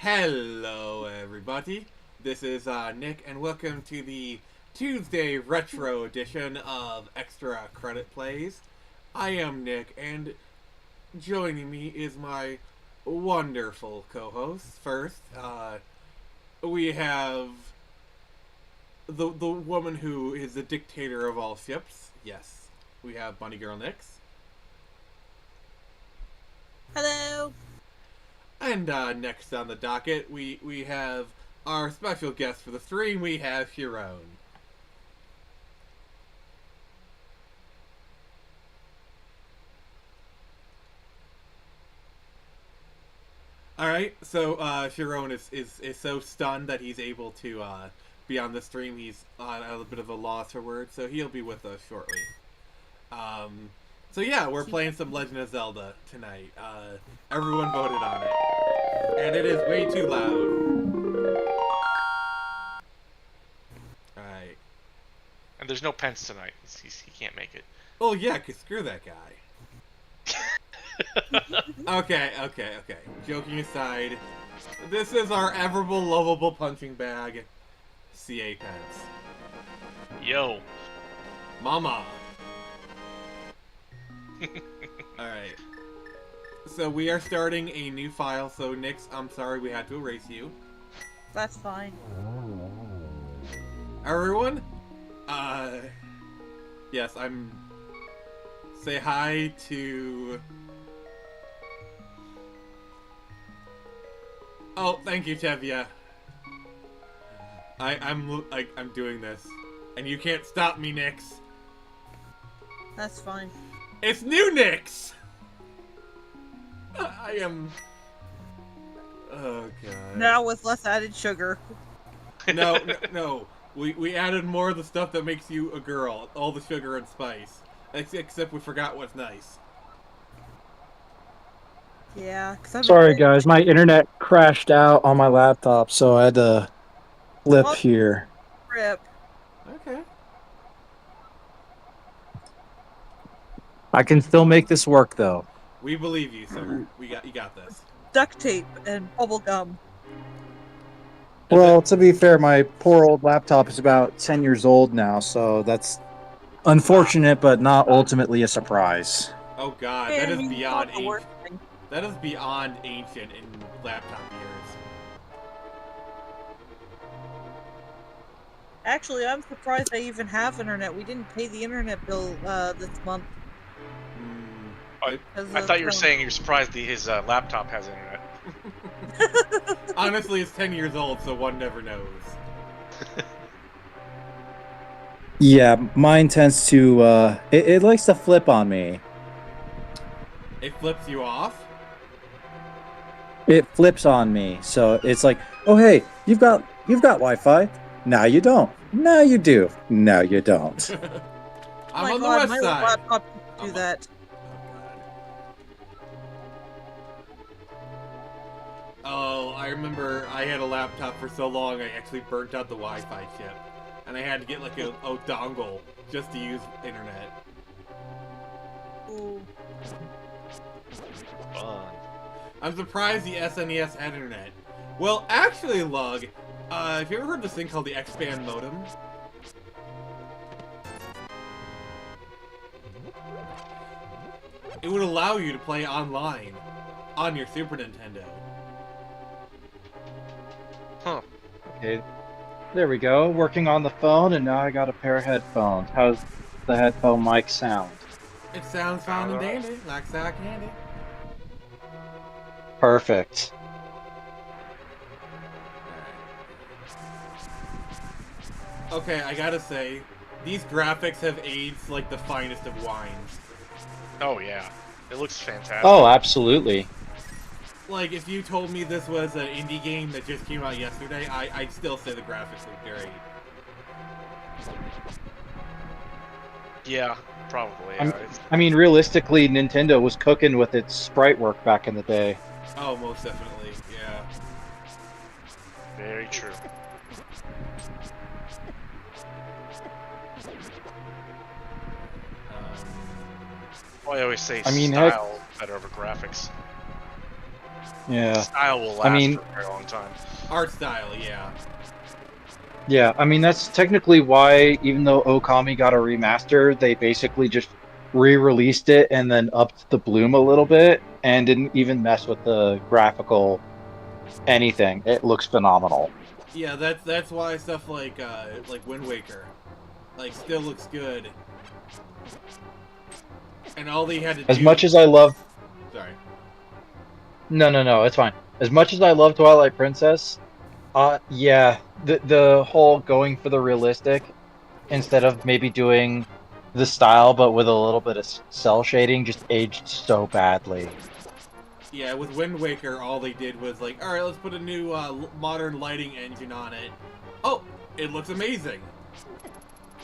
Hello, everybody. This is Nick, and welcome to the Tuesday Retro edition of Extra Credit Plays. I am Nick, and joining me is my wonderful co-host. First, we have the woman who is the dictator of all ships. Yes, we have Bunny Girl Nix. Hello. And next on the docket, we have our special guest for the stream. We have Sharon. Alright, so Sharon is so stunned that he's able to be on the stream. He's on a bit of a loss for words, so he'll be with us shortly. So yeah, we're playing some Legend of Zelda tonight. Everyone voted on it. And it is way too loud. Alright. And there's no Pence tonight. He can't make it. Oh yeah, cause screw that guy. Okay. Joking aside, this is our everable, lovable punching bag, CA Pence. Yo. Mama. Alright. So we are starting a new file, so Nix, I'm sorry we had to erase you. That's fine. Everyone? Yes, say hi to... Oh, thank you, Tevya. I'm doing this. And you can't stop me, Nix. That's fine. It's new Nix! I am... Oh, God. Now with less added sugar. No. We added more of the stuff that makes you a girl. All the sugar and spice. Except we forgot what's nice. Yeah, cause Sorry guys, my internet crashed out on my laptop, so I had to flip here. Rip. Okay. I can still make this work though. We believe you, sir. You got this. Duct tape and bubble gum. Well, to be fair, my poor old laptop is about 10 years old now, so that's unfortunate, but not ultimately a surprise. Oh God, Hey, that I is mean, beyond not the worst ancient. thing. That is beyond ancient in laptop years. Actually, I'm surprised I even have internet. We didn't pay the internet bill this month. I thought you were saying you're surprised his laptop has internet. Honestly, it's 10 years old, so one never knows. Yeah, mine tends to, it likes to flip on me. It flips you off? It flips on me, so it's like, oh hey, you've got Wi-Fi. Now you don't. Now you do. Now you don't. I'm oh on the God, west my side. laptop do that. Oh, I remember I had a laptop for so long I actually burnt out the Wi-Fi chip. And I had to get like a dongle just to use internet. Ooh. Fun. I'm surprised the SNES had internet. Well, actually, Lug, have you ever heard this thing called the X-Band modem? It would allow you to play online on your Super Nintendo. Huh. Okay, there we go. Working on the phone, and now I got a pair of headphones. How's the headphone mic sound? It sounds fine and dandy, like sour candy. Perfect. Okay, I gotta say, these graphics have aged like the finest of wines. Oh yeah, it looks fantastic. Oh, absolutely. Like, if you told me this was an indie game that just came out yesterday, I'd still say the graphics look great. Yeah, probably. I mean, realistically, Nintendo was cooking with its sprite work back in the day. Oh, most definitely, yeah. Very true. Well, I always say style better over graphics. Yeah. Style will last I mean, for a very long time. Art style, yeah. yeah, I mean that's technically why, even though Okami got a remaster, they basically just re-released it and then upped the bloom a little bit and didn't even mess with the graphical anything. It looks phenomenal. Yeah, that's why stuff like Wind Waker, like, still looks good. And all they had to As do. much as I love, Sorry. no, it's fine. As much as I love Twilight Princess, yeah, the whole going for the realistic instead of maybe doing the style but with a little bit of cell shading just aged so badly. Yeah, with Wind Waker, all they did was like, all right, let's put a new modern lighting engine on it. Oh, it looks amazing.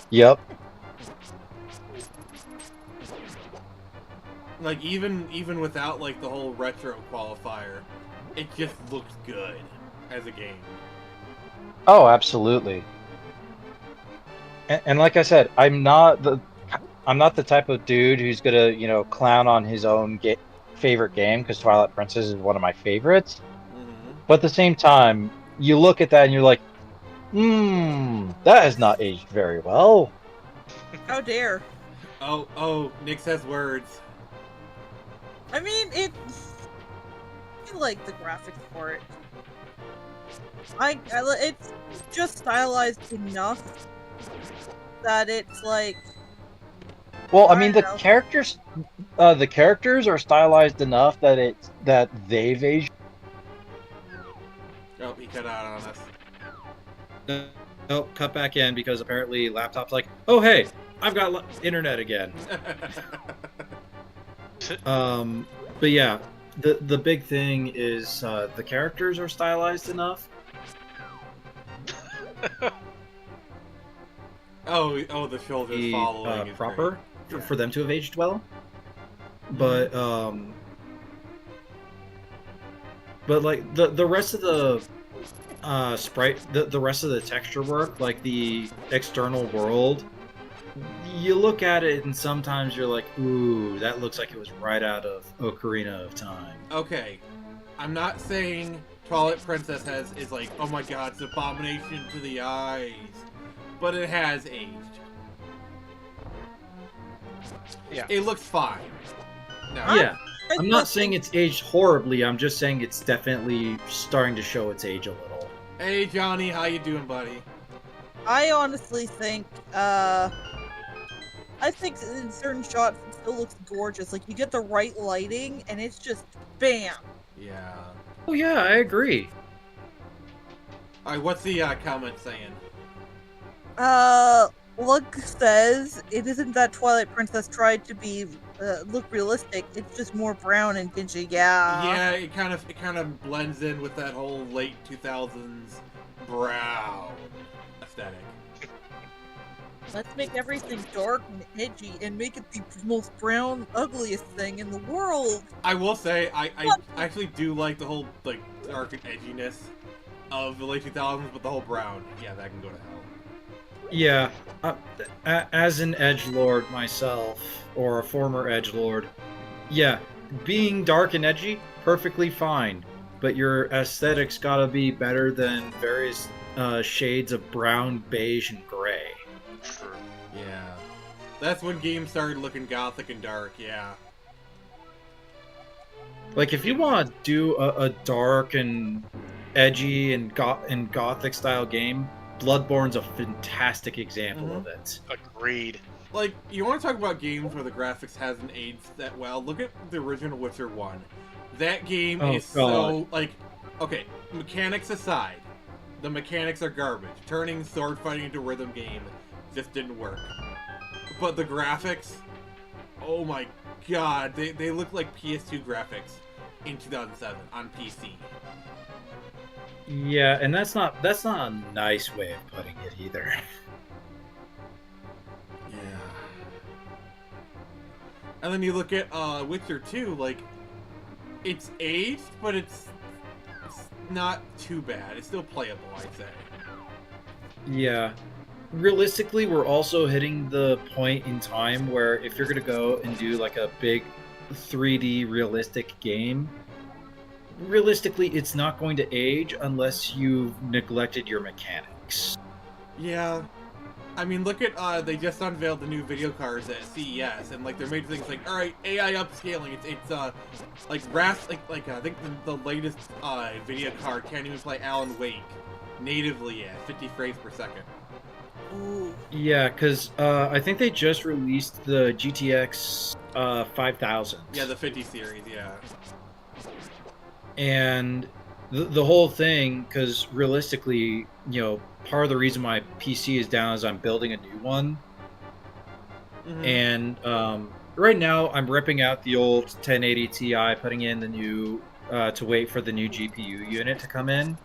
Yep. Like, even without like the whole retro qualifier, it just looks good as a game. Oh, absolutely. And like I said, I'm not the type of dude who's gonna, clown on his own favorite game because Twilight Princess is one of my favorites. Mm-hmm. But at the same time, you look at that and you're like, that has not aged very well. How dare? Oh, Nick says words. I mean, I like the graphics for it. It's just stylized enough that it's like. Well, I I mean, don't know. the characters are stylized enough that they've aged. Oh, he cut out on us. Nope, cut back in because apparently laptop's like, oh hey, I've got internet again. But yeah, the big thing is the characters are stylized enough. oh, the shoulders following is proper great. for them to have aged well. But like the rest of the sprite, the rest of the texture work, like the external world, you look at it and sometimes you're like, ooh, that looks like it was right out of Ocarina of Time. Okay, I'm not saying Twilight Princess is like, oh my god, it's an abomination to the eyes, but it has aged. Yeah. It looks fine. No. Yeah, I'm not saying it's aged horribly. I'm just saying it's definitely starting to show its age a little. Hey Johnny, how you doing, buddy? I honestly think, I think in certain shots it still looks gorgeous. Like, you get the right lighting, and it's just BAM! Yeah. Oh yeah, I agree. Alright, what's the comment saying? Lug says, it isn't that Twilight Princess tried to be, look realistic, it's just more brown and dingy, yeah. Yeah, it kind of blends in with that whole late 2000s brown aesthetic. Let's make everything dark and edgy and make it the most brown, ugliest thing in the world. I will say, I actually do like the whole like dark and edginess of the late 2000s, but the whole brown, yeah, that can go to hell. Yeah, as an edgelord myself, or a former edgelord, yeah, being dark and edgy, perfectly fine. But your aesthetics gotta be better than various shades of brown, beige, and gray. Sure. Yeah. That's when games started looking gothic and dark, yeah. Like, if you want to do a dark and edgy and gothic style game, Bloodborne's a fantastic example of it. Agreed. Like, you want to talk about games where the graphics hasn't aged that well? Look at the original Witcher 1. That game is so, like, okay, mechanics aside, the mechanics are garbage. Turning sword fighting into a rhythm game just didn't work. But the graphics, oh my god, they look like PS2 graphics in 2007 on PC. Yeah, and that's not a nice way of putting it either. Yeah. And then you look at Witcher 2, like, it's aged, but it's not too bad. It's still playable, I'd say. Yeah. Realistically, we're also hitting the point in time where if you're going to go and do like a big 3D realistic game, realistically, it's not going to age unless you've neglected your mechanics. Yeah. I mean, look at, they just unveiled the new video cards at CES, and, like, they're made things like, alright, AI upscaling, like, I think the latest, video card can't even play Alan Wake natively at 50 frames per second. Ooh. Yeah, because I think they just released the GTX 5000. Yeah, the 50 series, yeah. And the whole thing, because realistically, part of the reason my PC is down is I'm building a new one. Mm-hmm. And right now I'm ripping out the old 1080 Ti, putting in the new, to wait for the new GPU unit to come in.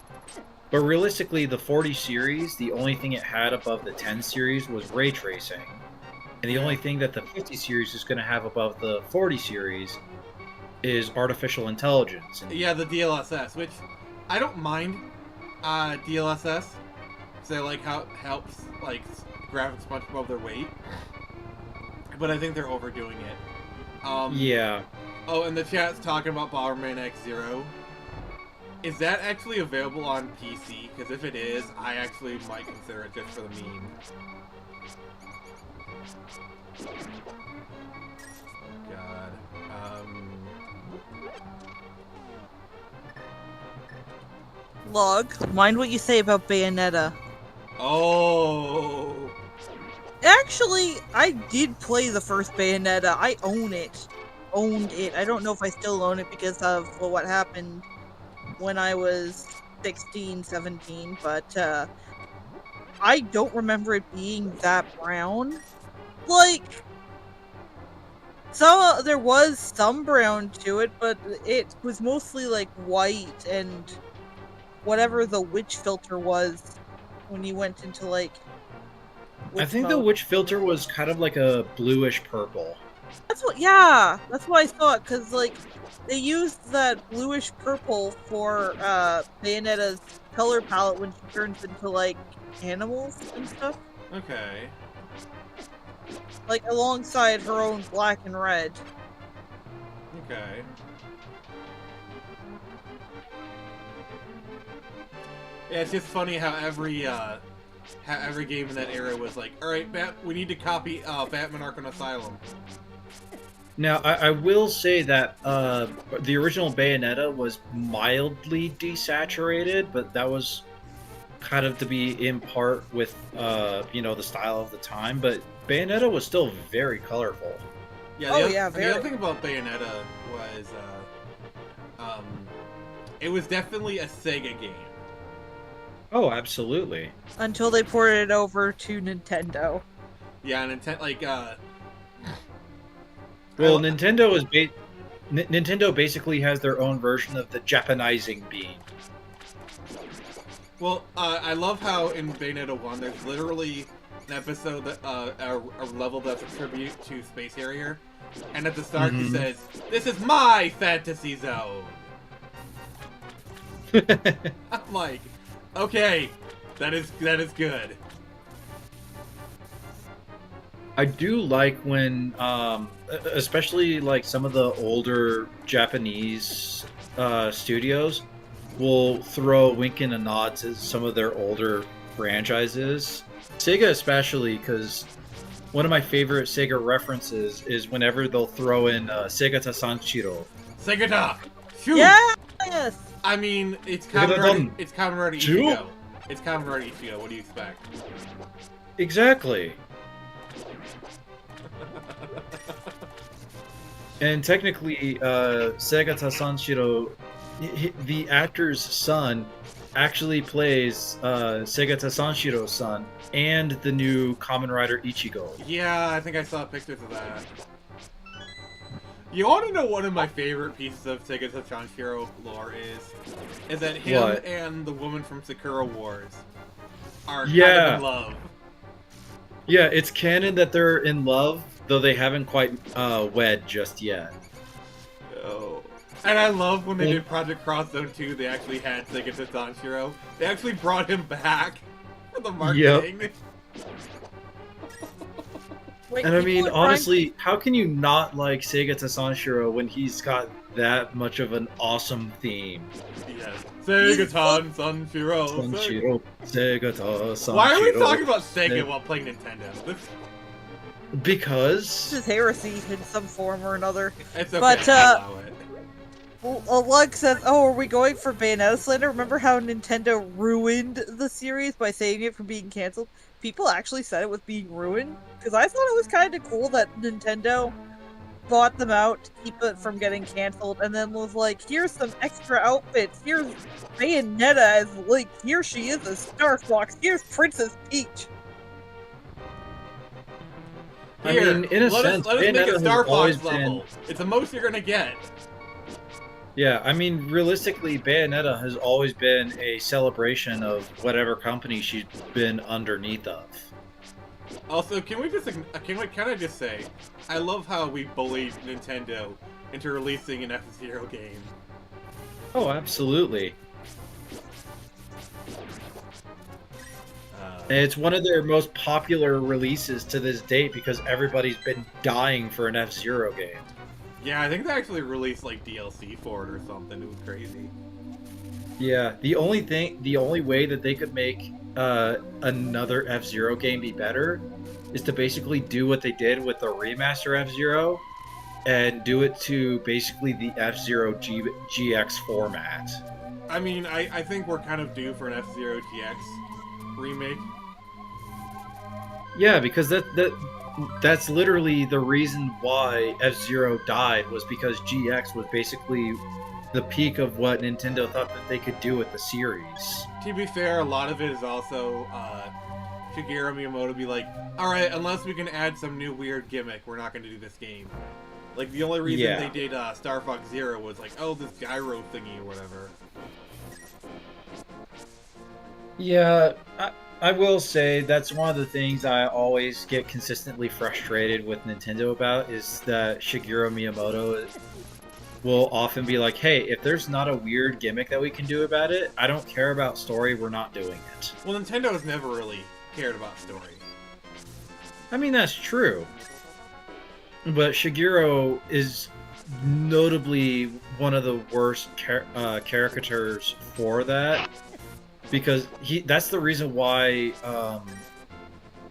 But realistically, the 40 series, the only thing it had above the 10 series was ray tracing. And the only thing that the 50 series is going to have above the 40 series is artificial intelligence. And Yeah, the DLSS, which I don't mind DLSS. So I like how it helps like graphics punch above their weight. But I think they're overdoing it. yeah. Oh, and the chat's talking about Bomberman X-Zero. Is that actually available on PC? Because if it is, I actually might consider it just for the meme. Oh god. Log, mind what you say about Bayonetta. Oh! Actually, I did play the first Bayonetta. I own it. Owned it. I don't know if I still own it because of what happened when I was 16, 17, but I don't remember it being that brown. Like, so there was some brown to it, but it was mostly like white and whatever the witch filter was when you went into like I witch think the mode. witch filter was kind of like a bluish purple. That's what I thought, because like they used that bluish purple for Bayonetta's color palette when she turns into like animals and stuff, Okay. like alongside her own black and red. Okay. Yeah, it's just funny how every game in that era was like, alright, we need to copy Batman Arkham Asylum. Now, I will say that the original Bayonetta was mildly desaturated, but that was kind of to be in part with, the style of the time. But Bayonetta was still very colorful. Yeah, Oh, the yeah, other very. thing about Bayonetta was, it was definitely a Sega game. Oh, absolutely. Until they ported it over to Nintendo. Yeah, and Well, Nintendo basically has their own version of the Japanizing bean. Well, I love how in Bayonetta 1 there's literally an episode that a level that's a tribute to Space Harrier, and at the start he says, "This is my fantasy zone." I'm like, okay, that is good. I do like when, especially like some of the older Japanese studios will throw a wink and a nod to some of their older franchises. Sega especially, because one of my favorite Sega references is whenever they'll throw in Segata Sanshiro. Segata! Shoot! Yes! I mean, it's Look at Kamen that It's Kamen Rider Shoot! Ichigo. It's Kamen Rider Ichigo, what do you expect? Exactly. And technically, Segata Sanshiro, the actor's son, actually plays Segata Sanshiro's son and the new Kamen Rider Ichigo. Yeah, I think I saw pictures of that. You want to know one of my favorite pieces of Segata Sanshiro lore is that him What? and the woman from Sakura Wars are kind Yeah. of in love. Yeah, it's canon that they're in love, though they haven't quite wed just yet. Oh. And I love when they did Project Cross Zone 2, they actually had Segata Sanshiro. They actually brought him back for the marketing. Wait, And I people mean, are trying- honestly, how can you not like Segata Sanshiro when he's got that much of an awesome theme. Yes. Sega-tan, Sanshiro. Sanshiro, Sega-ta, Sanshiro. Why are we talking about Sega while playing Nintendo? Because This is heresy in some form or another. It's okay. But, I'll allow it. Lug says, "Oh, are we going for Bayonetta slander? Remember how Nintendo ruined the series by saving it from being canceled? People actually said it was being ruined? Because I thought it was kind of cool that Nintendo bought them out to keep it from getting canceled, and then was like, here's some extra outfits, here's Bayonetta as Link, here she is as Star Fox, here's Princess Peach." I mean, in a sense, let us make Bayonetta a Star has always Fox level. It's the most you're gonna get. Yeah, I mean, realistically, Bayonetta has always been a celebration of whatever company she's been underneath of. Also, can I just say, I love how we bullied Nintendo into releasing an F-Zero game. Oh, absolutely. And it's one of their most popular releases to this date because everybody's been dying for an F-Zero game. Yeah, I think they actually released like DLC for it or something. It was crazy. Yeah, the only way that they could make another F-Zero game be better is to basically do what they did with the remaster F-Zero and do it to basically the F-Zero GX format. I mean, I think we're kind of due for an F-Zero GX remake. Yeah, because that's literally the reason why F-Zero died, was because GX was basically the peak of what Nintendo thought that they could do with the series. To be fair, a lot of it is also Shigeru Miyamoto be like, alright, unless we can add some new weird gimmick, we're not going to do this game. Like, the only reason they did Star Fox Zero was like, oh, this gyro thingy or whatever. Yeah, I will say that's one of the things I always get consistently frustrated with Nintendo about, is that Shigeru Miyamoto will often be like, hey, if there's not a weird gimmick that we can do about it, I don't care about story, we're not doing it. Well, Nintendo has never really cared about story. I mean, that's true. But Shigeru is notably one of the worst caricatures for that. Because that's the reason why,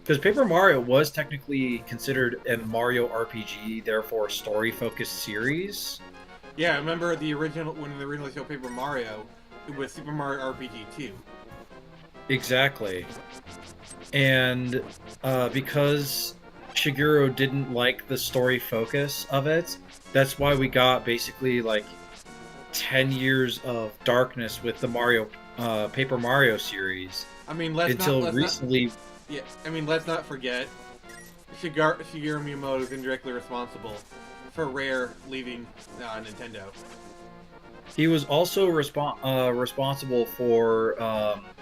because Paper Mario was technically considered a Mario RPG, therefore story-focused series. Yeah, I remember when they originally showed Paper Mario, it was Super Mario RPG 2. Exactly. And because Shigeru didn't like the story focus of it, that's why we got basically like 10 years of darkness with the Paper Mario series. I mean, let's not forget, Shigeru Miyamoto is indirectly responsible for Rare leaving Nintendo. He was also responsible for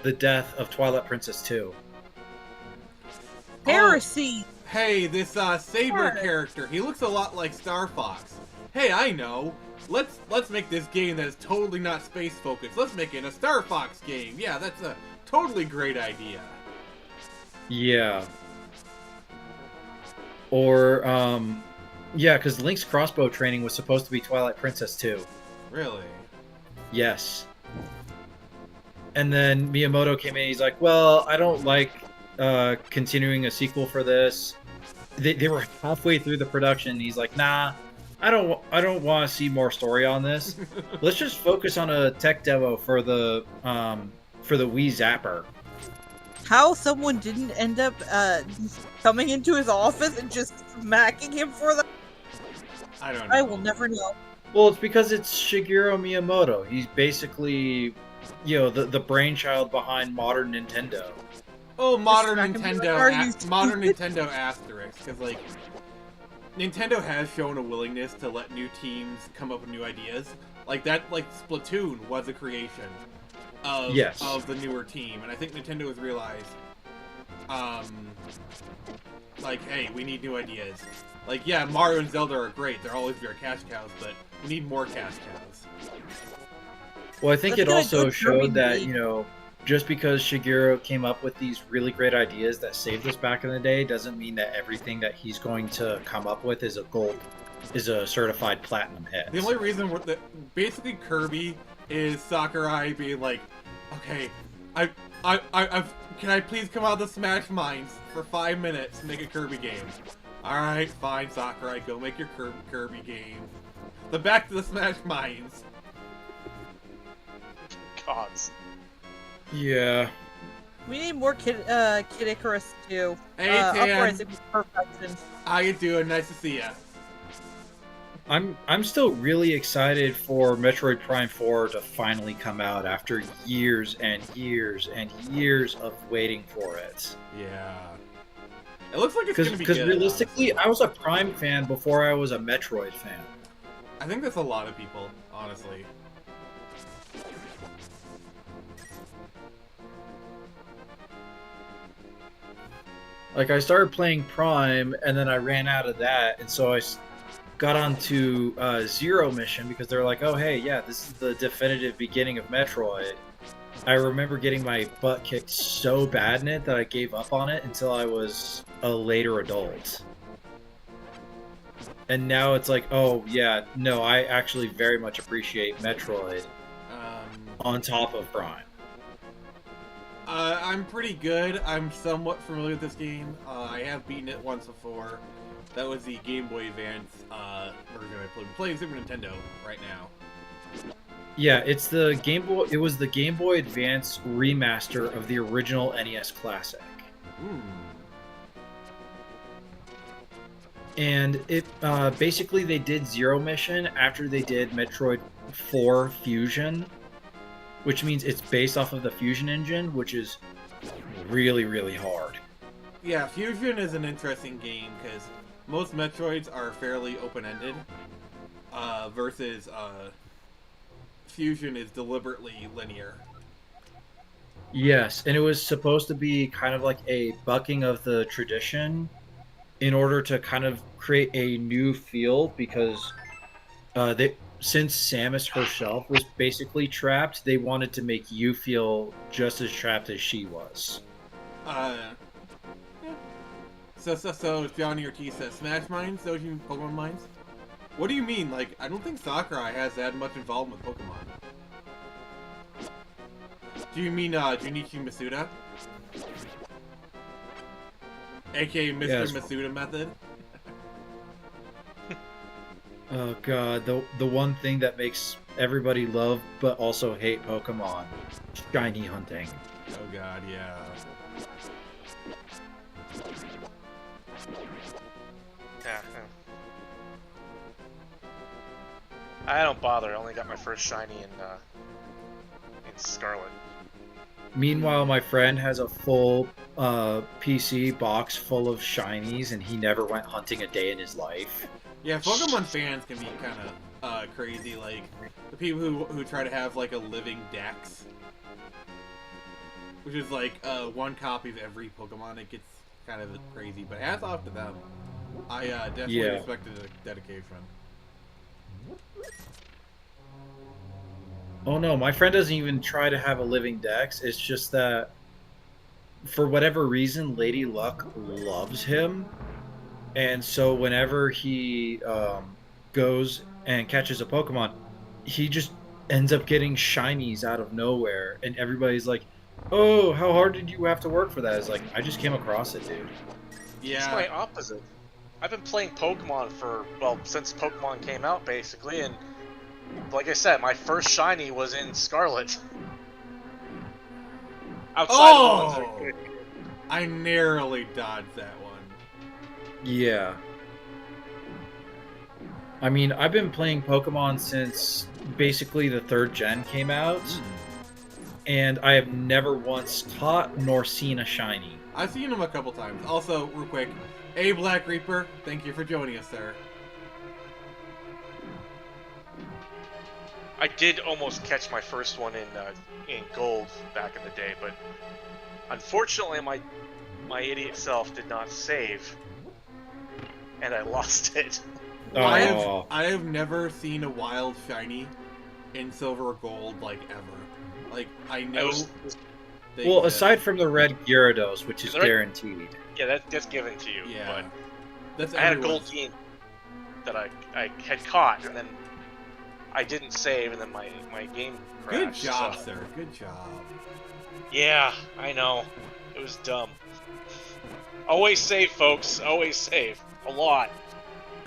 the death of Twilight Princess 2. Heresy! Hey, this Saber character, he looks a lot like Star Fox. Hey, I know. Let's make this game that is totally not space focused. Let's make it a Star Fox game. Yeah, that's a totally great idea. Yeah. Or yeah, because Link's crossbow training was supposed to be Twilight Princess 2. Really? Yes. And then Miyamoto came in, he's like, well, I don't like continuing a sequel for this. They were halfway through the production, and he's like, nah, I don't want to see more story on this. Let's just focus on a tech demo for the Wii Zapper. How someone didn't end up coming into his office and just smacking him for that? I don't know. I will never know. Well, it's because it's Shigeru Miyamoto. He's basically, the brainchild behind modern Nintendo. Oh, modern Nintendo. Modern Nintendo asterisk, because like Nintendo has shown a willingness to let new teams come up with new ideas. Like Splatoon was a creation of the newer team, and I think Nintendo has realized, like, hey, we need new ideas. Like, yeah, Mario and Zelda are great; they're always your cash cows, but we need more cash cows. Well, I think it also showed that just because Shigeru came up with these really great ideas that saved us back in the day doesn't mean that everything that he's going to come up with is a certified platinum hit. The only reason basically Kirby is Sakurai being like, okay, can I please come out of the Smash Mines for 5 minutes and make a Kirby game? Alright, fine, Sakurai, go make your Kirby game. Then back to the Smash Mines. Gods. Yeah. We need more Kid Icarus too. Hey, Tan. Uprising was perfection. How you doing? Nice to see ya. I'm still really excited for Metroid Prime 4 to finally come out after years and years and years of waiting for it. Yeah. It looks like it's gonna be good. Because realistically, I was a Prime fan before I was a Metroid fan. I think that's a lot of people, honestly. Like, I started playing Prime, and then I ran out of that, and so I got onto Zero Mission because they're like, oh, hey, yeah, this is the definitive beginning of Metroid. I remember getting my butt kicked so bad in it that I gave up on it until I was a later adult. And now it's like, oh, yeah, no, I actually very much appreciate Metroid on top of Prime. I'm pretty good. I'm somewhat familiar with this game. I have beaten it once before. That was the Game Boy Advance version I playing Super Nintendo right now. Yeah, it's the Game Boy. It was the Game Boy Advance remaster of the original NES Classic. And it basically they did Zero Mission after they did Metroid 4 Fusion, which means it's based off of the Fusion engine, which is really, really hard. Yeah, Fusion is an interesting game because most Metroids are fairly open-ended, versus Fusion is deliberately linear. Yes, and it was supposed to be kind of like a bucking of the tradition in order to kind of create a new feel because since Samus herself was basically trapped, they wanted to make you feel just as trapped as she was. Yeah. So Johnny Ortiz says, Smash Mines? Those you mean Pokemon Mines? What do you mean? Like, I don't think Sakurai has that much involvement with Pokemon. Do you mean Junichi Masuda? AKA Mr. Yes. Masuda method? Oh god, the one thing that makes everybody love but also hate Pokemon. Shiny hunting. Oh god, yeah. Yeah. I don't bother. I only got my first shiny in Scarlet. Meanwhile, my friend has a full PC box full of shinies and he never went hunting a day in his life. Yeah, Pokemon fans can be kind of crazy, like the people who try to have like a living dex, which is like one copy of every Pokemon. It gets kind of crazy, but hats off to them. I definitely respected the dedication. Oh no, my friend doesn't even try to have a living dex. It's just that for whatever reason, Lady Luck loves him. And so whenever he goes and catches a Pokemon, he just ends up getting shinies out of nowhere. And everybody's like, oh, how hard did you have to work for that? It's like, I just came across it, dude. Yeah. It's my opposite. I've been playing Pokemon since Pokemon came out, basically, and like I said, my first shiny was in Scarlet. Outside of the ones that I narrowly dodged that one. Yeah. I mean, I've been playing Pokemon since basically the 3rd gen came out, and I have never once caught nor seen a shiny. I've seen them a couple times. Also, real quick, A Black Reaper, thank you for joining us, sir. I did almost catch my first one in Gold back in the day, but unfortunately my idiot self did not save, and I lost it. Oh. I have never seen a wild shiny in Silver or Gold, like, ever. Like, I know... Well, exist. aside from the red Gyarados, which is The red- guaranteed. Yeah, that's given to you. Yeah. But That's I had a everyone's- gold game that I had caught, and then I didn't save, and then my game Good crashed. job, so- sir. Good job. Yeah, I know. It was dumb. Always save, folks. Always save. A lot.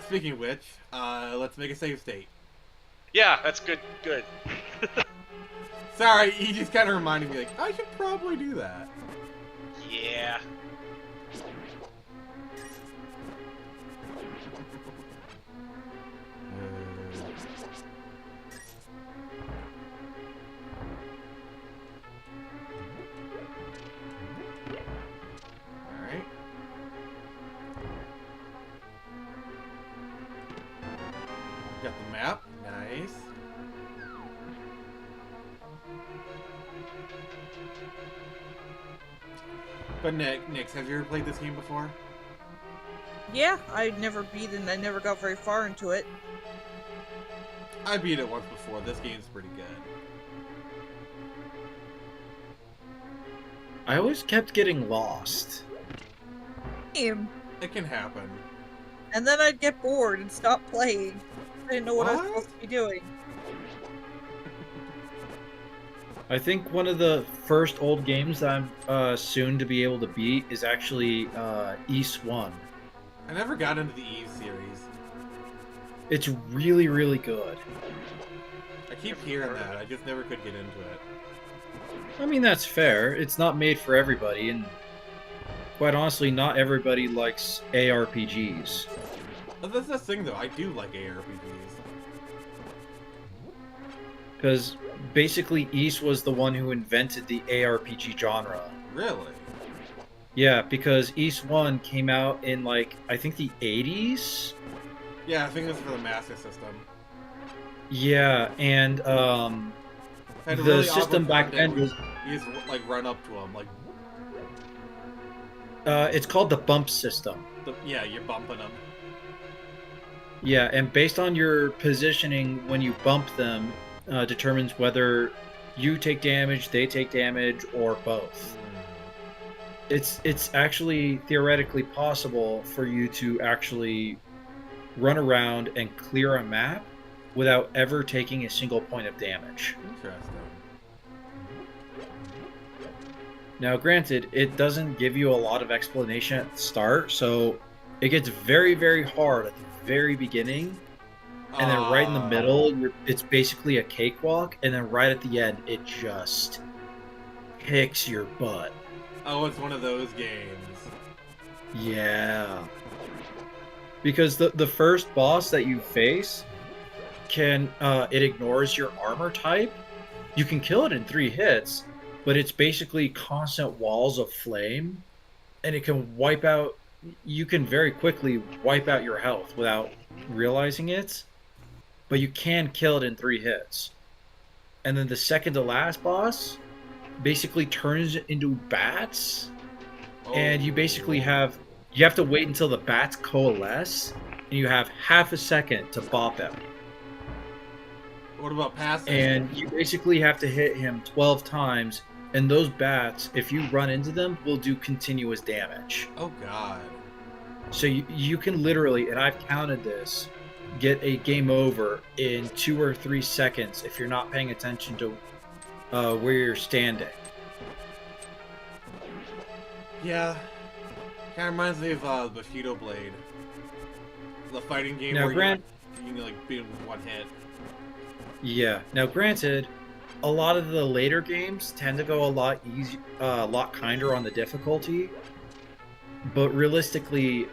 Speaking of which, let's make a save state. Yeah, that's good. Good. Sorry, he just kind of reminded me, like, I should probably do that. Yeah. Alright. Got the map. Nice. But Nix, have you ever played this game before? Yeah, I never beat it and I never got very far into it. I beat it once before. This game's pretty good. I always kept getting lost. Game. It can happen. And then I'd get bored and stop playing. I didn't know what I was What? supposed to be doing. I think one of the first old games that I'm soon to be able to beat is actually East 1. I never got into the Eve series. It's really, really good. I keep hearing that. I just never could get into it. I mean, that's fair. It's not made for everybody, and quite honestly, not everybody likes ARPGs. But that's the thing, though. I do like ARPGs. Because basically, East was the one who invented the ARPG genre. Really? Yeah, because East 1 came out in, like, I think the 80s? Yeah, I think this is for the Master System. Yeah, and Had a the really system awkward back part then that was you just like run up to him, like it's called the bump system. yeah, you're bumping him. Yeah, and based on your positioning when you bump them, determines whether you take damage, they take damage, or both. It's actually theoretically possible for you to actually run around and clear a map without ever taking a single point of damage. Interesting. Now, granted, it doesn't give you a lot of explanation at the start, so it gets very, very hard at the very beginning, and then right in the middle, it's basically a cakewalk, and then right at the end, it just kicks your butt. Oh, it's one of those games. Yeah. Because the first boss that you face can it ignores your armor type. You can kill it in 3 hits, but it's basically constant walls of flame, and it can wipe out. You can very quickly wipe out your health without realizing it, but you can kill it in 3 hits. And then the second to last boss basically turns into bats, and you basically have to wait until the bats coalesce, and you have half a second to bop him. What about passing? And you basically have to hit him 12 times, and those bats, if you run into them, will do continuous damage. Oh god. So you can literally, and I've counted this, get a game over in 2 or 3 seconds if you're not paying attention to where you're standing. Yeah. Kind of reminds me of Bushido Blade. The fighting game Now, where you can like beat him with one hit. Yeah. Now, granted, a lot of the later games tend to go a lot kinder on the difficulty. But realistically,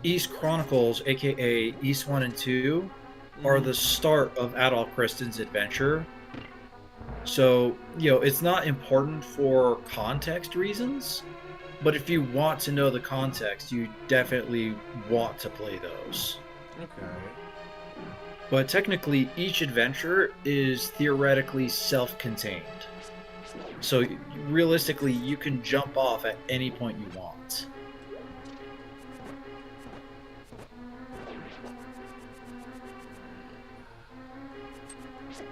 East Chronicles, aka East 1 and 2, are the start of Adol Kristen's adventure. So, it's not important for context reasons, but if you want to know the context, you definitely want to play those. Okay. But technically, each adventure is theoretically self-contained. So realistically, you can jump off at any point you want.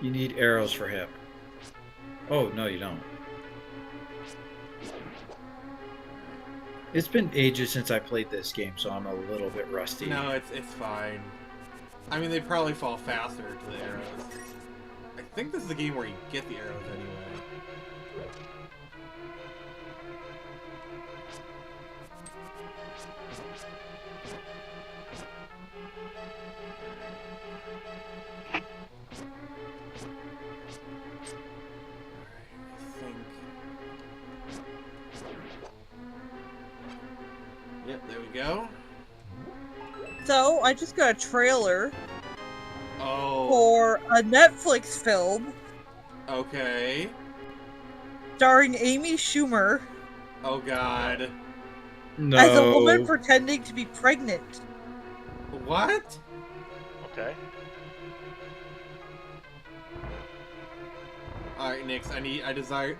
You need arrows for him. Oh, no, you don't. It's been ages since I played this game, so I'm a little bit rusty. No, it's fine. I mean, they probably fall faster to the arrows. I think this is the game where you get the arrows anyway. Yep, there we go. So, I just got a trailer Oh. for a Netflix film Okay. starring Amy Schumer Oh god. No. as a woman pretending to be pregnant. What? Okay. Alright, Nix, desire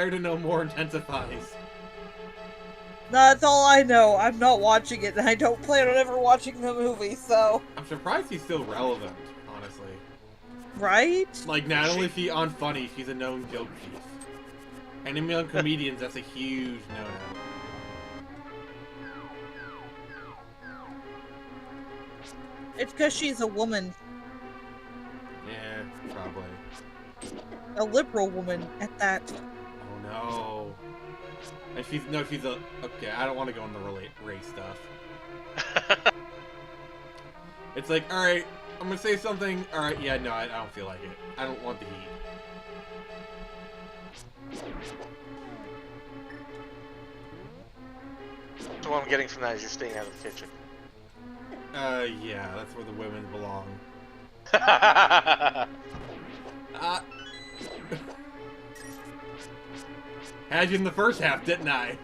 to know more intensifies. That's all I know. I'm not watching it, and I don't plan on ever watching the movie, so... I'm surprised he's still relevant, honestly. Right? Like, not only is she on Funny, she's a known joke thief. And among comedians, that's a huge no-no. It's because she's a woman. Yeah, probably. A liberal woman, at that. Oh no. And she's a... Okay, I don't want to go into race stuff. It's like, alright, I'm gonna say something. Alright, yeah, no, I don't feel like it. I don't want the heat. So what I'm getting from that is you're staying out of the kitchen. Yeah, that's where the women belong. Had you in the first half, didn't I?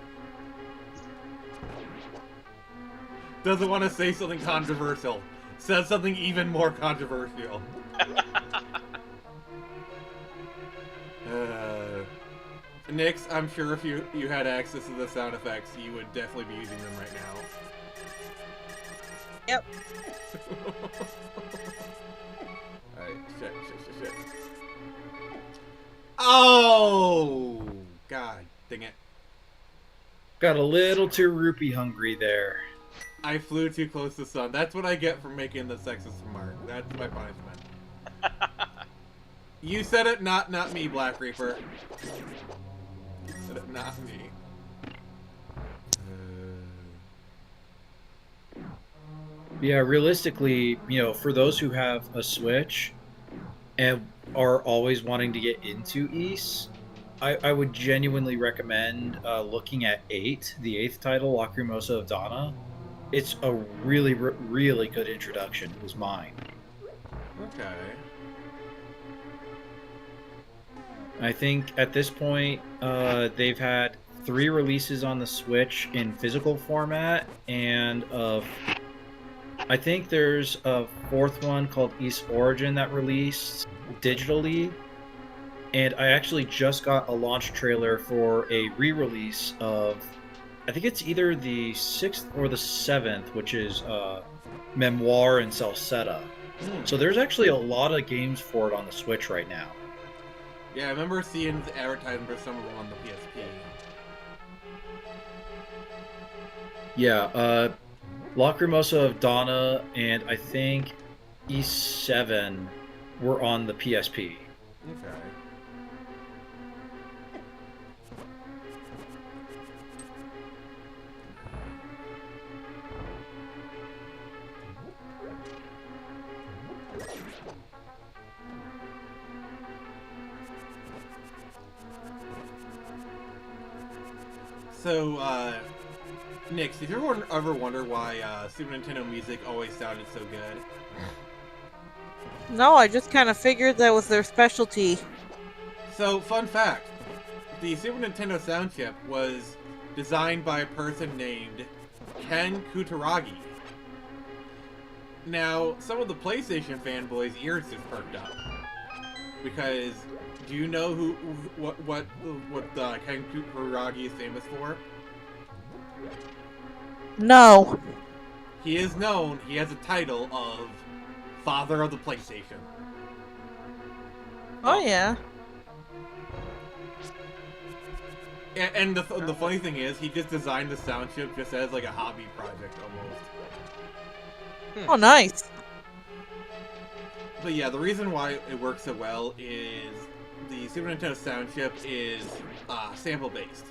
Doesn't want to say something controversial. Says something even more controversial. Nix, I'm sure if you had access to the sound effects, you would definitely be using them right now. Yep. Alright, shit. Oh! God, dang it. Got a little too rupee hungry there. I flew too close to the sun. That's what I get for making the sexist remark. That's my punishment. You said it, not me, Black Reaper. You said it, not me. Yeah, realistically, for those who have a Switch and are always wanting to get into Ys, I would genuinely recommend looking at 8, the 8th title, Lacrimosa of Donna. It's a really, really good introduction. It was mine. Okay. I think at this point, they've had 3 releases on the Switch in physical format, and I think there's a 4th one called Ys Origin that released digitally. And I actually just got a launch trailer for a re-release of, I think it's either the 6th or the 7th, which is Memoir and Salsetta. So there's actually a lot of games for it on the Switch right now. Yeah, I remember seeing the advertising for some of them on the PSP. Yeah, Lacrimosa of Donna and I think Ys 7 were on the PSP. Okay. So, Nix, did you ever wonder why Super Nintendo music always sounded so good? No, I just kind of figured that was their specialty. So, fun fact. The Super Nintendo sound chip was designed by a person named Ken Kutaragi. Now, some of the PlayStation fanboys' ears just perked up. Because, do you know what Ken Kutaragi is famous for? No. He is known, he has a title of Father of the PlayStation. Oh, yeah. And the funny thing is, he just designed the sound chip just as like a hobby project almost. Oh, nice. But yeah, the reason why it works so well is the Super Nintendo sound chip is sample based,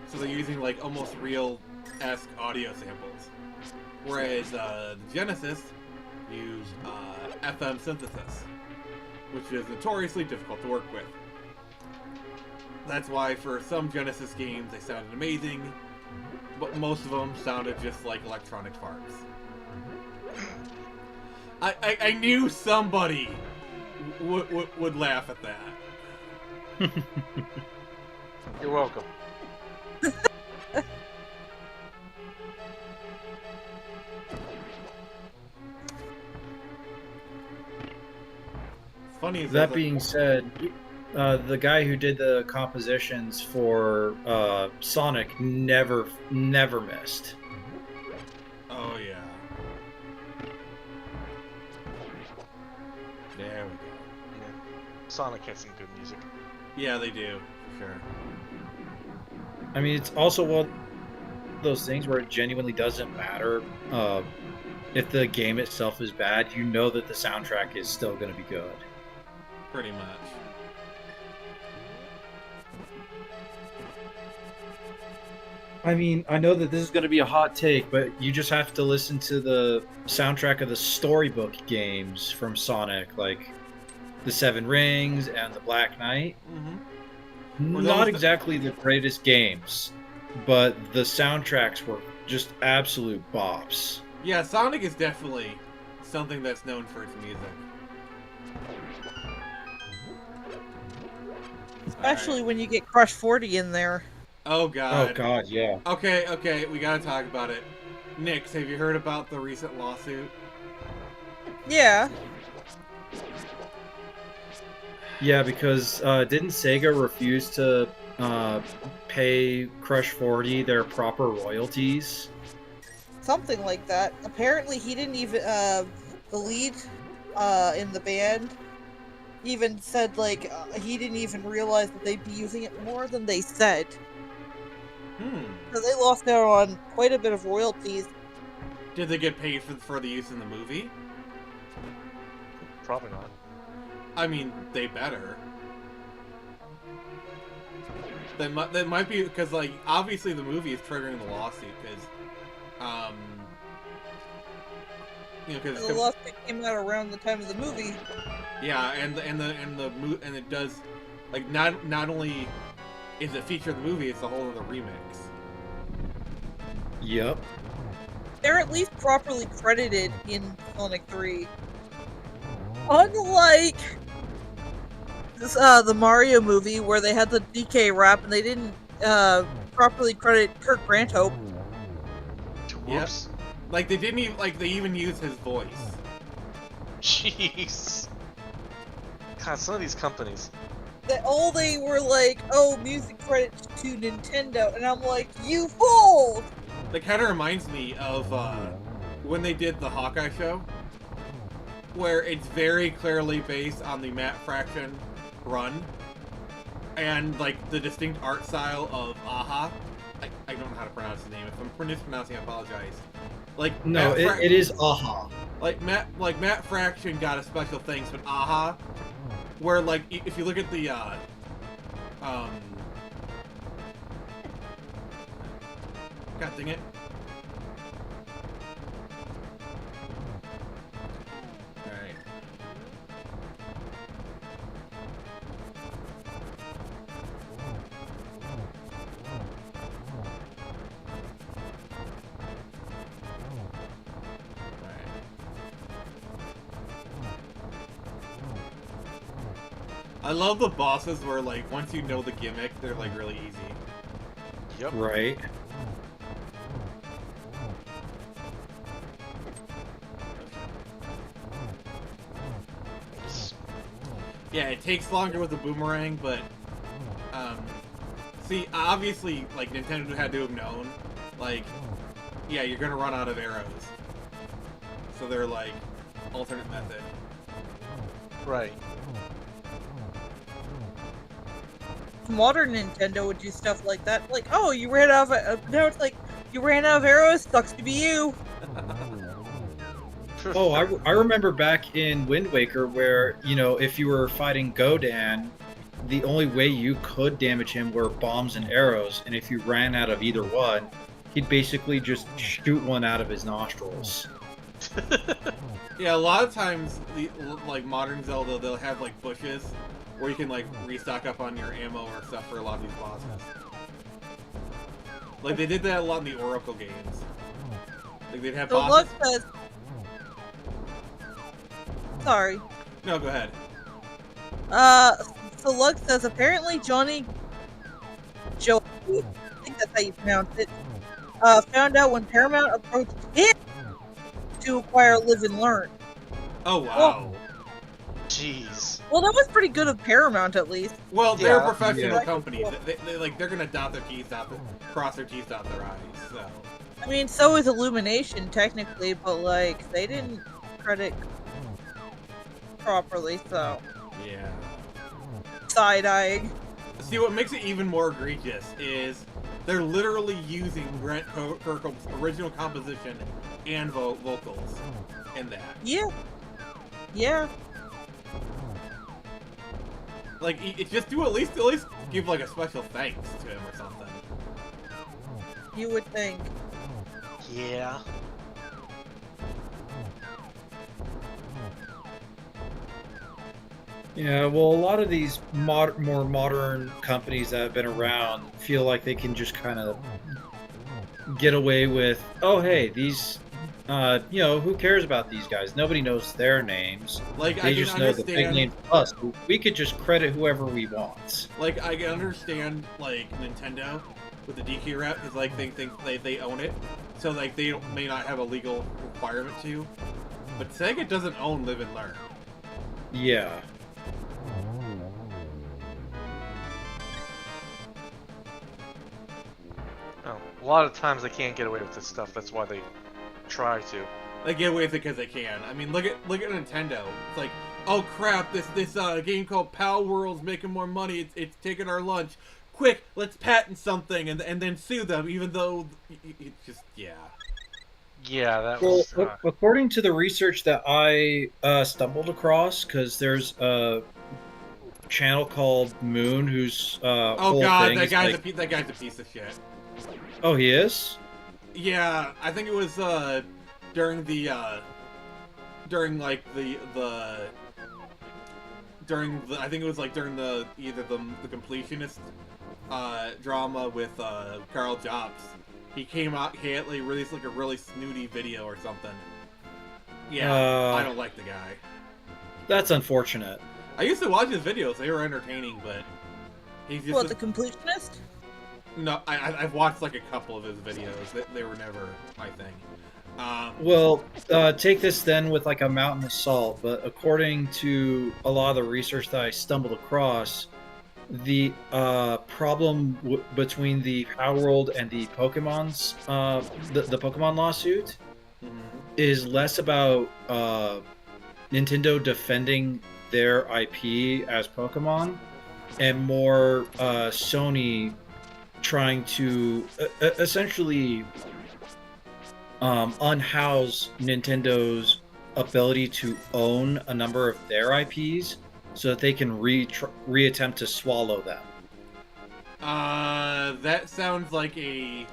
so they're using like almost real-esque audio samples, whereas the Genesis use FM synthesis, which is notoriously difficult to work with. That's why for some Genesis games they sounded amazing, but most of them sounded just like electronic farts. I knew somebody would laugh at that. You're welcome. Funny as That being said, the guy who did the compositions for Sonic never missed. Oh yeah. There we go. Yeah. Sonic has some good music. Yeah, they do, for sure. I mean, it's also one of those things where it genuinely doesn't matter if the game itself is bad. You know that the soundtrack is still going to be good. Pretty much. I mean, I know that this is going to be a hot take, but you just have to listen to the soundtrack of the storybook games from Sonic, like the Seven Rings and the Black Knight. Mm-hmm. Not exactly the greatest games, but the soundtracks were just absolute bops. Yeah, Sonic is definitely something that's known for its music. Especially when you get Crush 40 in there. Oh god. Oh god, yeah. Okay, we gotta talk about it. Nix, have you heard about the recent lawsuit? Yeah. Yeah, because didn't Sega refuse to pay Crush 40 their proper royalties? Something like that. Apparently he didn't even, the lead in the band even said, like, he didn't even realize that they'd be using it more than they said. So they lost out on quite a bit of royalties. Did they get paid for the use in the movie? Probably not. I mean, they better. That might be because, like, obviously the movie is triggering the lawsuit because, you know, because The lawsuit came out around the time of the movie. yeah, and it does, like, not only is it featured in the movie, it's a whole other remix. Yep. They're at least properly credited in Sonic 3. Unlike this, the Mario movie where they had the DK rap and they didn't properly credit Kurt Grantope. Whoops. Like they didn't even they even used his voice. Jeez. God, some of these companies. That all they were like, oh, music credits to Nintendo, and I'm like, you fool! That kind of reminds me of when they did the Hawkeye show, where it's very clearly based on the Matt Fraction run, and like the distinct art style of Aha. I don't know how to pronounce his name. If I'm mispronouncing, I apologize. Like No, it is Aha. Like Matt Fraction got a special thanks, but Aha, where like if you look at the God dang it. Alright. I love the bosses where, like, once you know the gimmick, they're, like, really easy. Yep. Right. Yeah, it takes longer with the boomerang, but, see, obviously, like, Nintendo had to have known, like, yeah, you're gonna run out of arrows. So they're, like, alternate method. Right. modern Nintendo would do stuff like that. Like, oh, you ran out of now it's like you ran out of arrows. Sucks to be you. Oh, I remember back in Wind Waker where, you know, if you were fighting Godan, the only way you could damage him were bombs and arrows, and if you ran out of either one, he'd basically just shoot one out of his nostrils. Yeah, a lot of times, like modern Zelda, they'll have like bushes where you can like restock up on your ammo or stuff for a lot of these bosses. Like they did that a lot in the Oracle games. Like they'd have So bosses. Lux says, sorry. No, go ahead. So Lux says apparently Joey, I think that's how you pronounce it, found out when Paramount approached him to acquire Live and Learn. Oh wow. Jeez. Well, that was pretty good of Paramount, at least. Well, they're a Yeah. professional Yeah. company. They're gonna dot their T's, cross their T's, dot their I's. So. I mean, so is Illumination, technically, but, like, they didn't credit properly, so... Yeah. Side-eyeing. See, what makes it even more egregious is they're literally using Grant Kirkhope's original composition and vocals in that. Yeah. Yeah. Like, it's just do at least give like a special thanks to him or something. You would think. Yeah. Yeah, well, a lot of these more modern companies that have been around feel like they can just kind of get away with, oh, hey, these, you know, who cares about these guys? Nobody knows their names. Like, They I can just know the big understand. names of us. We could just credit whoever we want. Like, I can understand like Nintendo with the DQ rep because like they think they own it, so like they may not have a legal requirement to. But Sega doesn't own Live and Learn. Yeah. Oh, a lot of times they can't get away with this stuff. That's why they try to. They get away with it because they can. I mean, look at Nintendo. It's like, oh crap, this game called Pal World's making more money. It's taking our lunch. Quick, let's patent something and then sue them. Even though it's just Yeah, that Well, was. according to the research that I stumbled across, because there's a channel called Moon, whose Oh whole god, thing that is guy's like, that guy's a piece of shit. oh, he is? Yeah, I think it was during the I think it was like during the either the completionist drama with Carl Jobs. He came out, he had like released like a really snooty video or something. Yeah, I don't like the guy. That's unfortunate. I used to watch his videos; they were entertaining, but he's just What, the completionist? no. I've watched like a couple of his videos. They were never my thing. Well, take this then with like a mountain of salt, but according to a lot of the research that I stumbled across, the problem between the Power World and the Pokemon's the Pokemon lawsuit is less about Nintendo defending their IP as Pokemon and more Sony trying to essentially unhouse Nintendo's ability to own a number of their IPs so that they can reattempt to swallow them. That sounds like a.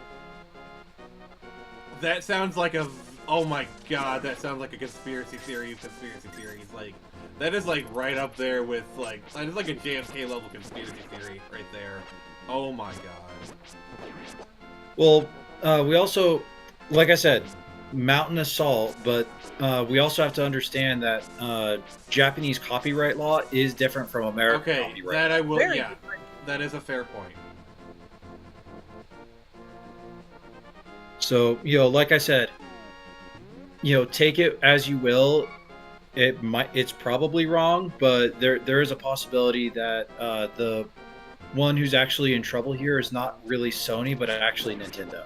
That sounds like a. Oh my god, that sounds like a conspiracy theory of conspiracy theories. Like, that is like right up there with like. That is like a JFK level conspiracy theory right there. Oh my god. Well, we also, like I said, mountain of salt, but we also have to understand that Japanese copyright law is different from American Okay, copyright. that I will. Very Yeah, different. that is a fair point. So, you know, like I said, you know, take it as you will. It's probably wrong, but there is a possibility that the one who's actually in trouble here is not really Sony, but actually Nintendo.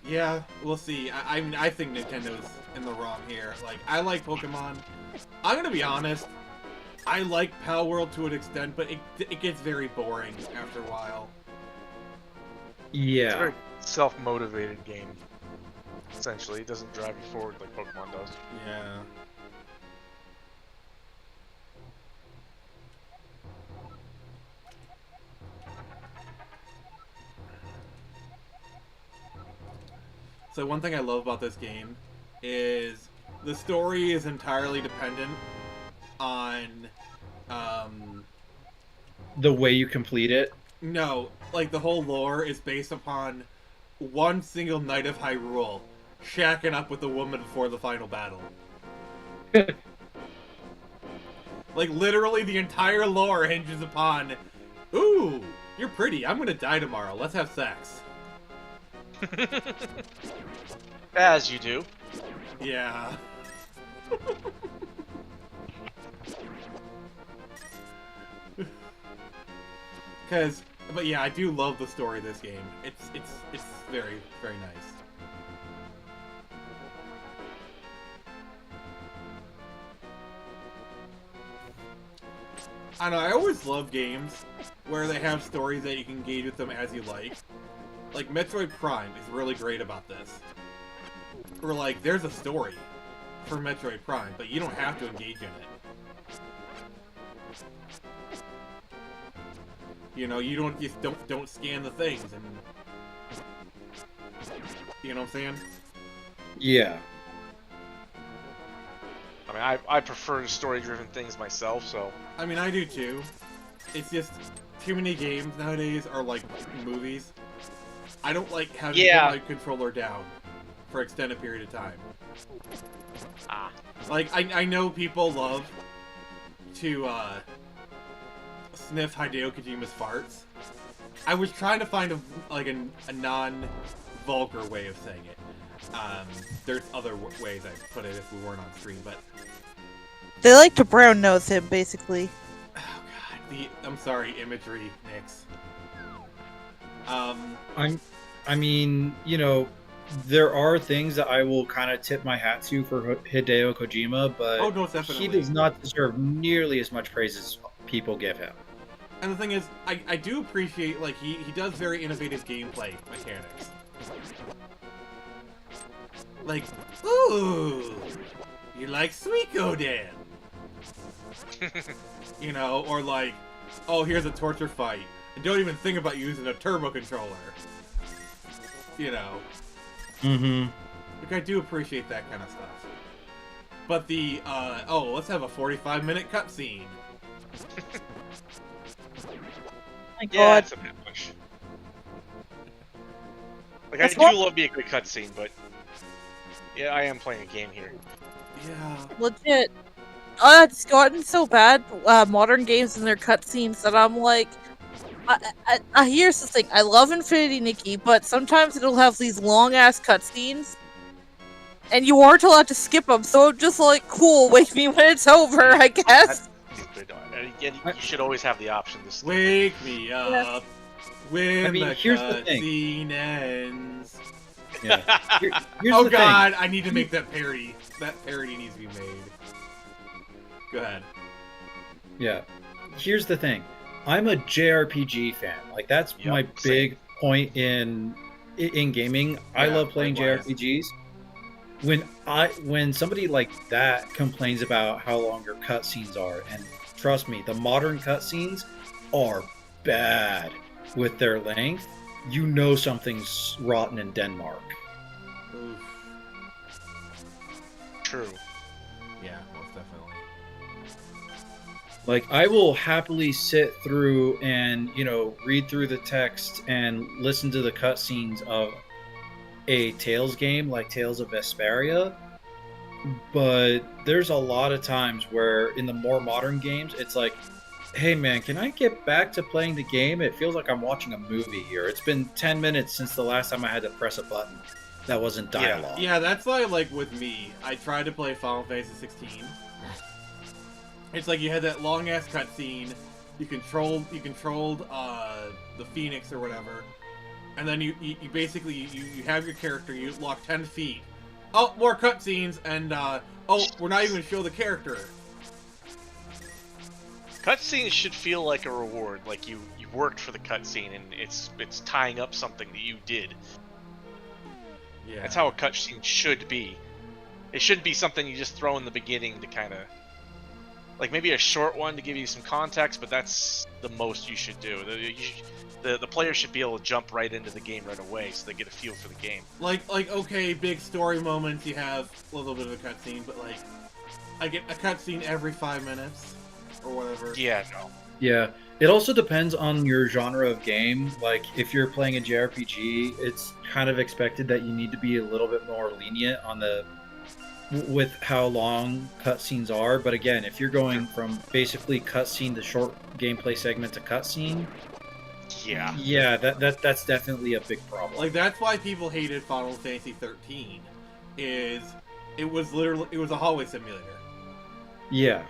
Yeah, we'll see. I mean, I think Nintendo's in the wrong here. Like, I like Pokemon. I'm gonna be honest. I like Pal World to an extent, but it gets very boring after a while. It's a Yeah. very self-motivated game. Essentially, it doesn't drive you forward like Pokemon does. Yeah. So one thing I love about this game is the story is entirely dependent on, The way you complete it. no, like the whole lore is based upon one single Knight of Hyrule shacking up with a woman before the final battle. Like, literally the entire lore hinges upon, ooh, you're pretty, I'm gonna die tomorrow, let's have sex. As you do. Yeah. But yeah, I do love the story of this game. It's very, very nice. I don't know, I always love games where they have stories that you can engage with them as you like. Like, Metroid Prime is really great about this. Where, like, there's a story for Metroid Prime, but you don't have to engage in it. You know, you don't scan the things and... You know what I'm saying? Yeah. I mean, I prefer story-driven things myself, so... I mean, I do too. It's just, too many games nowadays are like movies. I don't like having to put my controller down for an extended period of time. Ah. Like, I know people love to, sniff Hideo Kojima's farts. I was trying to find a non-vulgar way of saying it. There's other ways I'd put it if we weren't on screen, but... They like to brown nose him, basically. Oh god, I'm sorry, imagery, Nix. I mean, you know, there are things that I will kind of tip my hat to for Hideo Kojima, but Oh, no, definitely. he does not deserve nearly as much praise as people give him. And the thing is, I do appreciate, like, he does very innovative gameplay mechanics. Like, ooh, you like Suiko Dan? You know, or like, oh, here's a torture fight. And don't even think about using a turbo controller. You know. Mm-hmm. Like, I do appreciate that kind of stuff. But the, oh, let's have a 45-minute cutscene. My Yeah, god. it's a bit much. Like, That's I do love me a good cutscene, but... Yeah, I am playing a game here. Yeah. Legit. It's gotten so bad, modern games and their cutscenes, that I'm like... here's the thing. I love Infinity Nikki, but sometimes it'll have these long-ass cutscenes, and you aren't allowed to skip them, so I'm just like, cool, wake me when it's over, I guess. And again, you should always have the option to skip. Wake me up when the here's the thing. cutscene ends. Yeah. Here's Oh the god, thing. I need to make that parody. That parody needs to be made. Go ahead. Yeah. Here's the thing. I'm a JRPG fan. Like, that's Yep, my same. big point in gaming. I Yeah, love playing likewise. JRPGs. When somebody like that complains about how long your cutscenes are, and trust me, the modern cutscenes are bad with their length, you know something's rotten in Denmark. Oof. True. Yeah, most definitely. Like, I will happily sit through and, you know, read through the text and listen to the cutscenes of a Tales game like Tales of Vesperia, but there's a lot of times where in the more modern games, it's like, hey man, can I get back to playing the game? It feels like I'm watching a movie here. It's been 10 minutes since the last time I had to press a button that wasn't dialogue. Yeah, that's why, like, with me, I tried to play Final Fantasy 16. It's like you had that long-ass cutscene, you controlled, the Phoenix or whatever, and then you basically, you have your character, you walk 10 feet. Oh, more cutscenes, and, oh, we're not even going to show the character. Cutscenes should feel like a reward, like you worked for the cutscene and it's tying up something that you did. Yeah. That's how a cutscene should be. It shouldn't be something you just throw in the beginning to kind of, like maybe a short one to give you some context, but that's the most you should do. The player should be able to jump right into the game right away, so they get a feel for the game. Like okay, big story moments, you have a little bit of a cutscene, but like, I get a cutscene every 5 minutes or whatever. Yeah, no. Yeah, it also depends on your genre of game. Like, if you're playing a JRPG, it's kind of expected that you need to be a little bit more lenient on with how long cutscenes are. But again, if you're going from basically cutscene to short gameplay segment to cutscene, yeah, that's definitely a big problem. Like, that's why people hated Final Fantasy 13. It was a hallway simulator. Yeah.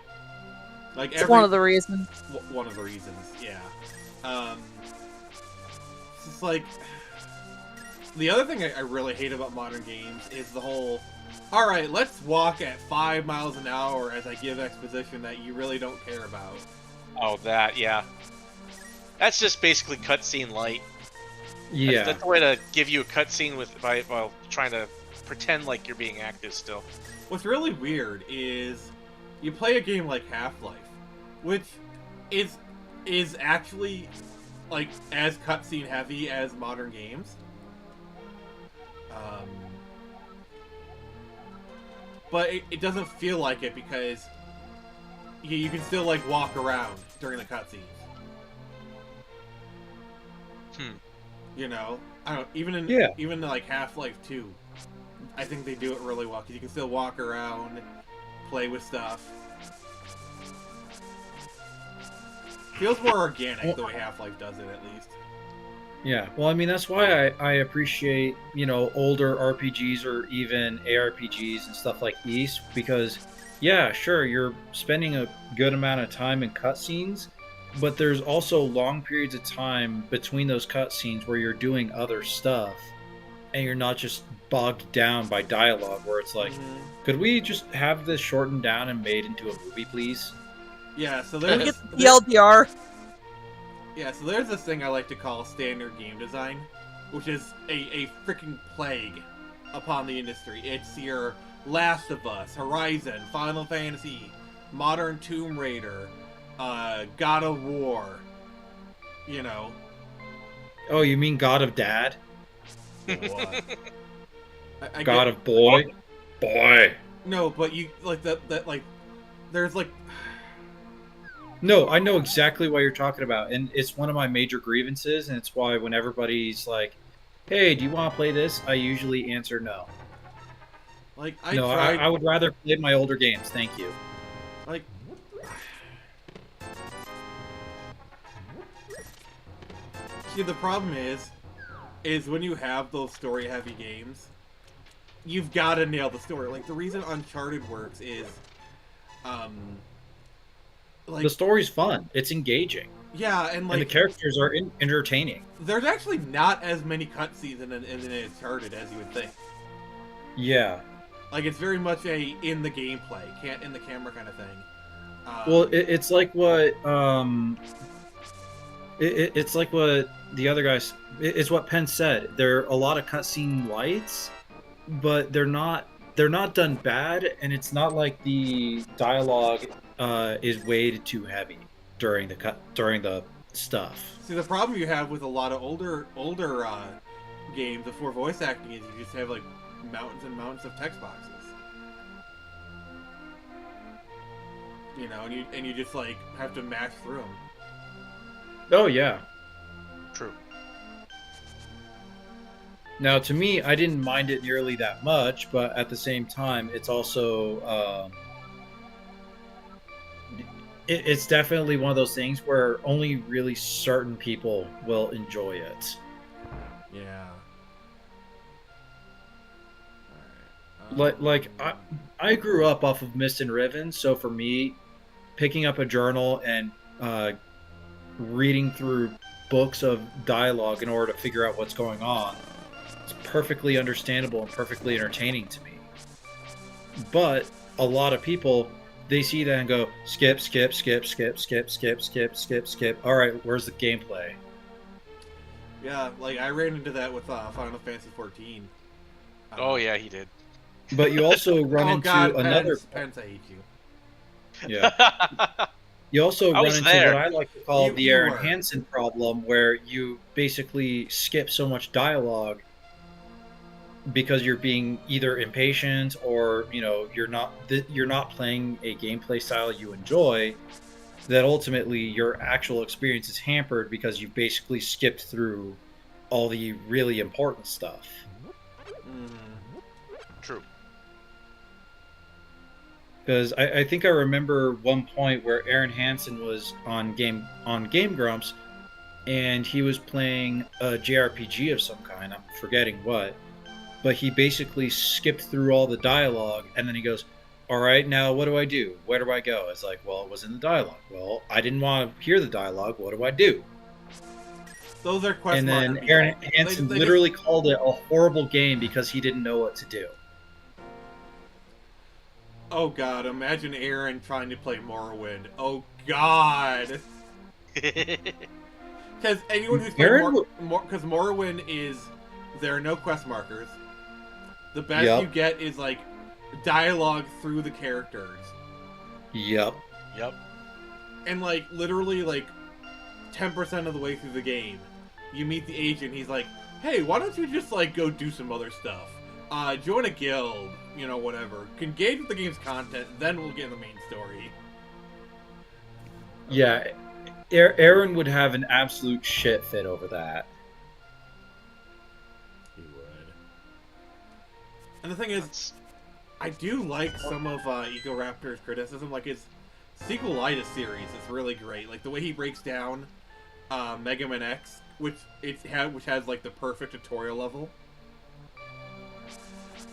Like It's one of the reasons. One of the reasons, yeah. It's just like, the other thing I really hate about modern games is the whole, alright, let's walk at 5 miles an hour as I give exposition that you really don't care about. Oh, that, yeah. That's just basically cutscene light. Yeah. That's the way to give you a cutscene while trying to pretend like you're being active still. What's really weird is you play a game like Half-Life, which is actually like as cutscene heavy as modern games. But it doesn't feel like it because you can still like walk around during the cutscenes. You know, I don't even like Half-Life 2, I think they do it really well because you can still walk around, play with stuff. Feels more organic the way Half-Life does it, at least. Yeah, well, I mean, that's why I appreciate, older RPGs or even ARPGs and stuff like these, because, yeah, sure, you're spending a good amount of time in cutscenes, but there's also long periods of time between those cutscenes where you're doing other stuff, and you're not just bogged down by dialogue, where it's like, could we just have this shortened down and made into a movie, please? Yeah, so Can we there's get the TLDR? Yeah, so there's this thing I like to call standard game design, which is a freaking plague upon the industry. It's your Last of Us, Horizon, Final Fantasy, Modern Tomb Raider, God of War, Oh, you mean God of Dad? What? God of Boy? Boy! No, but you, like, that like, there's, like... No, I know exactly what you're talking about, and it's one of my major grievances, and it's why when everybody's like, hey, do you want to play this? I usually answer no. Like, I would rather play my older games, thank you. Like... See, the problem is when you have those story-heavy games, you've got to nail the story. Like, the reason Uncharted works is, like... The story's fun. It's engaging. Yeah, and like... And the characters are entertaining. There's actually not as many cutscenes in Uncharted as you would think. Yeah. Like, it's very much a in the gameplay, can't in the camera kind of thing. Well, it's like what... It's like what the other guys... It's what Penn said. There are a lot of cutscene lights, but they're not done bad, and it's not like the dialogue is weighed too heavy during the stuff. See, the problem you have with a lot of older games before voice acting is you just have like mountains and mountains of text boxes. And you just like have to mash through them. Oh yeah. True. Now, to me, I didn't mind it nearly that much, but at the same time, it's also it's definitely one of those things where only really certain people will enjoy it. Yeah. Like I grew up off of Mist and Riven, so for me, picking up a journal and reading through books of dialogue in order to figure out what's going on, it's perfectly understandable and perfectly entertaining to me. But a lot of people, they see that and go skip, skip, skip, skip, skip, skip, skip, skip, skip. All right, where's the gameplay? Yeah, like I ran into that with Final Fantasy 14. Oh yeah, he did. But you also run oh into God, another. Pence, I hate you. Yeah. You also I run was into there. what I like to call the You Aaron were. Hansen problem, where you basically skip so much dialogue because you're being either impatient or you're not playing a gameplay style you enjoy. That ultimately your actual experience is hampered because you basically skipped through all the really important stuff. True. Because I think I remember one point where Aaron Hansen was on Game Grumps, and he was playing a JRPG of some kind. I'm forgetting what, but he basically skipped through all the dialogue, and then he goes, "All right, now what do I do? Where do I go?" It's like, well, it was in the dialogue. Well, I didn't want to hear the dialogue. What do I do? Those are quest And then marker Aaron people. Hansen They literally called it a horrible game because he didn't know what to do. Oh God, imagine Aaron trying to play Morrowind. Oh God. Because anyone who's played because Morrowind is, there are no quest markers. The best you get is like dialogue through the characters. Yep. And like literally like 10% of the way through the game, you meet the agent. He's like, "Hey, why don't you just like go do some other stuff? Join a guild, whatever. Engage with the game's content, then we'll get in the main story." Yeah, Aaron would have an absolute shit fit over that. He would. And the thing is, I do like some of Egoraptor's criticism. Like his sequelitis series is really great. Like the way he breaks down Mega Man X, which has like the perfect tutorial level.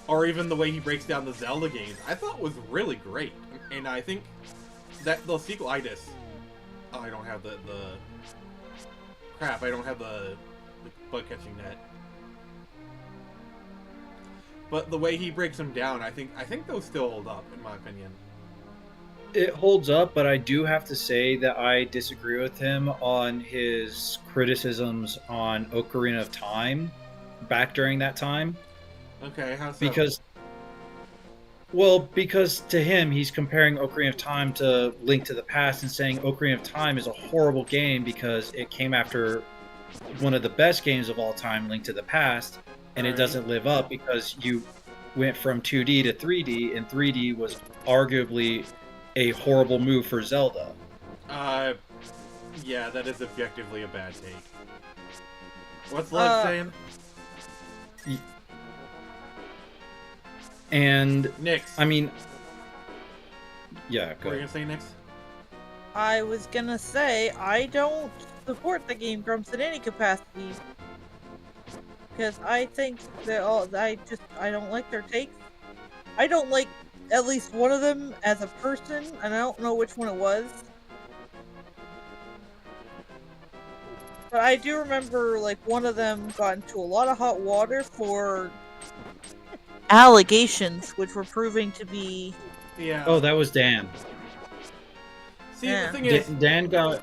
Or even the way he breaks down the Zelda games, I thought was really great. And I think that the sequelitis... Oh, I don't have the crap, I don't have the bug-catching net. But the way he breaks them down, I think those still hold up, in my opinion. It holds up, but I do have to say that I disagree with him on his criticisms on Ocarina of Time back during that time. Okay, how so? Because to him, he's comparing Ocarina of Time to Link to the Past and saying Ocarina of Time is a horrible game because it came after one of the best games of all time, Link to the Past, and it doesn't live up because you went from 2D to 3D, and 3D was arguably a horrible move for Zelda. Yeah, that is objectively a bad take. What's LoZ saying? And Nix. I mean, yeah, What go were you ahead. gonna say, Nix? I was gonna say, I don't support the Game Grumps in any capacity. Because I think I don't like their takes. I don't like at least one of them as a person, and I don't know which one it was. But I do remember, like, one of them got into a lot of hot water for allegations, which were proving to be... Yeah. Oh, that was Dan. See, yeah. the thing is... Dan got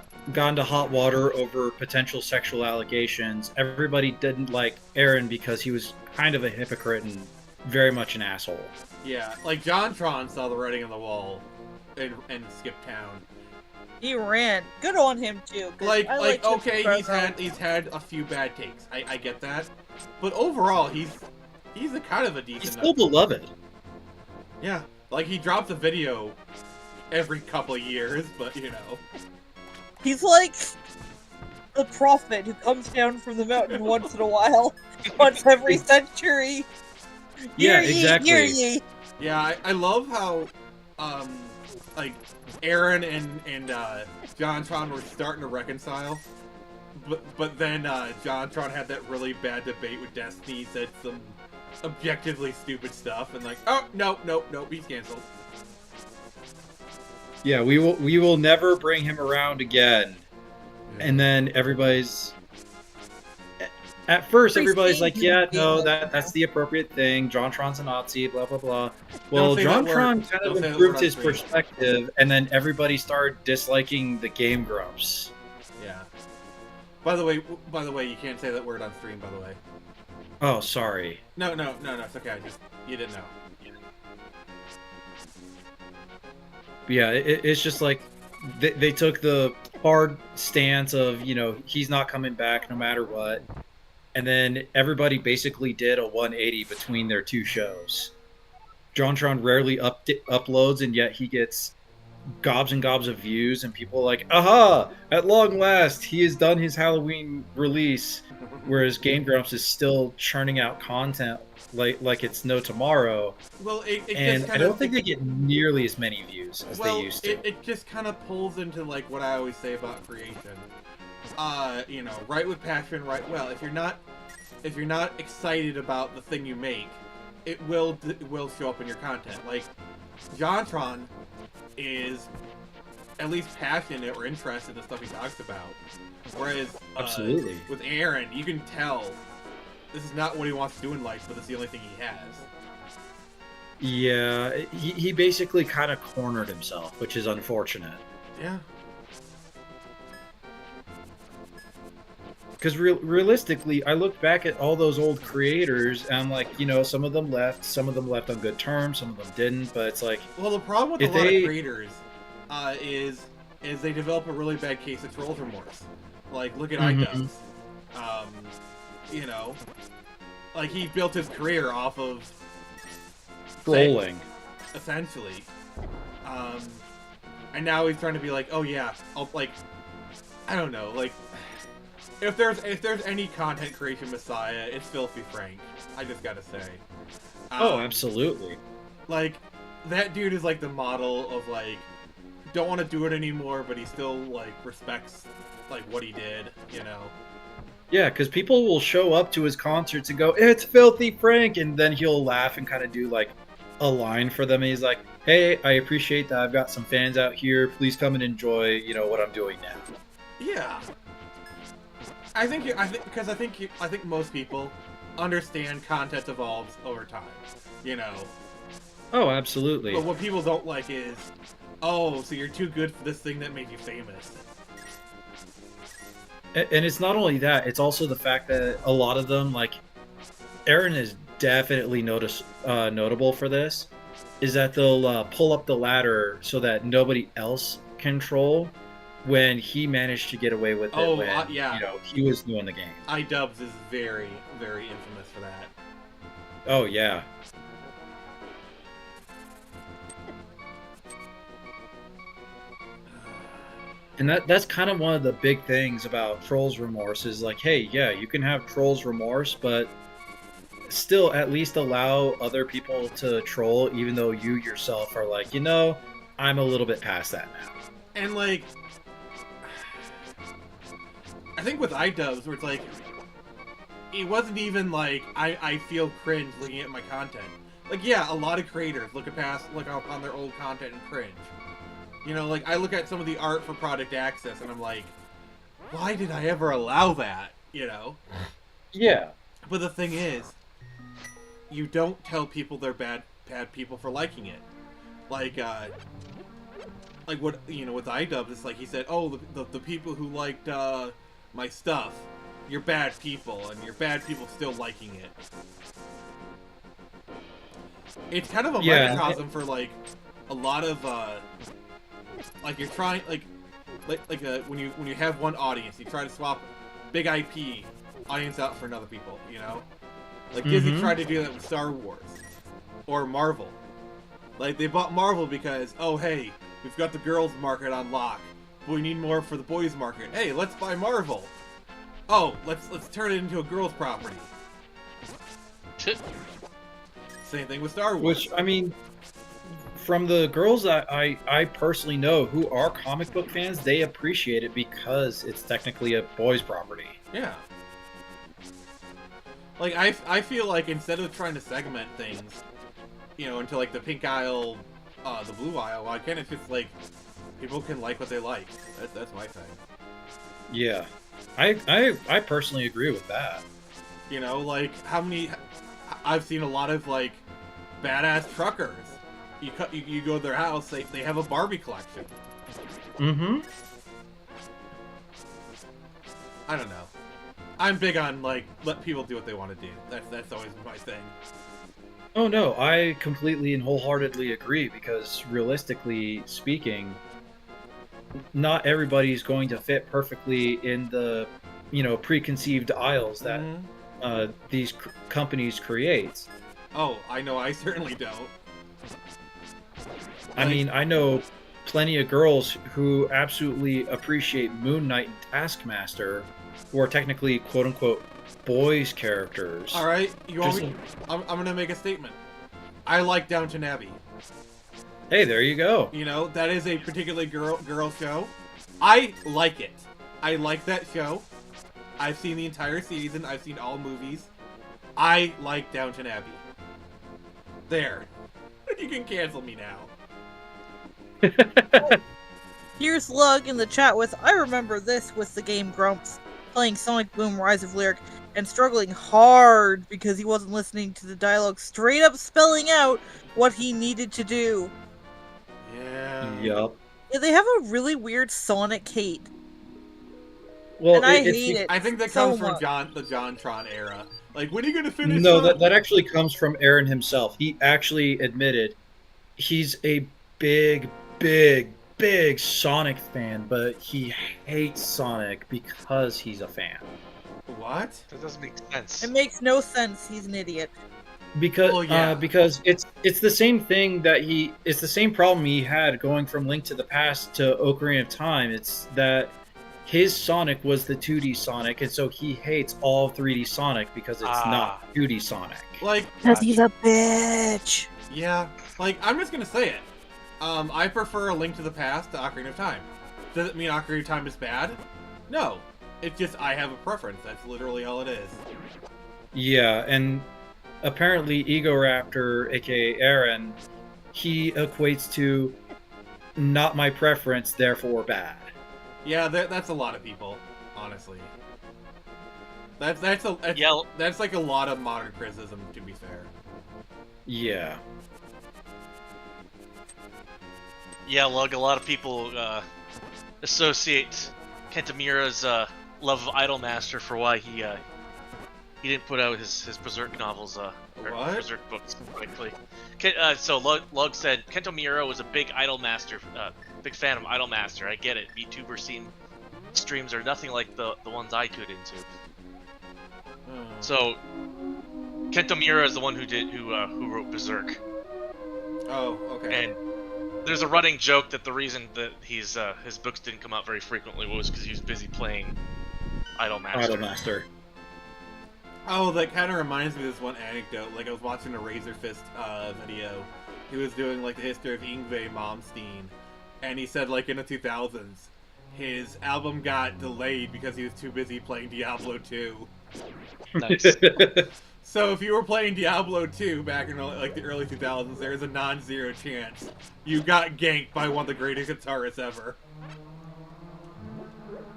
into hot water over potential sexual allegations. Everybody didn't like Aaron because he was kind of a hypocrite and very much an asshole. Yeah, like JonTron saw the writing on the wall and skipped town. He ran. Good on him, too. 'cause I like him Okay, for he's had a few bad takes. I get that. But overall, he's a kind of a decent He's still enough. beloved. Yeah, like he drops a video every couple of years, but He's like the prophet who comes down from the mountain once in a while. Once every century. Yeah, Hear ye, exactly. hear ye. Yeah, I love how like Aaron and JonTron were starting to reconcile. But then JonTron had that really bad debate with Destiny, said some objectively stupid stuff, and like, oh no, he's canceled. Yeah, we will never bring him around again. Yeah. And then everybody's at first everybody's like, Christine yeah, being no, like that's the appropriate thing. JonTron's a Nazi, blah blah blah. Don't Well, say that word. JonTron kind Don't of say that improved word on his screen. perspective, and then everybody started disliking the Game Grumps. Yeah. By the way, you can't say that word on stream. By the way. Oh, sorry. No, it's okay. You didn't know. Yeah, it's just like they took the hard stance of, you know, he's not coming back no matter what. And then everybody basically did a 180 between their two shows. JonTron rarely uploads, and yet he gets gobs and gobs of views, and people are like, aha, at long last, he has done his Halloween release. Whereas Game Grumps is still churning out content like it's no tomorrow. Well, it And just I kind of don't think they get nearly as many views as they used to. It just kind of pulls into like what I always say about creation. You know, write with passion, write well. If you're not excited about the thing you make, it will show up in your content. Like JonTron is at least passionate or interested in the stuff he talks about. Whereas Absolutely. with Aaron, you can tell this is not what he wants to do in life, but it's the only thing he has. Yeah, he basically kind of cornered himself, which is unfortunate. Yeah. Because realistically, I look back at all those old creators, and I'm like, you know, some of them left on good terms, some of them didn't, but it's like... Well, the problem with If a lot they- of creators is they develop a really bad case of trolls remorse. Like, look at Mhm. iDubbbz. You know, like he built his career off of Trolling. essentially. And now he's trying to be like, oh yeah, like, I don't know, like, if there's any content creation messiah, it's Filthy Frank. I just gotta say. Oh, absolutely. Like, that dude is like the model of like, don't want to do it anymore, but he still like respects like what he did, you know. Yeah, because people will show up to his concerts and go, it's Filthy Frank, and then he'll laugh and kind of do like a line for them, and he's like, hey, I appreciate that I've got some fans out here, please come and enjoy, you know, what I'm doing now. Yeah. I think most people understand content evolves over time, you know. Oh, absolutely. But what people don't like is, oh, so you're too good for this thing that made you famous. And it's not only that, it's also the fact that a lot of them, like, Aaron is definitely notable for this, is that they'll pull up the ladder so that nobody else can troll when he managed to get away with it when, yeah. you know, he was doing the game. iDubbbz is very, very infamous for that. Oh, yeah. And that's kind of one of the big things about Trolls Remorse is like, hey, yeah, you can have Trolls Remorse, but still at least allow other people to troll, even though you yourself are like, you know, I'm a little bit past that now. And like, I think with iDubbbz, where it's like, it wasn't even like, I feel cringe looking at my content. Like, yeah, a lot of creators look up on their old content and cringe. You know, like, I look at some of the art for Product Access, and I'm like, why did I ever allow that? You know? Yeah. But the thing is, you don't tell people they're bad people for liking it. Like what, you know, with iDubbbz, it's like he said, oh, the people who liked my stuff, you're bad people, and you're bad people still liking it. It's kind of a microcosm for, like, a lot of, like, you're trying, when you have one audience, you try to swap big IP audience out for another people, you know? Like, Disney tried to do that with Star Wars. Or Marvel. Like, they bought Marvel because, oh, hey, we've got the girls market on lock, but we need more for the boys market. Hey, let's buy Marvel. Oh, let's turn it into a girls property. Same thing with Star Wars. Which, I mean, from the girls that I personally know who are comic book fans, they appreciate it because it's technically a boys' property. Yeah. Like, I feel like instead of trying to segment things, you know, into, like, the pink aisle, the blue aisle, why can't it just, like, people can like what they like? That's my thing. Yeah. I personally agree with that. You know, like how many? I've seen a lot of like badass truckers. You go to their house, they have a Barbie collection. Mm-hmm. I don't know. I'm big on like let people do what they want to do. That's always my thing. Oh no, I completely and wholeheartedly agree because realistically speaking, not everybody's going to fit perfectly in the, preconceived aisles that these companies create. Oh, I know. I certainly don't. I mean, I know plenty of girls who absolutely appreciate Moon Knight and Taskmaster, who are technically quote unquote boys characters. All right, you want me? I'm gonna make a statement. I like Downton Abbey. Hey, there you go. You know, that is a particularly girl show. I like it. I like that show. I've seen the entire season. I've seen all movies. I like Downton Abbey. There. You can cancel me now. Here's Lug in the chat with, I remember this with the game Grumps, playing Sonic Boom Rise of Lyric, and struggling hard because he wasn't listening to the dialogue, straight up spelling out what he needed to do. Yeah. Yup. Yeah, they have a really weird Sonic hate. Well, and I hate it. I think that so comes from much. the JonTron era. Like, when are you gonna finish? No, that actually comes from Aaron himself. He actually admitted he's a big, big, big Sonic fan, but he hates Sonic because he's a fan. What? That doesn't make sense. It makes no sense. He's an idiot. Because Well, yeah. because it's the same thing that it's the same problem he had going from Link to the Past to Ocarina of Time. It's that his Sonic was the 2D Sonic, and so he hates all 3D Sonic because it's not 2D Sonic. Like, Because he's a bitch. yeah. Like, I'm just gonna say it. I prefer A Link to the Past to Ocarina of Time. Does it mean Ocarina of Time is bad? No. It's just I have a preference. That's literally all it is. Yeah, and apparently Egoraptor, aka Aaron, he equates to not my preference, therefore bad. Yeah, that's a lot of people, honestly. That's like a lot of modern criticism, to be fair. Yeah. Yeah, Lug, a lot of people associate Kentamira's love of Idolmaster for why he didn't put out his Berserk novels, or What? Berserk books, quickly. So Lug said Kentamira was a big Idolmaster, big fan of Idolmaster. I get it. VTuber streams are nothing like the ones I tune into. So Kentamira is the one who wrote Berserk. Oh, okay. And there's a running joke that the reason that his books didn't come out very frequently was because he was busy playing Idolmaster. Idolmaster. Oh, that kind of reminds me of this one anecdote. Like, I was watching a Razor Fist video. He was doing, like, the history of Yngwie Malmsteen. And he said, like, in the 2000s, his album got delayed because he was too busy playing Diablo 2. Nice. So if you were playing Diablo 2 back in, like, the early 2000s, there's a non-zero chance you got ganked by one of the greatest guitarists ever.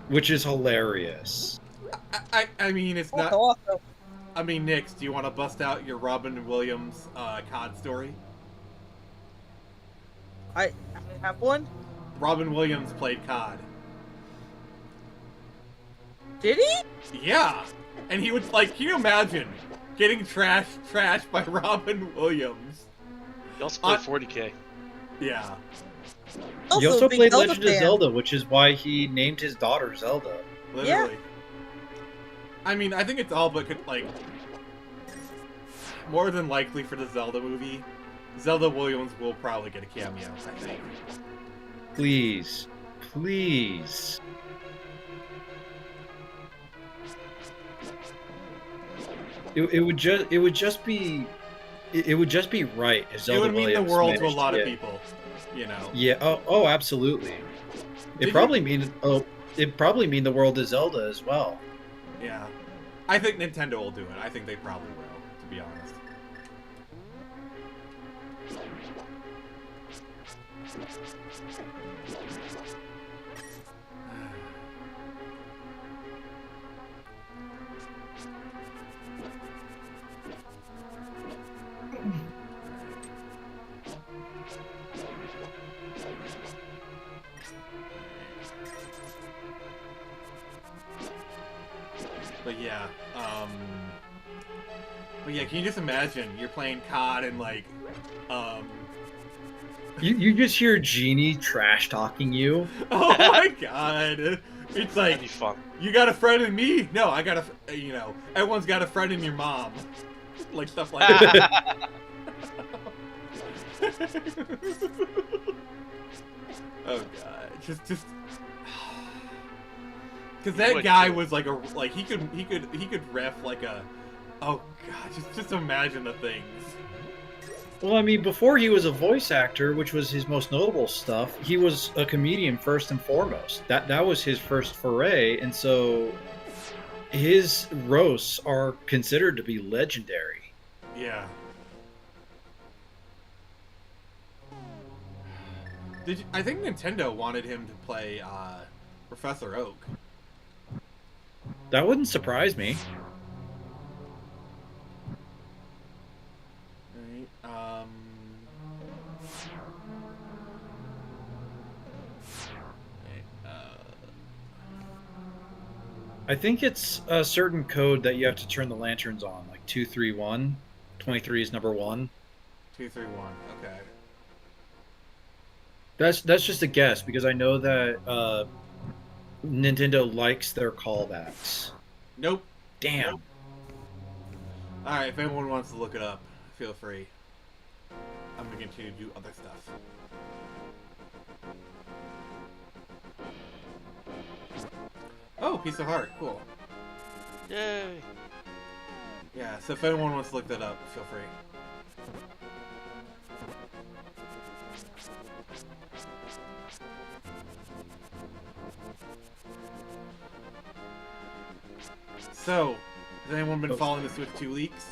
Which is hilarious. I mean, it's That's not... awesome. I mean, Nix, do you want to bust out your Robin Williams COD story? I have one? Robin Williams played COD. Did he? Yeah! And he would, like, can you imagine getting trashed by Robin Williams? He also played 40K. Yeah. He also a big played Zelda Legend of fan. Zelda, which is why he named his daughter Zelda. Literally. I mean, I think it's all but, like, more than likely for the Zelda movie, Zelda Williams will probably get a cameo, I think. Please. Please. It would just be right if Zelda It would mean the Williams world to a managed lot of get- people, you know. Yeah. Oh, absolutely. Did It'd probably mean the world is Zelda as well. Yeah. I think Nintendo will do it. I think they probably will, to be honest. But yeah, can you just imagine you're playing COD and like, You just hear Genie trash talking you. oh my god, it's like, That'd be fun. you got a friend in me? No, I got a, you know, everyone's got a friend in your mom, like stuff like that. Oh god, just because that guy was like he could ref like a, oh god, just imagine the things. Well, I mean, before he was a voice actor, which was his most notable stuff, he was a comedian first and foremost. That was his first foray, and so his roasts are considered to be legendary. Yeah. I think Nintendo wanted him to play Professor Oak. That wouldn't surprise me. Right. I think it's a certain code that you have to turn the lanterns on, like 231. 23 is number 1. 231. Okay. That's just a guess because I know that Nintendo likes their callbacks. Nope. Damn. Nope. All right. If anyone wants to look it up, feel free. I'm gonna continue to do other stuff. Oh, piece of heart. Cool. Yay! Yeah. So if anyone wants to look that up, feel free. So, has anyone been following the Switch 2 leaks?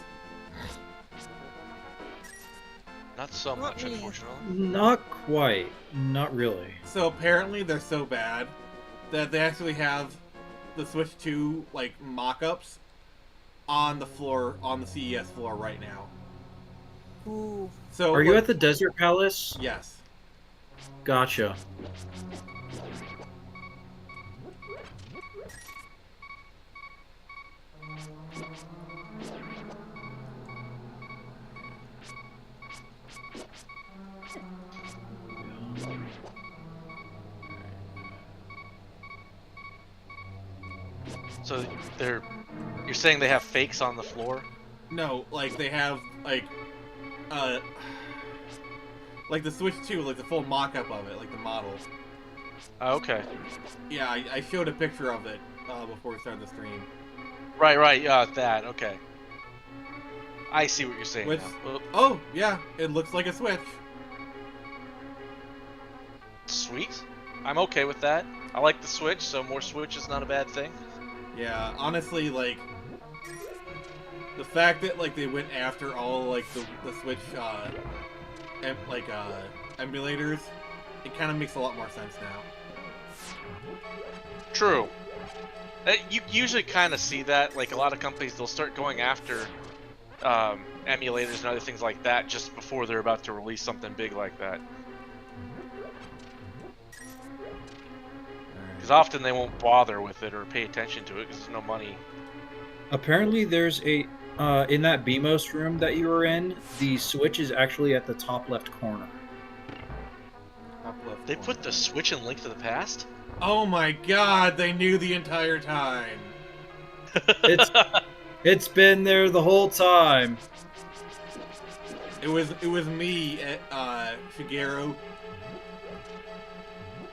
Not so much, me. unfortunately. Not quite. Not really. So apparently they're so bad that they actually have the Switch 2 like mock-ups on the floor, on the CES floor right now. Ooh. So Are you at the Desert Palace? Yes. Gotcha. So you're saying they have fakes on the floor? No, like they have uh like the Switch 2, like the full mock-up of it, like the model. Oh, okay. Yeah, I showed a picture of it before we started the stream. Right, that, okay. I see what you're saying Which, now. oh yeah, it looks like a Switch. Sweet. I'm okay with that. I like the Switch, so more Switch is not a bad thing. Yeah, honestly, like the fact that like they went after all like the Switch emulators, it kind of makes a lot more sense now. True. You usually kind of see that, like a lot of companies, they'll start going after emulators and other things like that just before they're about to release something big like that. Because often they won't bother with it or pay attention to it because there's no money. Apparently, there's a in that BMOS room that you were in. The Switch is actually at the top left corner. Top left They corner. put the Switch in Link to the Past? Oh my god, they knew the entire time. It's been there the whole time. It was me, Shigeru.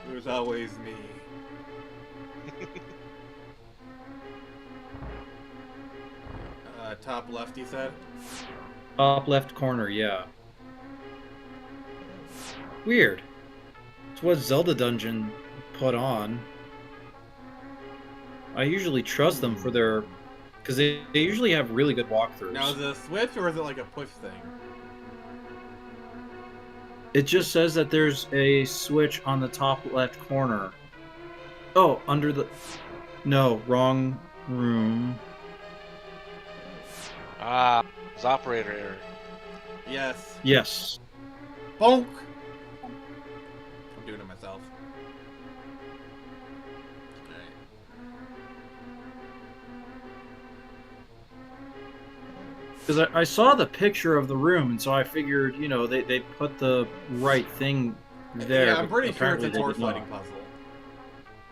It was always me. Top left, you said? Top left corner, yeah. Weird. It's what Zelda Dungeon put on. I usually trust them for their... Because they usually have really good walkthroughs. Now, is it a Switch or is it like a push thing? It just says that there's a Switch on the top left corner. Oh, under the... No, wrong room. Ah, it's operator error. Yes. Yes. Bonk! I'm doing it myself. Because I saw the picture of the room, and so I figured, you know, they put the right thing there. Yeah, I'm but pretty sure it's apparently a they torch did not. lighting puzzle.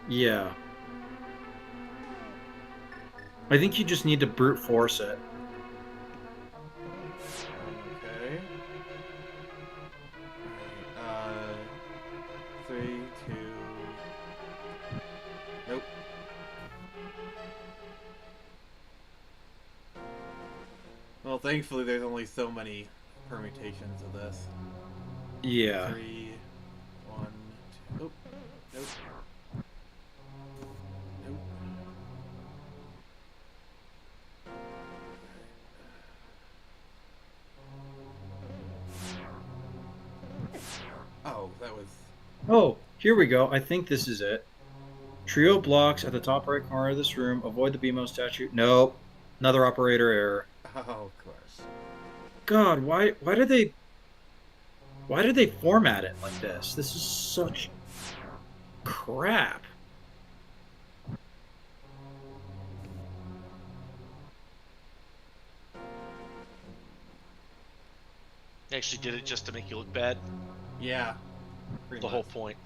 Yeah. I think you just need to brute force it. Okay. Alright, 3, 2... Nope. Well, thankfully there's only so many permutations of this. Yeah. 3, 1, 2... Oh, nope. Nope. Oh, that was... Oh, here we go. I think this is it. Trio blocks at the top right corner of this room. Avoid the BMO statue. Nope. Another operator error. Oh, of course. God, why did they format it like this? This is such crap. They actually did it just to make you look bad. Yeah. Pretty The much. whole point.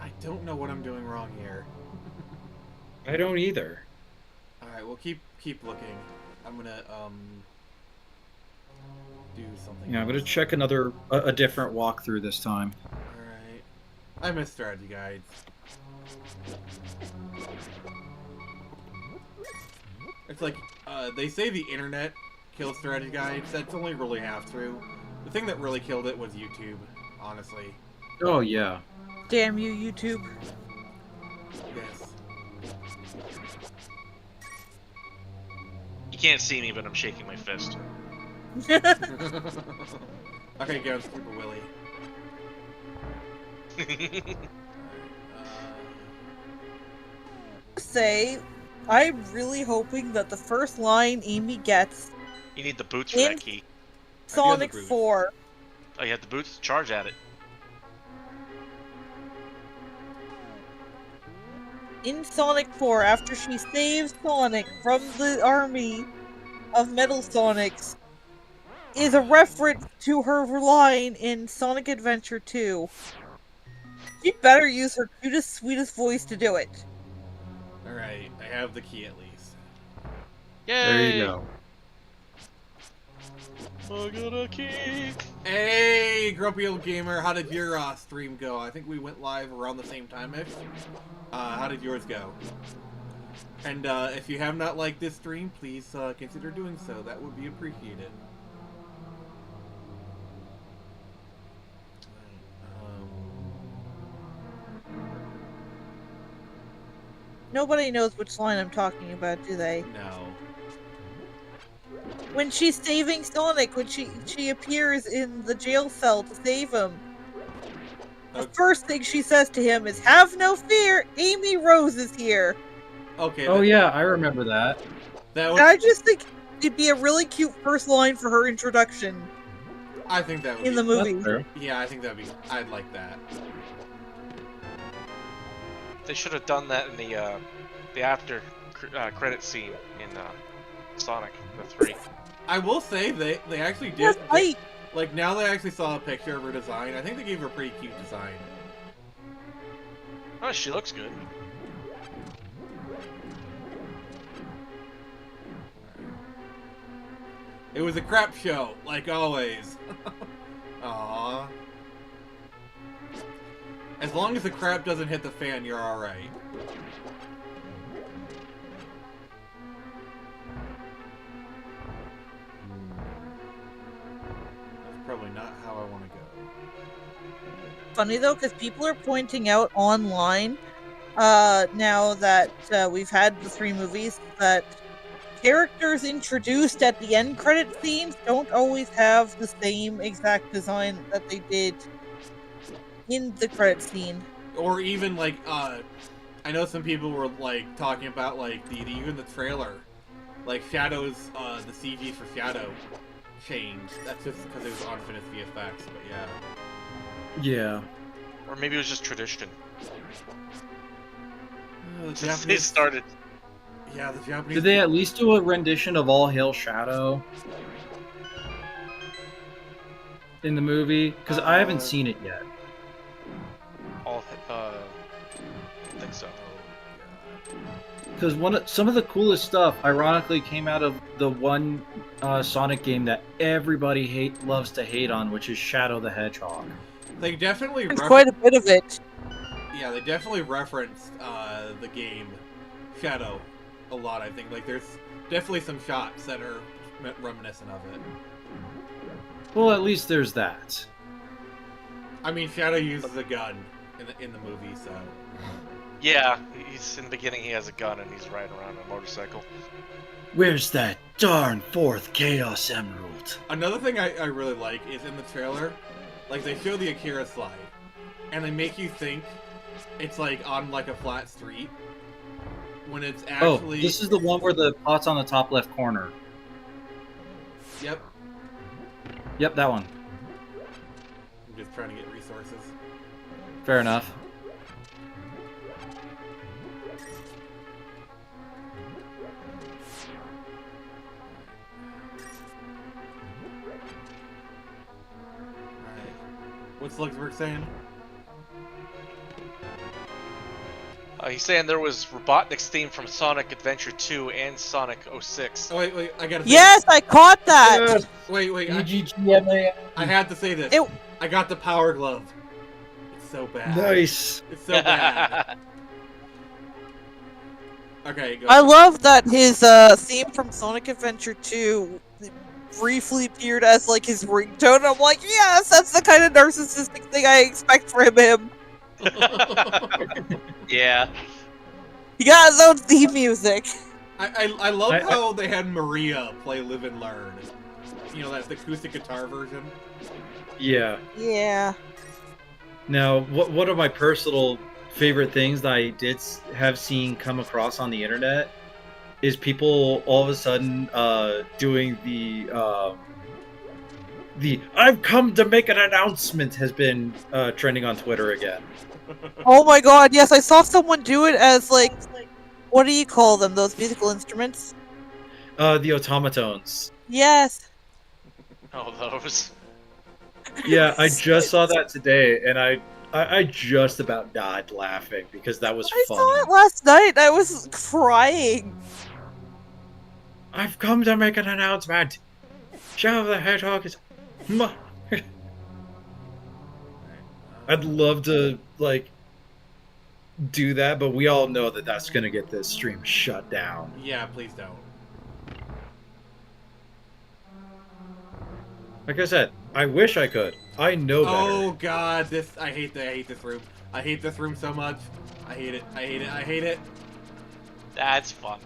I don't know what I'm doing wrong here. I don't either. Alright, well keep looking. I'm gonna do something. Yeah, I'm gonna else. check a different walkthrough this time. Alright. I miss strategy guides. It's like, they say the internet kills strategy guides. That's only really half true. The thing that really killed it was YouTube, honestly. Oh yeah. Damn you, YouTube. Yes. You can't see me, but I'm shaking my fist. Okay, go, Super Willy. Say, I'm really hoping that the first line Amy gets You need the boots for in that key. Sonic boots. 4 Oh, you have the boots? Charge at it. in Sonic 4 after she saves Sonic from the army of Metal Sonics is a reference to her line in Sonic Adventure 2. She better use her cutest, sweetest voice to do it. Alright, I have the key at least. Yay! There you go. I got a key! Hey, Grumpy Old Gamer, how did your stream go? I think we went live around the same time-ish. How did yours go? And if you have not liked this stream, please consider doing so. That would be appreciated. Nobody knows which line I'm talking about, do they? No. When she's saving Sonic, when she appears in the jail cell to save him, the first thing she says to him is, "Have no fear, Amy Rose is here." Okay. Oh yeah, I remember that. That And I just think it'd be a really cute first line for her introduction I think that would in be, the movie. That's true. Yeah, I think that'd be. I'd like that. They should have done that in the after credit scene in Sonic the 3. I will say they actually Yes, did. Like now that I actually saw a picture of her design, I think they gave her a pretty cute design. Oh, she looks good. It was a crap show, like always. Aww. As long as the crap doesn't hit the fan, you're alright. That's probably not how I want to go. Funny though, because people are pointing out online, now that we've had the 3 movies, that characters introduced at the end credit scenes don't always have the same exact design that they did in the credit scene. Or even like I know some people were like talking about like even the trailer, like Shadow's the CG for Shadow changed. That's just because it was unfinished VFX, but yeah. Yeah. Or maybe it was just tradition. The Since they Japanese started. Yeah, the Japanese. Did they at least do a rendition of All Hail Shadow in the movie? Because I haven't seen it yet. I think so. Because some of the coolest stuff, ironically, came out of the one Sonic game that everybody loves to hate on, which is Shadow the Hedgehog. They definitely There's quite a bit of it. Yeah, they definitely referenced the game Shadow a lot. I think like there's definitely some shots that are reminiscent of it. Well, at least there's that. I mean, Shadow uses a gun in the movie, so. Yeah, he's in the beginning. He has a gun and he's riding around on a motorcycle. Where's that darn fourth Chaos Emerald? Another thing I really like is in the trailer, like they show the Akira slide, and they make you think it's like on like a flat street when it's actually. Oh, this is the one where the pot's on the top left corner. Yep. Yep, that one. I'm just trying to get resources. Fair enough. What's Luxembourg saying? He's saying there was Robotnik's theme from Sonic Adventure 2 and Sonic 06. Oh wait, I gotta. Yes, I caught that. Wait, I had to say this. I got the Power Glove. It's so bad. Nice. It's so bad. Okay, go. I love that his theme from Sonic Adventure 2 briefly appeared as like his ringtone. I'm like, yes, that's the kind of narcissistic thing I expect from him. Yeah. He got his own theme music. I love how they had Maria play Live and Learn. You know, that's the acoustic guitar version. Yeah. Yeah. Now, one of my personal favorite things that I did have seen come across on the internet is people all of a sudden doing the I've come to make an announcement has been trending on Twitter again. Oh my god, yes, I saw someone do it as like, what do you call them, those musical instruments? The automatones. Yes. Oh, those. Yeah, I just saw that today, and I just about died laughing because that was I funny. saw it last night, I was crying. I've come to make an announcement. Shadow the Hedgehog is... I'd love to, like, do that, but we all know that that's going to get this stream shut down. Yeah, please don't. Like I said, I wish I could. I know better. Oh god, I hate this room. I hate this room so much. I hate it. That's fun.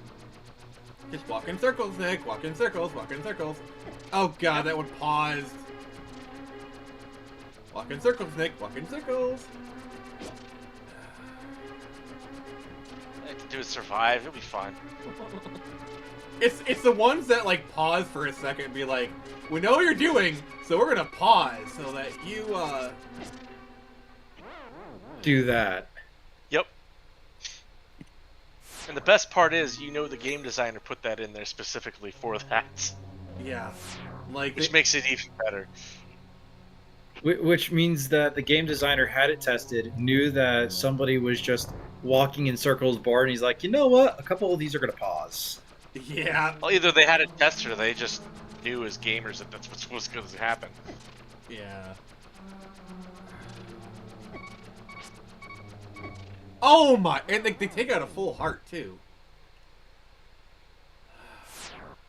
Just walk in circles, Nick. Walk in circles. Oh god, that one paused. Walk in circles, Nick. Walk in circles. All I have to do is survive. It'll be fine. It's the ones that like pause for a second and be like, we know what you're doing, so we're gonna pause so that you do that. Yep. And the best part is, you know, the game designer put that in there specifically for that. Yeah. Like which makes it even better. Which means that the game designer had it tested, knew that somebody was just walking in circles bored, and he's like, you know what? A couple of these are gonna pause. Yeah. Well, either they had it tested or they just knew as gamers that that's what was going to happen. Yeah. Oh my! And they take out a full heart too.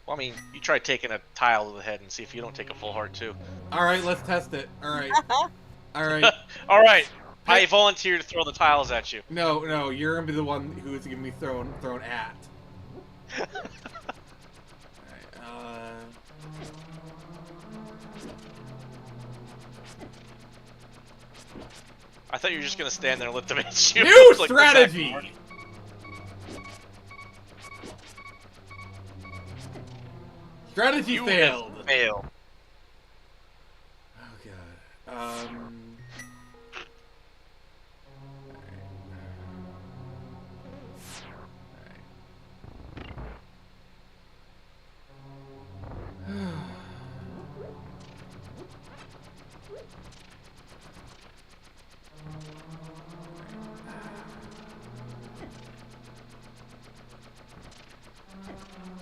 Well, I mean, you try taking a tile to the head and see if you don't take a full heart too. All right, let's test it. All right. All right. All right. I volunteer to throw the tiles at you. No, you're gonna be the one who's gonna be thrown at. I thought you were just gonna stand there and let them hit you. New Like, strategy! Strategy You failed. have failed. Oh god.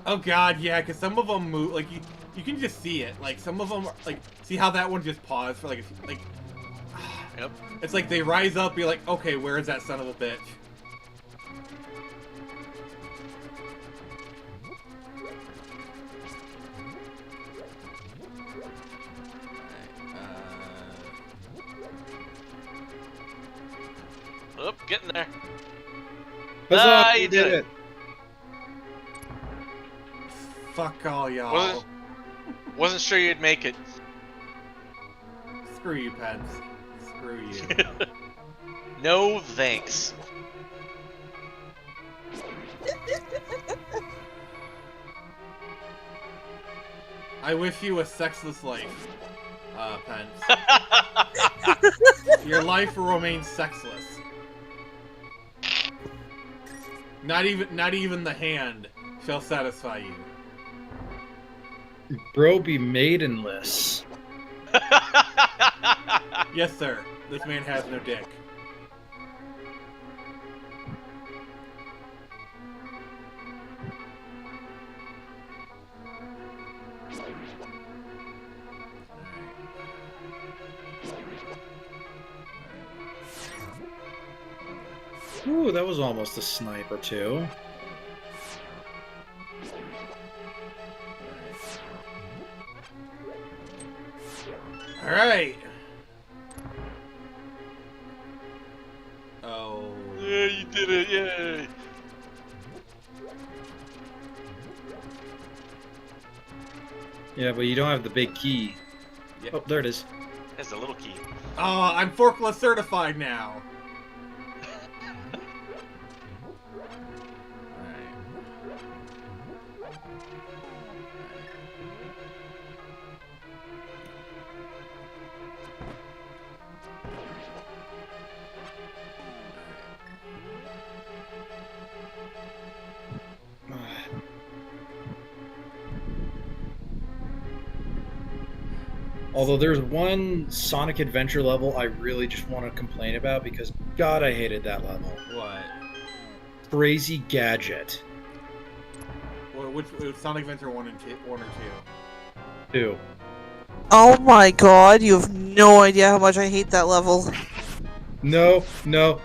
Oh god, yeah, because some of them move, like, you can just see it. Like, some of them, like, see how that one just paused for, like, Yep. it's like they rise up, you're like, okay, where is that son of a bitch? Oop, getting there. Huzzah, You did it. Fuck all y'all. Wasn't sure you'd make it. Screw you, Pence. Screw you. No thanks. I wish you a sexless life, Pence. Your life will remain sexless. Not even the hand shall satisfy you. Bro be maidenless. Yes, sir. This man has no dick. Ooh, that was almost a snipe or two. Alright. Oh. Yeah, you did it, yay! Yeah, but you don't have the big key. Yeah. Oh, there it is. There's a little key. Oh, I'm forklift certified now. Although there's one Sonic Adventure level I really just want to complain about because God, I hated that level. What? Crazy Gadget. Well, which Sonic Adventure 1 or 2? 2. Oh my god, you have no idea how much I hate that level. No,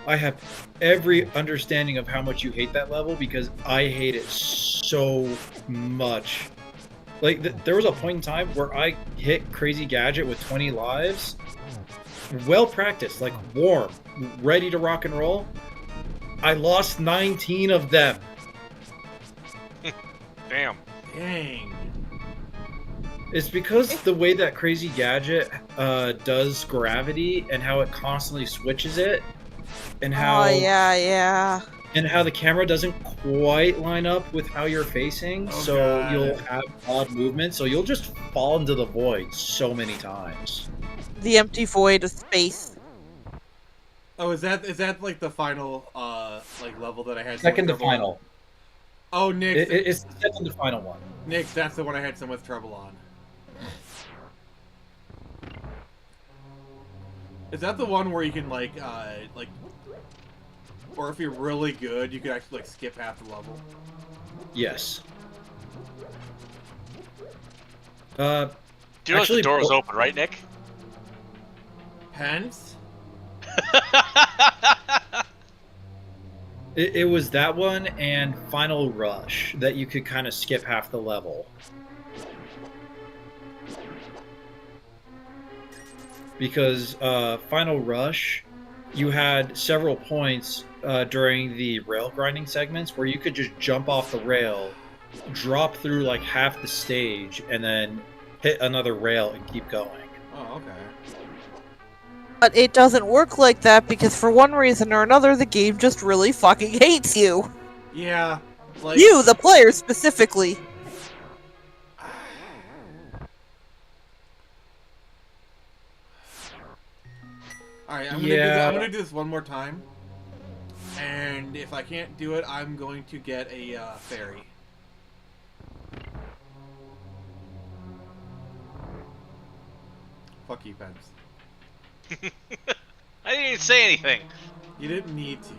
I have every understanding of how much you hate that level because I hate it so much. Like, there was a point in time where I hit Crazy Gadget with 20 lives. Well practiced, like warm, ready to rock and roll. I lost 19 of them. Damn. Dang. It's because the way that Crazy Gadget does gravity and how it constantly switches it, and how yeah. and how the camera doesn't quite line up with how you're facing, Oh, so God. you'll have odd movement, so you'll just fall into the void so many times. The empty void of space. Oh, is that like the final like level that I had? Second to so much trouble final. on? Oh, Nick. It's the second to final one. Nick, that's the one I had so much trouble on. Is that the one where you can like, or if you're really good, you can actually like skip half the level? Yes. Do you know Actually, the door was open, right, Nick? Pence? It was that one and Final Rush that you could kind of skip half the level. Because Final Rush, you had several points during the rail grinding segments where you could just jump off the rail, drop through like half the stage, and then hit another rail and keep going. Oh, okay. But it doesn't work like that because for one reason or another, the game just really fucking hates you. Yeah, like... You, the player, specifically. Alright, I'm Yeah. gonna do this one more time. And if I can't do it, I'm going to get a fairy. Fuck you, Pence. I didn't even say anything. You didn't need to.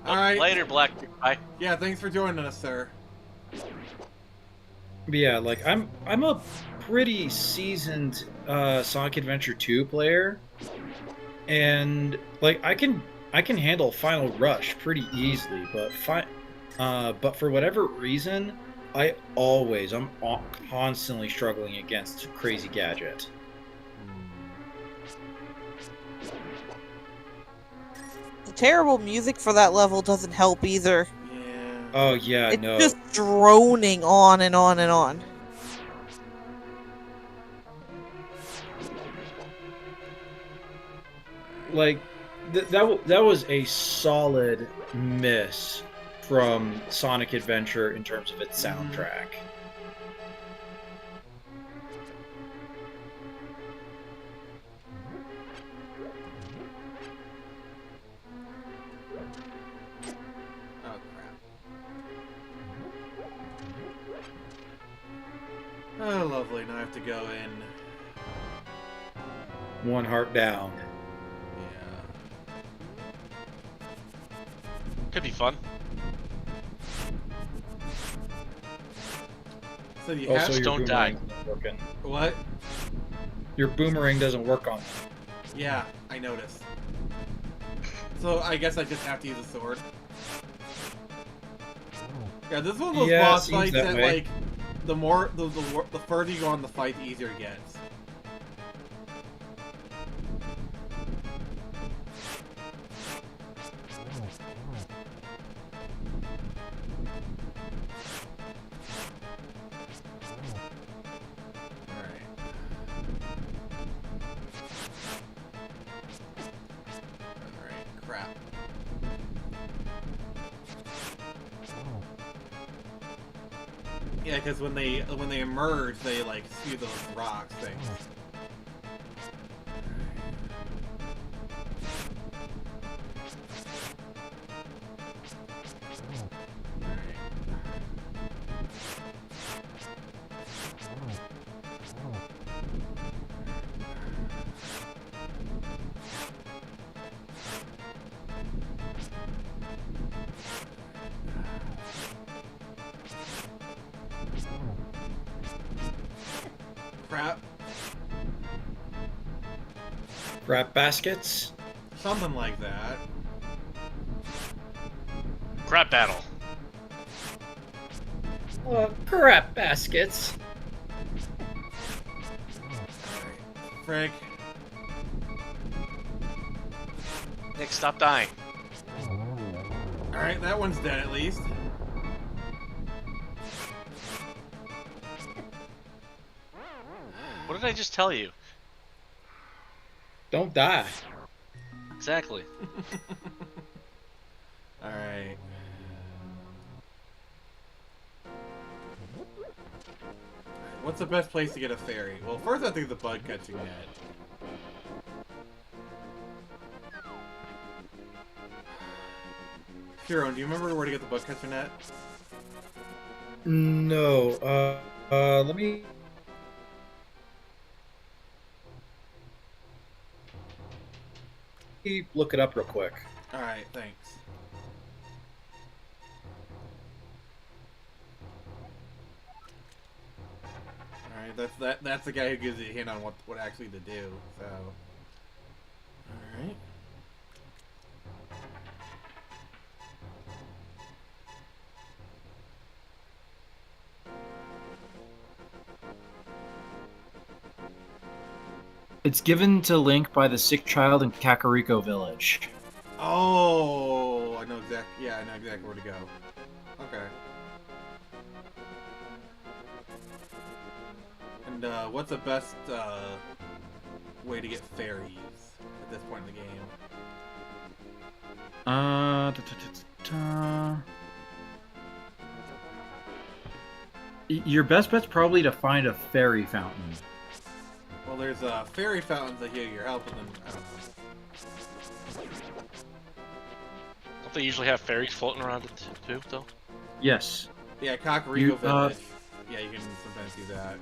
Alright. Later, Black. Bye. Yeah, thanks for joining us, sir. But yeah, like I'm a pretty seasoned Sonic Adventure 2 player, and like I can handle Final Rush pretty easily, but for whatever reason, I'm constantly struggling against Crazy Gadget. The terrible music for that level doesn't help either. Yeah. Oh yeah, It's no. just droning on and on and on. Like that was a solid miss from Sonic Adventure in terms of its soundtrack. Oh, crap. Oh, lovely. Now I have to go in. One heart down. Yeah. Could be fun. So you Also, have... your don't boomerang die. isn't working. What? Your boomerang doesn't work on. Yeah, I noticed. So I guess I just have to use a sword. Yeah, this is one of those Yeah, boss seems fights that that, way. like, the further you go on the fight, the easier it gets. Alright, crap. Yeah, because when they emerge, they like spew those rocks things. Crap. Crap baskets. Something like that. Crap battle. Crap baskets. Frick. Nick, stop dying. Alright, that one's dead at least. What did I just tell you? Don't die. Exactly. Alright. What's the best place to get a fairy? Well, first I think the bug catching net. Shiron, do you remember where to get the bug catcher net? No. Let me. Look it up real quick. Alright, thanks. Alright, that's the guy who gives you a hint on what actually to do, so. Alright. It's given to Link by the sick child in Kakariko Village. Oh, I know exactly. Yeah, I know exactly where to go. Okay. And what's the best way to get fairies at this point in the game? Your best bet's probably to find a fairy fountain. Well, there's fairy fountains that heal your health, and then I don't know. Don't they usually have fairies floating around it too, though? Yes. Yeah, Kakariko You, Village. Yeah, you can sometimes do that.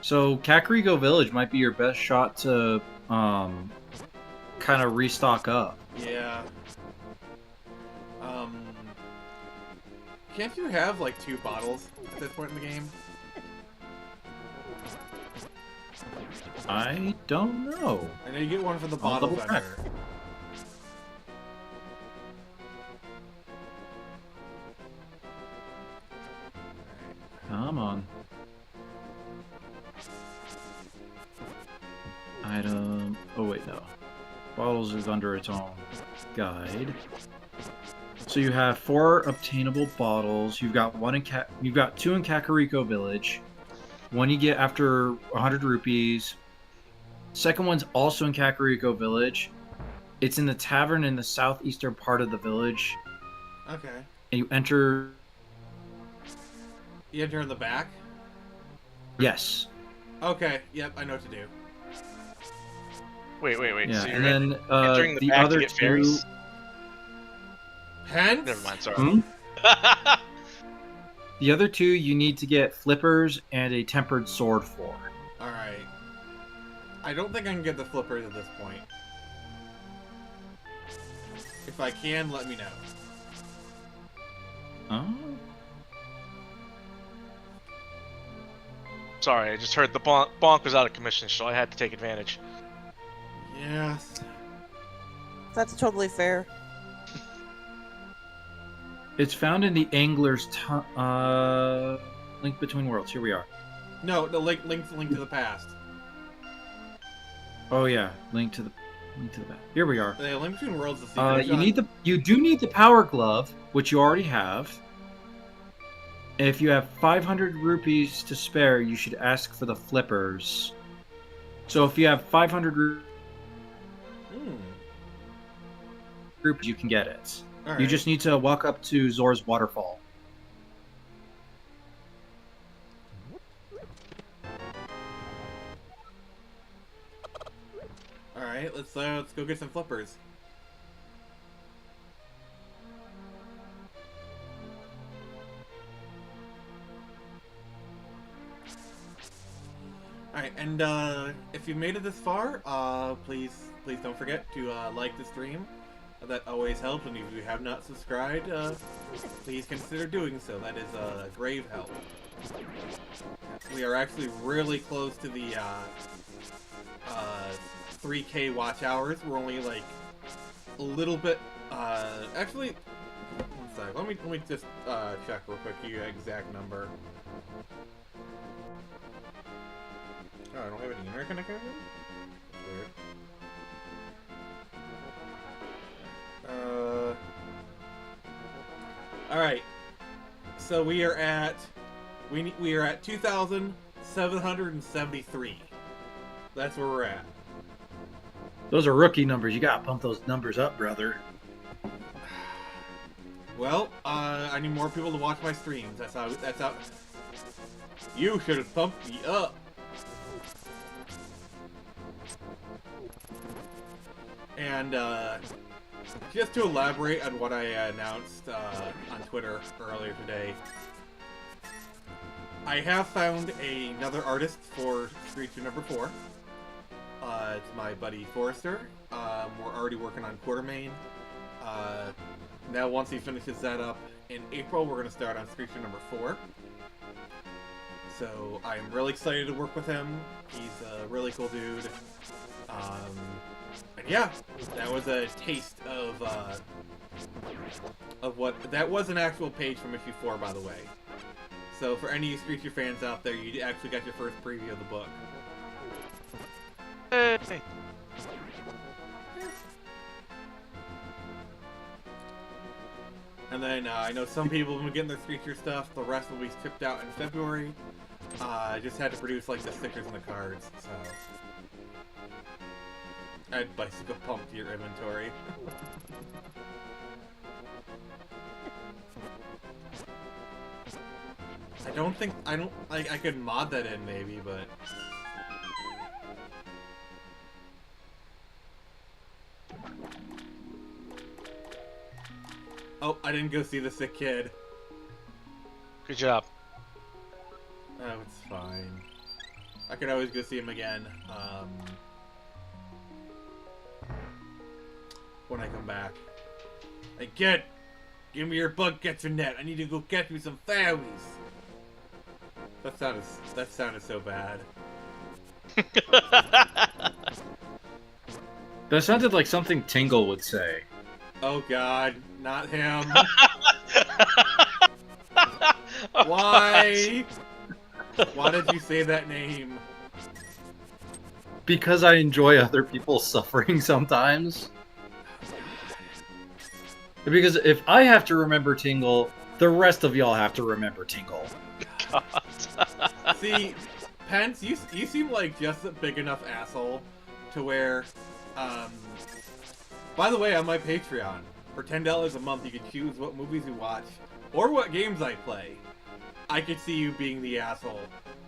So Kakariko Village might be your best shot to kind of restock up. Yeah. Can't you have like 2 bottles at this point in the game? I don't know. I know you get one for the I'll bottle double check. vendor. Come on. Item. Oh wait, no. Bottles is under its own guide. So you have 4 obtainable bottles. You've got You've got 2 in Kakariko Village. One you get after 100 rupees. Second one's also in Kakariko Village. It's in the tavern in the southeastern part of the village. Okay. And you enter. You enter in the back? Yes. Okay, yep, I know what to do. Wait. Yeah, So you're and then entering the the back other to get 2. fairies? Pence? Never mind, sorry. Hmm? The other 2 you need to get flippers and a tempered sword for. Alright. I don't think I can get the flippers at this point. If I can, let me know. Oh. Sorry, I just heard the bonk was out of commission, so I had to take advantage. Yes. That's totally fair. It's found in the Angler's Link Between Worlds. Here we are. No, the link to the past. Oh yeah, link to the back. Here we are. The Link Between Worlds is the secret. You do need the power glove, which you already have. And if you have 500 rupees to spare, you should ask for the flippers. So if you have 500 rupees, you can get it. Alright. You just need to walk up to Zor's waterfall. Alright, let's go get some flippers. Alright, and if you made it this far, please don't forget to like the stream. That always helps, and if you have not subscribed, please consider doing so. That is a grave help. We are actually really close to the 3K watch hours. We're only like a little bit. Actually, one sec. Let me just check real quick the exact number. Oh, I don't have any internet connection. Weird. All right. So we are at 2,773. That's where we're at. Those are rookie numbers. You gotta pump those numbers up, brother. Well, I need more people to watch my streams. That's how. You should have pumped me up. And just to elaborate on what I announced on Twitter earlier today, I have found another artist for Screecher number 4. It's my buddy Forrester. We're already working on Quartermain. Now once he finishes that up in April, we're going to start on Screecher number 4. So I'm really excited to work with him. He's a really cool dude. And yeah, that was a taste of what... That was an actual page from issue 4, by the way. So for any Screecher fans out there, you actually got your first preview of the book. Hey. And then I know some people have been getting their Screecher stuff. The rest will be shipped out in February. I just had to produce like the stickers and the cards, so... Add bicycle pump to your inventory. I don't think I could mod that in maybe, but oh, I didn't go see the sick kid. Good job. Oh, it's fine. I could always go see him again. When I come back. Hey kid, give me your bug catcher net. I need to go catch me some fairies. That sounded so bad. That sounded like something Tingle would say. Oh god, not him. Oh, Why? Why did you say that name? Because I enjoy other people's suffering sometimes. Because if I have to remember Tingle, the rest of y'all have to remember Tingle. God. See, Pence, you seem like just a big enough asshole to where, by the way, on my Patreon, for $10 a month, you can choose what movies you watch or what games I play. I could see you being the asshole,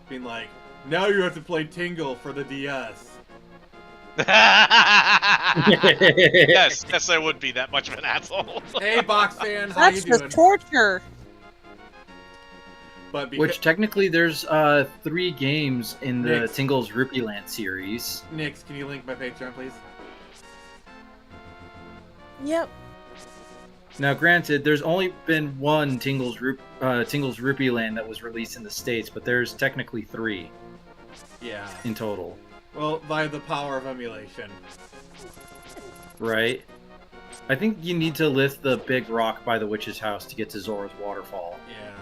being like, now you have to play Tingle for the DS. yes, I would be that much of an asshole. Hey, Box fan, how That's you doing? just torture. But Which technically there's 3 games in the Nix. Tingle's Rupee Land series. Nix, can you link my Patreon, please? Yep. Now, granted, there's only been one Tingle's Rupee Land that was released in the States, but there's technically 3 Yeah. in total, Well, by the power of emulation. right? I think you need to lift the big rock by the witch's house to get to Zora's waterfall. Yeah.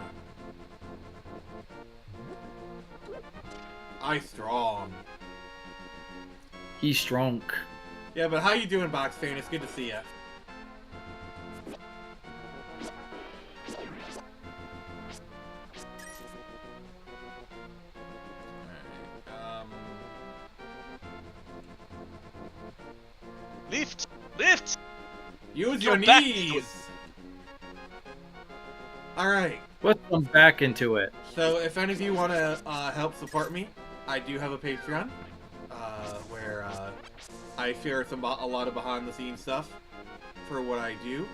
I strong. He's strong. Yeah, but how you doing, Box fan? It's good to see ya. Lift! Use your Go back. knees! Alright, Let's come back into it. so if any of you want to help support me, I do have a Patreon, where I share a lot of behind-the-scenes stuff for what I do.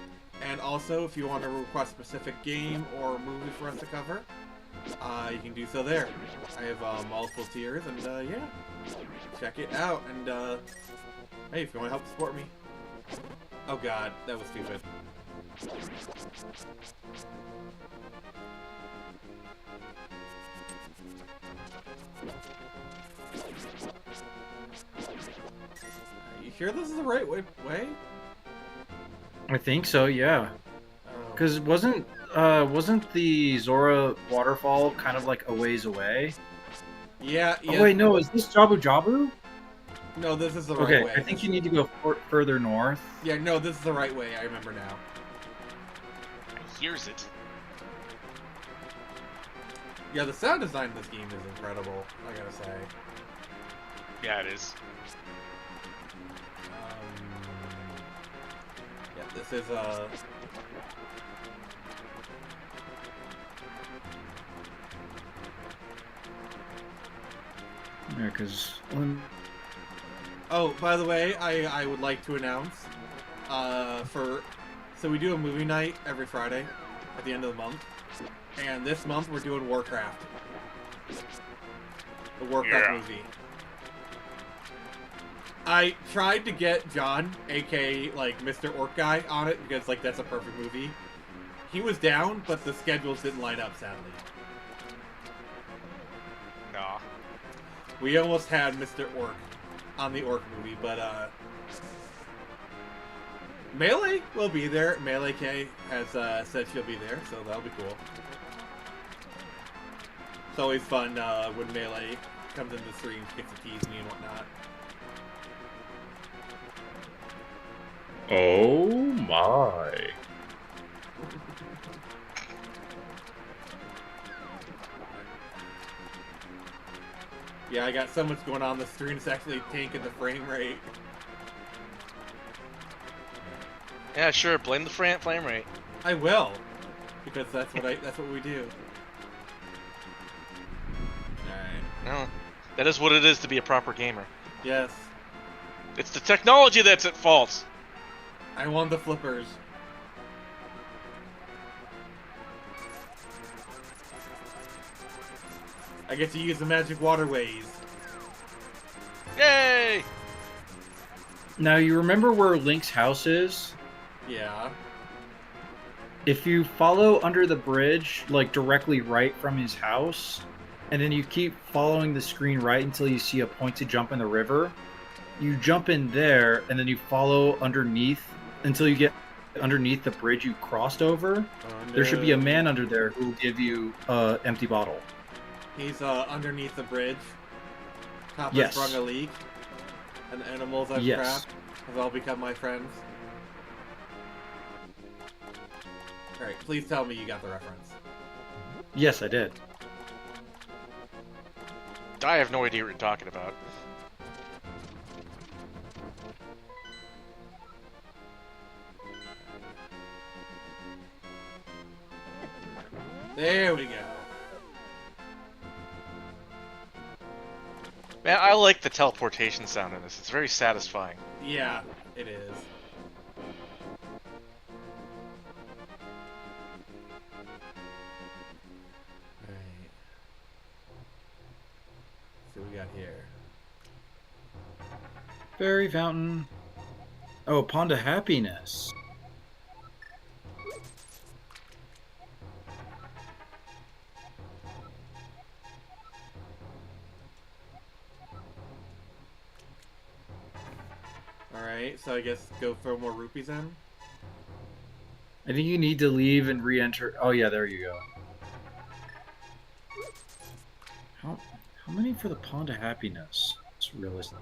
And also, if you want to request a specific game or movie for us to cover, you can do so there. I have multiple tiers, and yeah, check it out. And hey, if you want to help support me. Oh god, that was stupid. You sure this is the right way? I think so, yeah. Oh. Because wasn't the Zora waterfall kind of like a ways away? Yeah, yeah. Oh wait, no, is this Jabu Jabu? No, this is the right Okay, way. I think you need to go further north. Yeah, no, this is the right way. I remember now. Here's it. Yeah, the sound design of this game is incredible, I gotta say. Yeah, it is. Yeah, this is Yeah, because Oh, by the way, I would like to announce, so we do a movie night every Friday at the end of the month, and this month we're doing Warcraft. The Warcraft Yeah. movie. I tried to get John, aka like Mr. Orc Guy, on it because like that's a perfect movie. He was down, but the schedules didn't line up, sadly. Nah. We almost had Mr. Orc on the Orc movie, but Melee will be there. Melee K has said she'll be there, so that'll be cool. It's always fun when Melee comes into the stream, gets to tease me and whatnot. oh my! Yeah, I got so much going on the stream, it's actually tanking the frame rate. Yeah, sure. Blame the flame rate. I will, because that's what we do. Well, that is what it is to be a proper gamer. Yes. It's the technology that's at fault. I want the flippers. I get to use the magic waterways. Yay! Now, you remember where Link's house is? Yeah. If you follow under the bridge, like directly right from his house, and then you keep following the screen right until you see a point to jump in the river, you jump in there, and then you follow underneath until you get underneath the bridge you crossed over. There should be a man under there who will give you an empty bottle. He's underneath the bridge. Top Yes. has sprung a leak. And the animals I've Yes. trapped have all become my friends. Alright, please tell me you got the reference. Yes, I did. I have no idea what you're talking about. There we go. Man, I like the teleportation sound in this. It's very satisfying. Yeah, it is. Alright. So we got here. Fairy fountain. Oh, Pond of Happiness. Alright, so I guess go throw more rupees in. I think you need to leave and re-enter. Oh yeah, there you go. How many for the Pond of Happiness? It's realistic.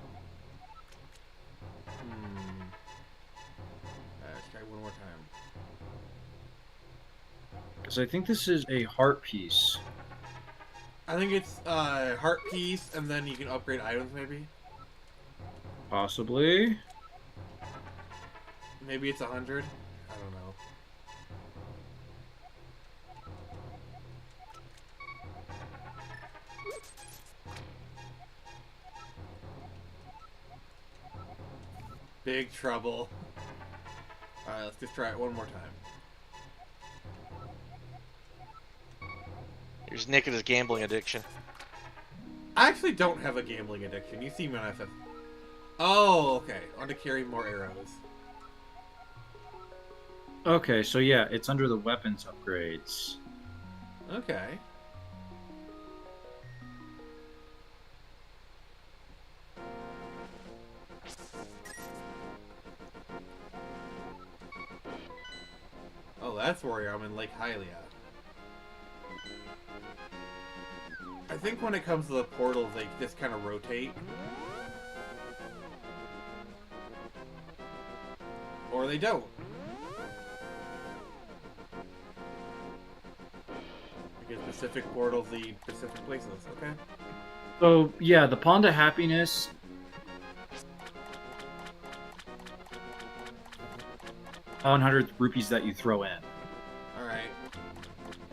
Let's try one more time. Because I think this is a heart piece. I think it's heart piece, and then you can upgrade items maybe. Possibly. Maybe it's 100. I don't know. Big trouble. Alright, let's just try it one more time. Here's Nick and his gambling addiction. I actually don't have a gambling addiction. You see me when I said... Oh, okay. I want to carry more arrows. Okay, so yeah, it's under the weapons upgrades. Okay. Oh, that's where I'm in Lake Hylia. I think when it comes to the portals, they just kind of rotate. Or they don't. Because Pacific portals lead Pacific places, okay? So yeah, the Pond of Happiness. 100 rupees that you throw in. Alright.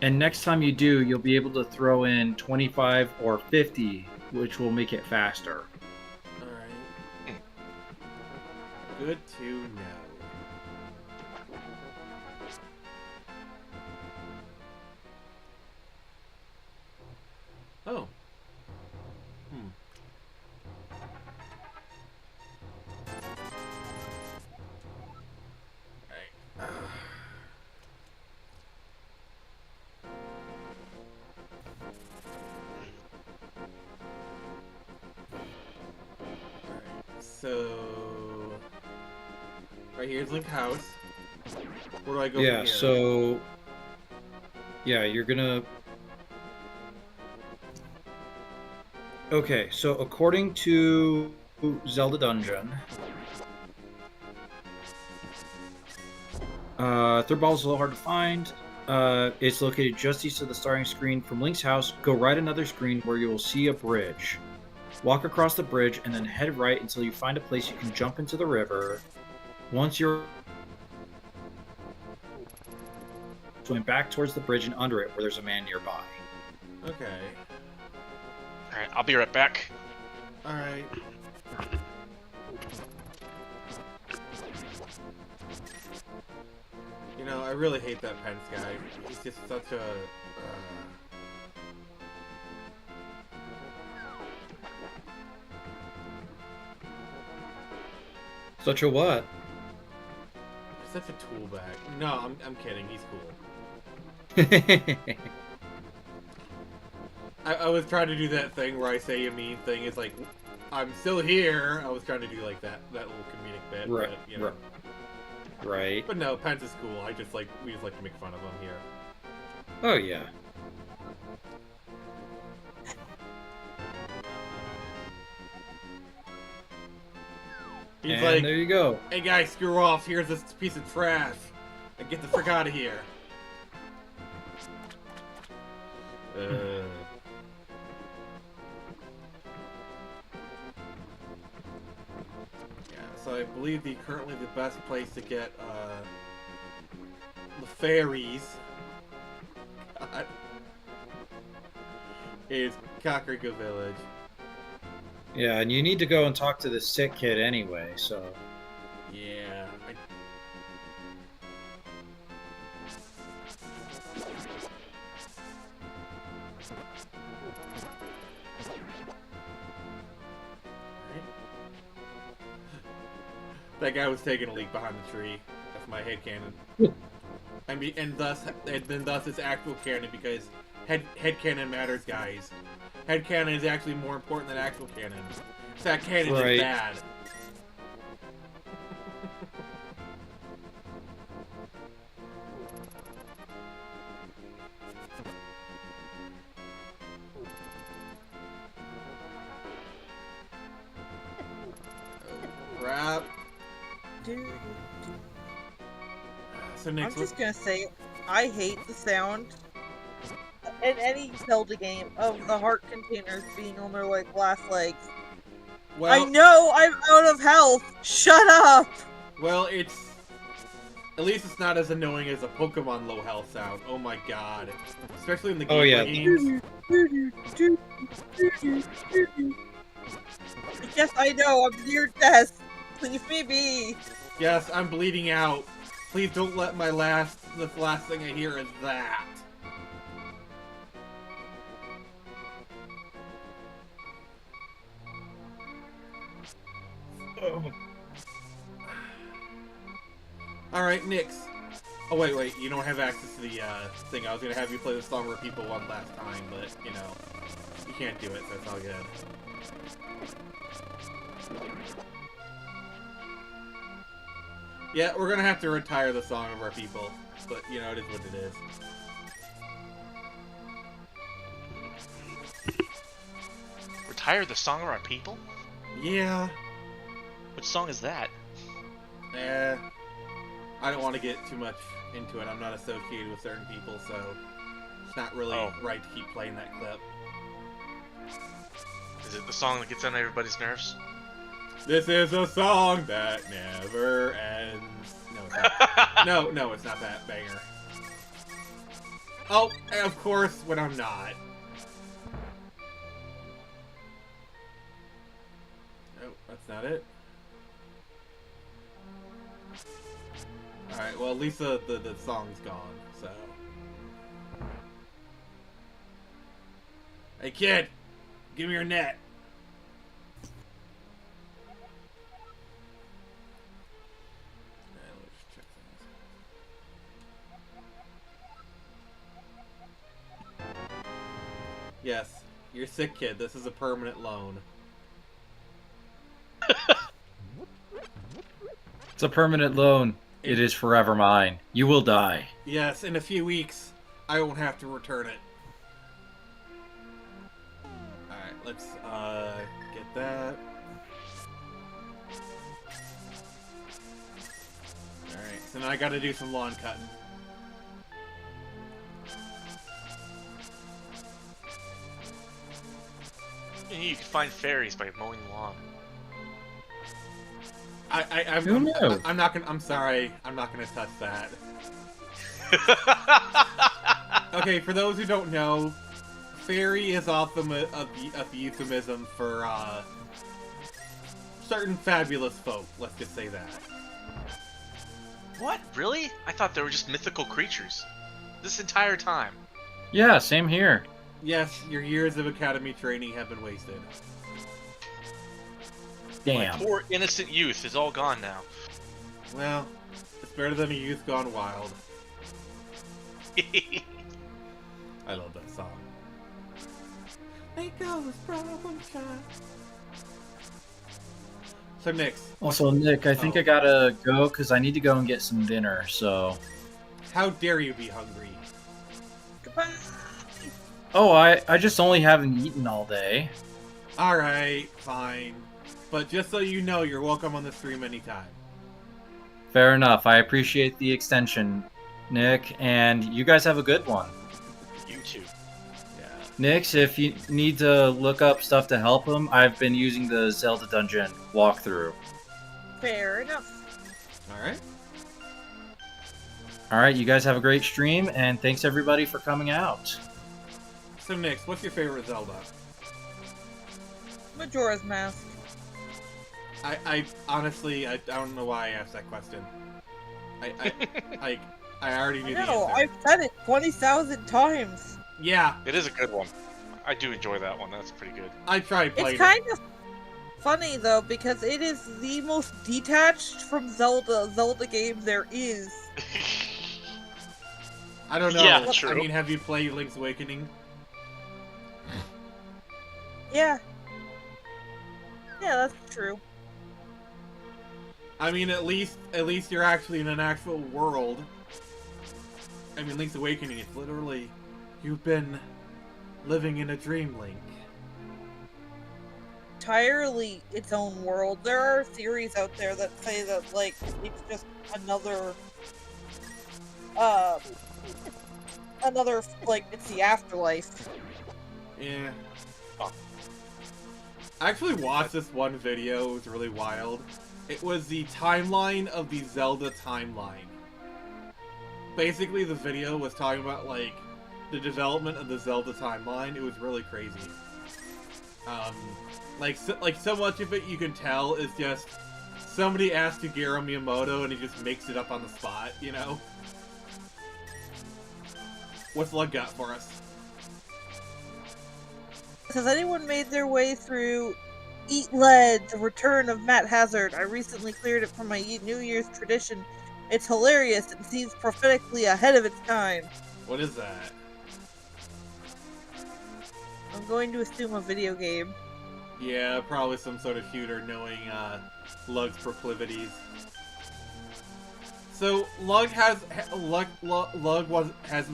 And next time you do, you'll be able to throw in 25 or 50, which will make it faster. Alright. Good to know. Oh. Alright. So... Right here's Link House. Where do I go Yeah, from here? so... Yeah, you're gonna... Okay, so according to Zelda Dungeon... third ball is a little hard to find. It's located just east of the starting screen. From Link's house, go right another screen where you will see a bridge. Walk across the bridge and then head right until you find a place you can jump into the river. Once you're swim back towards the bridge and under it where there's a man nearby. Okay. Alright, I'll be right back. Alright. You know, I really hate that Pence guy. He's just such a... Such a what? such a tool bag. No, I'm kidding. He's cool. I was trying to do that thing where I say a mean thing. It's like, I'm still here. I was trying to do like that little comedic bit. Right. But, you know. Right. But no, Pence is cool. We just like to make fun of him here. Oh yeah. He's And like, there you go. hey guys, screw off. Here's this piece of trash. And get the frick out of here. Yeah, so I believe currently the best place to get the fairies is Kakariko Village. Yeah, and you need to go and talk to this sick kid anyway, so... Yeah. That guy was taking a leak behind the tree. That's my headcanon. And thus it's actual canon because headcanon matters, guys. Headcanon is actually more important than actual canon. That canon is bad. Oh, crap. So I'm just gonna say, I hate the sound in any Zelda game of the heart containers being on their like last legs. Well, I know I'm out of health. Shut up. Well, at least it's not as annoying as a Pokemon low health sound. Oh my god, especially in the games. Yes, I know. I'm near death. Leave me be. Yes, I'm bleeding out. Please don't let the last thing I hear is that. Oh. Alright, Nix. Oh, wait, you don't have access to the thing. I was gonna have you play the song where people won last time, but, you know, you can't do it, so it's all good. Yeah, we're gonna have to retire the Song of Our People, but, you know, it is what it is. Retire the Song of Our People? Yeah. Which song is that? I don't want to get too much into it. I'm not associated with certain people, so it's not really right to keep playing that clip. Is it the song that gets on everybody's nerves? This is a song that never ends. No, it's not. no, it's not that banger. Oh, of course, when I'm not. Oh, that's not it. Alright, well, at least the song's gone, so. Hey, kid! Give me your net! Yes, you're sick, kid. This is a permanent loan. It's a permanent loan. It is forever mine. You will die. Yes, in a few weeks, I won't have to return it. Alright, let's, get that. Alright, so now I gotta do some lawn cutting. You can find fairies by mowing the lawn. I'm sorry, I'm not gonna touch that. Okay, for those who don't know, fairy is often a euphemism for certain fabulous folk. Let's just say that. What? Really? I thought they were just mythical creatures. This entire time. Yeah, same here. Yes, your years of academy training have been wasted. Damn. My poor innocent youth is all gone now. Well, it's better than a youth gone wild. I love that song. Make all this problem child. So Nix, Also, Nick, I think I gotta go because I need to go and get some dinner, so... how dare you be hungry? Goodbye. Oh, I just only haven't eaten all day. Alright, fine. But just so you know, you're welcome on the stream anytime. Fair enough. I appreciate the extension, Nick, and you guys have a good one. You too. Yeah. Nix, if you need to look up stuff to help him, I've been using the Zelda dungeon walkthrough. Fair enough. Alright. Alright, you guys have a great stream, and thanks everybody for coming out. So Nix, what's your favorite Zelda? Majora's Mask. I honestly, I don't know why I asked that question. I already knew the No, answer. I've said it 20,000 times. Yeah, It is a good one. I do enjoy that one. That's pretty good. I tried playing It's kind of funny though because it is the most detached from Zelda game there is. it. I don't know. Yeah, I true. mean, have you played Link's Awakening? Yeah. Yeah, that's true. I mean, at least you're actually in an actual world. I mean, Link's Awakening is literally you've been living in a dream, Link. Entirely its own world. There are theories out there that say that like it's just another like it's the afterlife. Yeah. Oh. I actually watched this one video. It was really wild. It was the timeline of the Zelda timeline. Basically, the video was talking about, like, the development of the Zelda timeline. It was really crazy. So much of it you can tell is just somebody asked Shigeru Miyamoto and he just makes it up on the spot, you know? What's Lug got for us? Has anyone made their way through Eat Lead, The Return of Matt Hazard? I recently cleared it from my New Year's tradition. It's hilarious and seems prophetically ahead of its time. What is that? I'm going to assume a video game. Yeah, probably some sort of shooter knowing Lug's proclivities. So Lug hasn't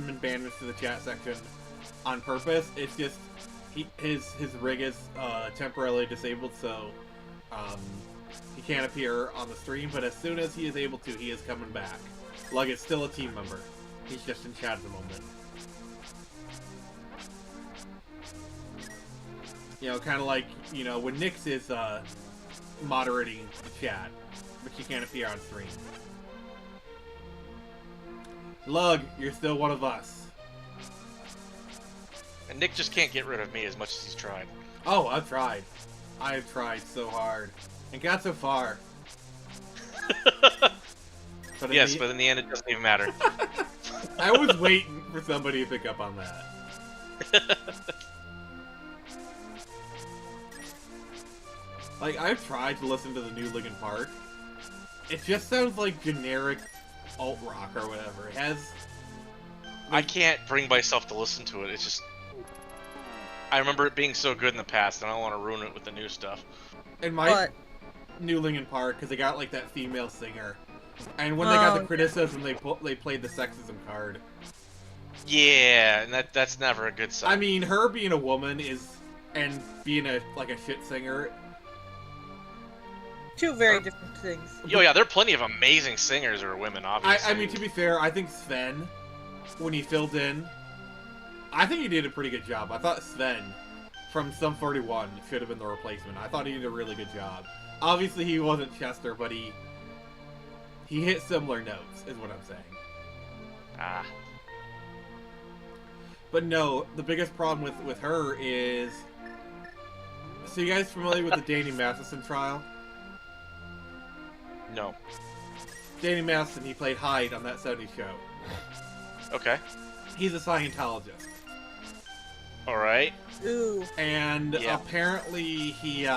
been banned into the chat section on purpose. It's just his rig is temporarily disabled, so he can't appear on the stream. But as soon as he is able to, he is coming back. Lug is still a team member. He's just in chat at the moment. You know, kind of like, you know, when Nyx is moderating the chat, but she can't appear on stream. Lug, you're still one of us. And Nick just can't get rid of me as much as he's tried. Oh, I've tried. I've tried so hard. And got so far. But Yes, but in the end it doesn't even matter. I was waiting for somebody to pick up on that. Like, I've tried to listen to the new Linkin Park. It just sounds like generic alt-rock or whatever. It has... I can't bring myself to listen to it. It's just... I remember it being so good in the past, and I don't want to ruin it with the new stuff. In my new Linkin Park, because they got, like, that female singer. And when they got the criticism, they played the sexism card. Yeah, and that's never a good sign. I mean, her being a woman is... and being a shit singer... Two very different things. Yo, yeah, there are plenty of amazing singers who are women, obviously. I mean, to be fair, I think Sven, when he filled in, I think he did a pretty good job. I thought Sven, from Sum 41, should have been the replacement. I thought he did a really good job. Obviously, he wasn't Chester, but he hit similar notes, is what I'm saying. Ah. But no, the biggest problem with her is... So you guys familiar with the Danny Matheson trial? No. Danny Matheson, he played Hyde on that 70s show. Okay. He's a Scientologist. Alright. Ooh. And Yeah. apparently he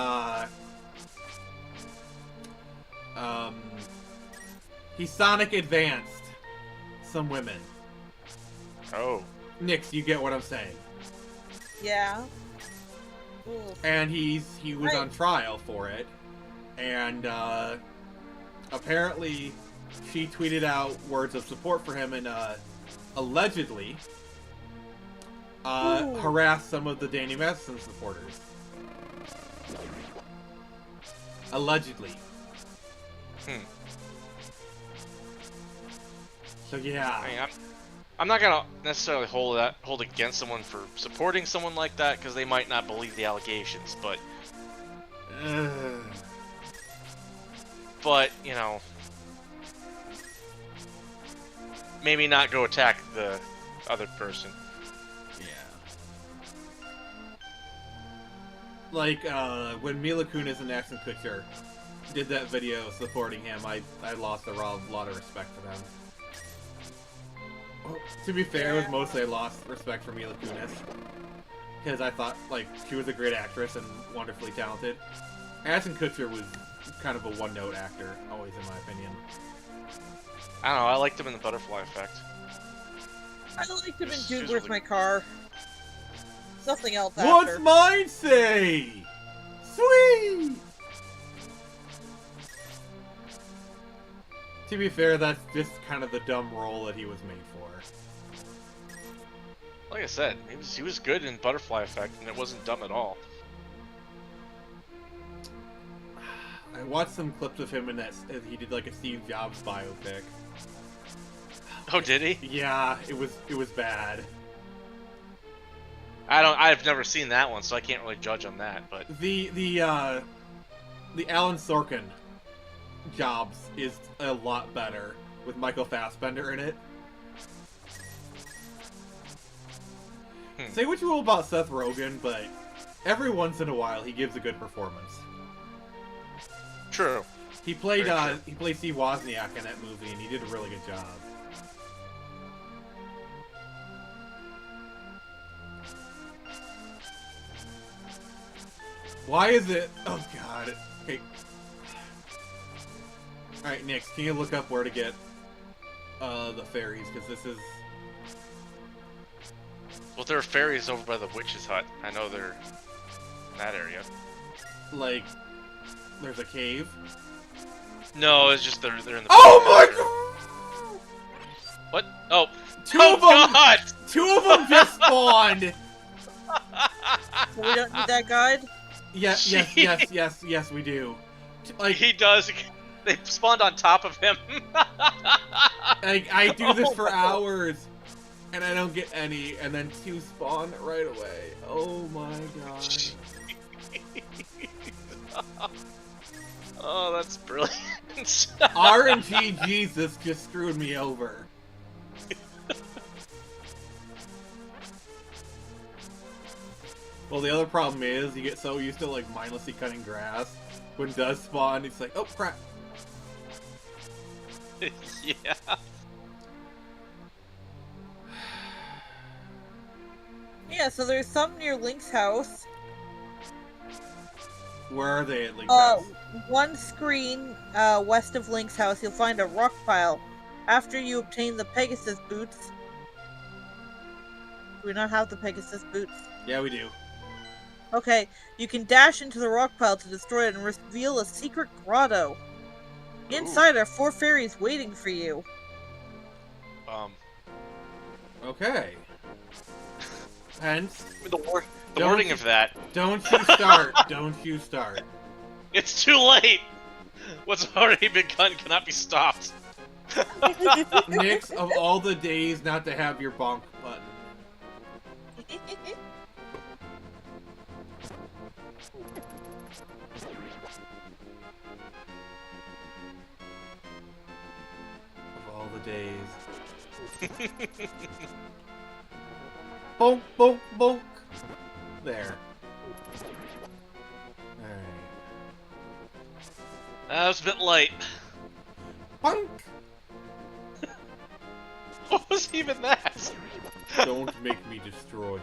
Sonic advanced some women. Oh. Nix, you get what I'm saying. Yeah. Ooh. And he was Right. on trial for it. And apparently she tweeted out words of support for him and allegedly Ooh. harassed some of the Danny Matheson supporters. Allegedly. So yeah. I mean, I'm not gonna necessarily hold against someone for supporting someone like that because they might not believe the allegations, but you know, maybe not go attack the other person. Yeah. Like when Mila Kunis and Ashton Kutcher did that video supporting him, I lost a lot of respect for them. Well, to be fair, it was mostly I lost respect for Mila Kunis. Because I thought, like, she was a great actress and wonderfully talented. Ashton Kutcher was kind of a one-note actor, always in my opinion. I don't know. I liked him in the Butterfly Effect. I liked him in She's Dude, really- Where's My Car? Something else What's after. mine say? Sweet! To be fair, that's just kind of the dumb role that he was made for. Like I said, he was good in Butterfly Effect, and it wasn't dumb at all. I watched some clips of him in that he did like a Steve Jobs biopic. Oh, did he? Yeah, it was bad. I've never seen that one, so I can't really judge on that. But The Alan Sorkin Jobs is a lot better with Michael Fassbender in it. Say what you will about Seth Rogen, but every once in a while he gives a good performance. true. He played Very true. he played Steve Wozniak in that movie, and he did a really good job. Why is it? Oh God. Okay. All right, Nick. Can you look up where to get the fairies? Because this is. Well, there are fairies over by the witch's hut. I know they're in that area. Like, there's a cave. No, it's just they're in the. Oh my God! What? Oh. Two Oh of them. God! Two of them just spawned. So we don't need that guide? Yes, we do. Like, He does. They spawned on top of him. like I do this for hours, and I don't get any, and then two spawn right away. Oh my God. Oh, that's brilliant. RNG Jesus just screwed me over. Well, the other problem is you get so used to like mindlessly cutting grass. When it does spawn, it's like, oh crap. Yeah. Yeah, so there's some near Link's house. Where are they at Link's Uh, house? one screen west of Link's house, you'll find a rock pile. After you obtain the Pegasus boots. Do we not have the Pegasus boots? Yeah, we do. Okay, you can dash into the rock pile to destroy it and reveal a secret grotto. Inside are 4 fairies waiting for you. Okay. Hence, The Don't wording you- of that. don't you start. Don't you start. It's too late. What's already begun cannot be stopped. Nix, of all the days not to have your bonk button. Of all the days. Bonk, bonk, bonk. There. Alright. That was a bit light. Bonk! What was even that? Don't make me destroy you.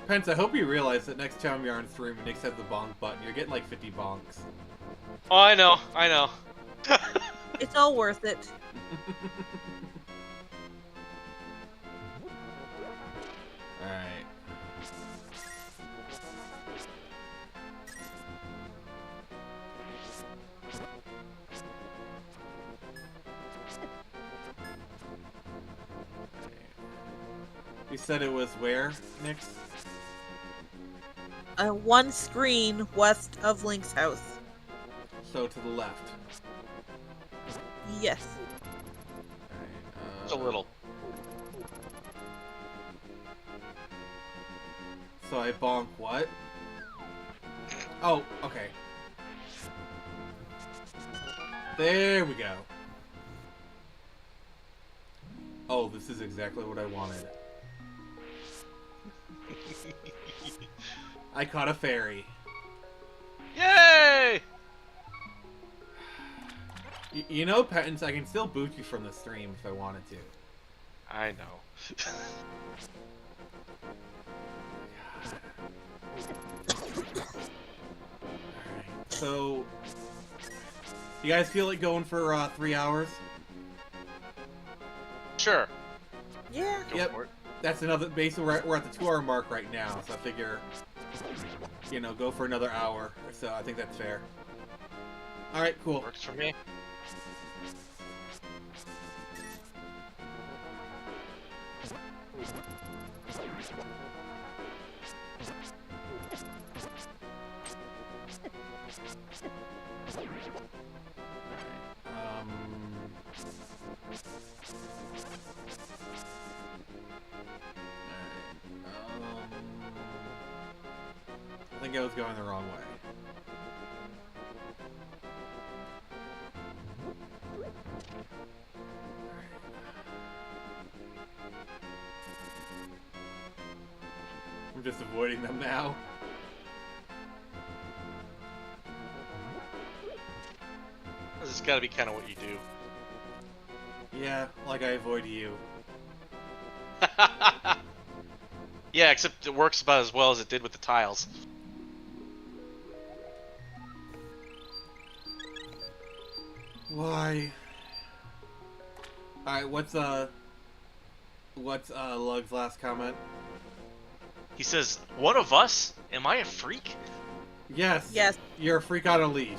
Pence, I hope you realize that next time you're on stream and Nick has the bonk button, you're getting like 50 bonks. Oh, I know. It's all worth it. Alright. You said it was where, Nix? One screen west of Link's house. So to the left. Yes. Alright, Just a little. So I bonk what? Oh, okay. There we go. Oh, this is exactly what I wanted. I caught a fairy. Yay! You know, Pettins, I can still boot you from the stream if I wanted to. I know. So, you guys feel like going for 3 hours? Sure. Yeah. Go Yep. for it. That's another. Basically, we're at the 2-hour mark right now, so I figure, you know, go for another hour. So I think that's fair. All right, cool. Works for me. I think I was going the wrong way. I'm just avoiding them now. This has got to be kind of what you do. Yeah, like I avoid you. Yeah, except it works about as well as it did with the tiles. Why? Alright, what's Lug's last comment? He says, "One of us? Am I a freak?" Yes. Yes. You're a freak on a leash.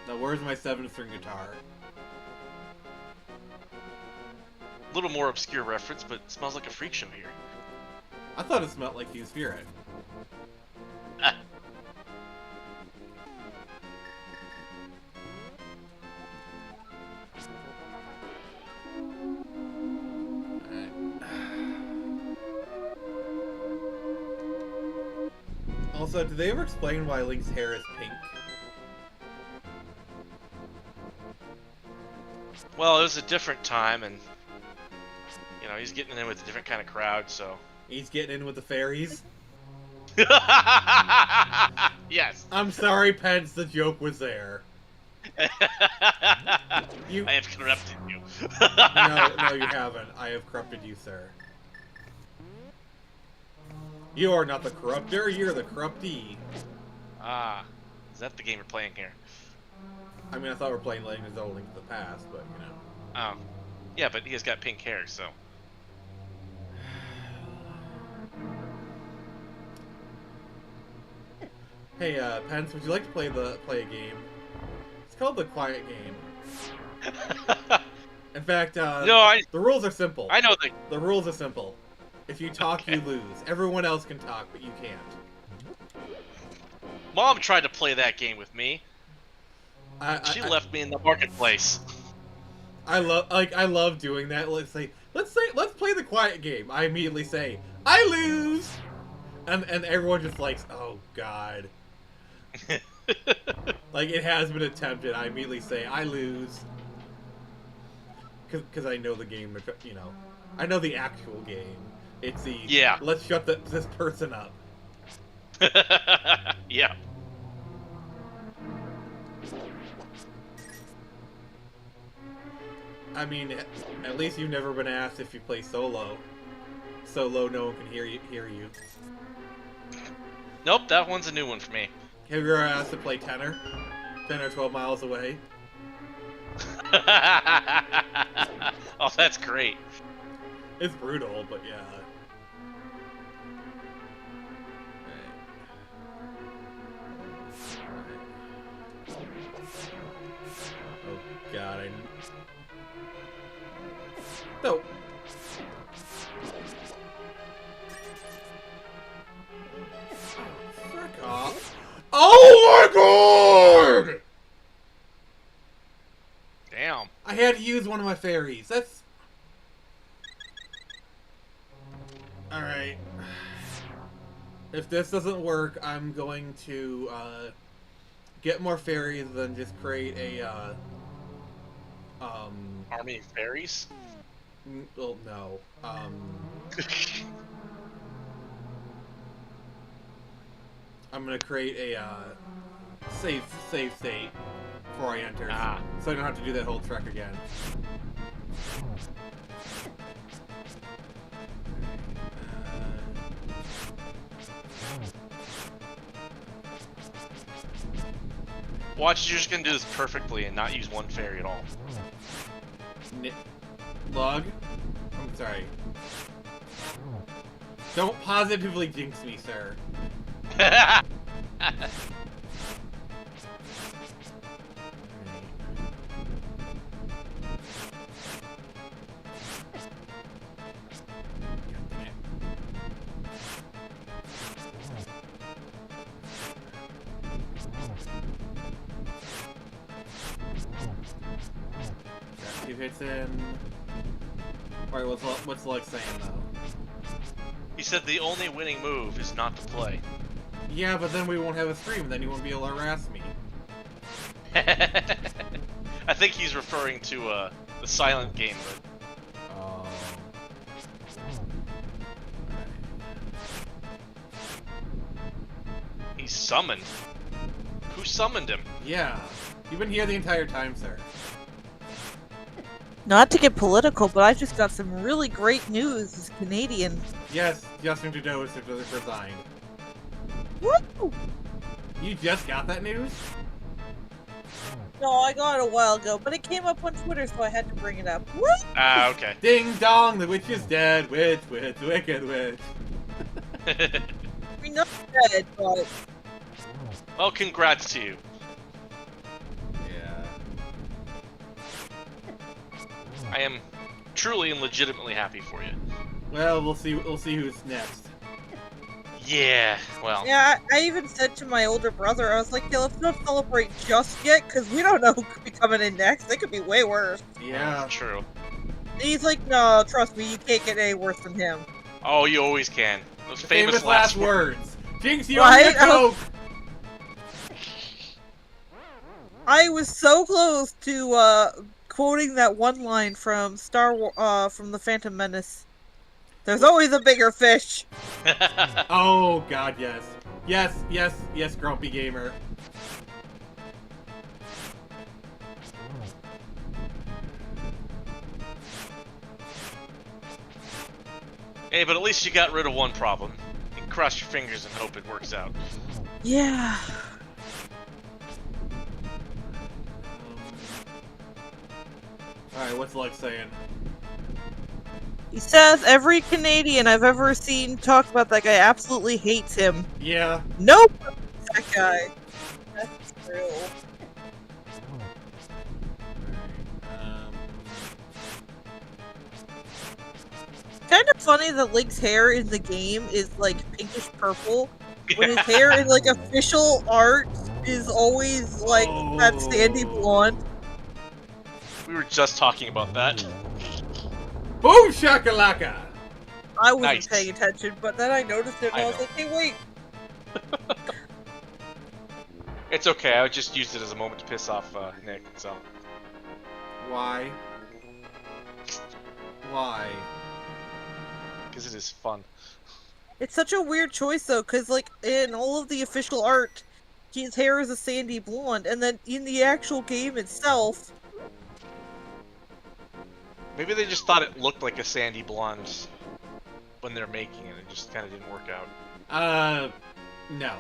Now where's my 7-string guitar? A little more obscure reference, but it smells like a freak show here. I thought it smelled like Team Spirit. Ah. Also, did they ever explain why Link's hair is pink? Well, it was a different time, and you know, he's getting in with a different kind of crowd, so. He's getting in with the fairies? Yes. I'm sorry, Pence, the joke was there. You... I have corrupted you. No, you haven't. I have corrupted you, sir. You are not the corrupter, you're the corruptee. Ah, is that the game we're playing here? I mean, I thought we were playing Legend of Zelda Link to the Past, but, you know. Oh. Yeah, but he has got pink hair, so. Hey, Pence, would you like to play a game? It's called the Quiet Game. In fact, No, the rules are simple. I know The rules are simple. If you talk, you lose. Everyone else can talk, but you can't. Mom tried to play that game with me. She I left me in the marketplace. I love doing that. Let's play the Quiet Game. I immediately say, I lose! And everyone just likes, oh god. Like, it has been attempted. I immediately say, I lose. because I know the game. You know, I know the actual game. It's the Yeah. let's shut this person up. Yeah. I mean, at least you've never been asked if you play solo. Solo, no one can hear you. Nope, that one's a new one for me. Have you ever asked to play 10 or 12 miles away? Oh, that's great. It's brutal, but yeah. Oh god, No. Frick off. Oh my god! Damn. I had to use one of my fairies. That's... Alright. If this doesn't work, I'm going to, get more fairies than just create a, Army of fairies? Well, no. I'm gonna create a, save state before I enter. Ah. So I don't have to do that whole trek again. Watch, you're just gonna do this perfectly and not use one fairy at all. Log? I'm sorry. Don't positively jinx me, sir. Got 2 hits in. Alright, what's Lux saying though? He said the only winning move is not to play. Yeah, but then we won't have a stream, then you won't be able to harass me. I think he's referring to the silent game mode. Oh. He's summoned. Who summoned him? Yeah. You've been here the entire time, sir. Not to get political, but I just got some really great news as a Canadian. Yes, Justin Trudeau has resigned. Woo! You just got that news? No, I got it a while ago, but it came up on Twitter, so I had to bring it up. Woo! Ah, okay. Ding dong, the witch is dead. Witch, wicked witch. I mean, not dead, but Well, congrats to you. Yeah. I am truly and legitimately happy for you. Well, we'll see who's next. Yeah, well. yeah, I even said to my older brother, I was like, yeah, let's not celebrate just yet, because we don't know who could be coming in next. They could be way worse. Yeah. True. And he's like, no, trust me, you can't get any worse than him. Oh, you always can. Those Famous last words. Jinx, you Right? owe me a Coke! I was so close to quoting that one line from from the Phantom Menace. There's always a bigger fish. Oh god, yes. Yes, grumpy gamer. Hey, but at least you got rid of one problem. You can cross your fingers and hope it works out. Yeah. Alright, what's Lux saying? He says every Canadian I've ever seen talk about that guy absolutely hates him. Yeah. Nope! That guy. That's true. Kind of funny that Link's hair in the game is like pinkish purple, when his hair in like official art is always like that sandy blonde. We were just talking about that. Boom shakalaka! I wasn't Nice. paying attention, but then I noticed it and I I was know. like, hey, wait. It's okay, I just used it as a moment to piss off Nick, so. Why? Why? Because it is fun. It's such a weird choice though, because like in all of the official art, his hair is a sandy blonde, and then in the actual game itself, Maybe they just thought it looked like a sandy blonde when they're making it. It just kind of didn't work out. No.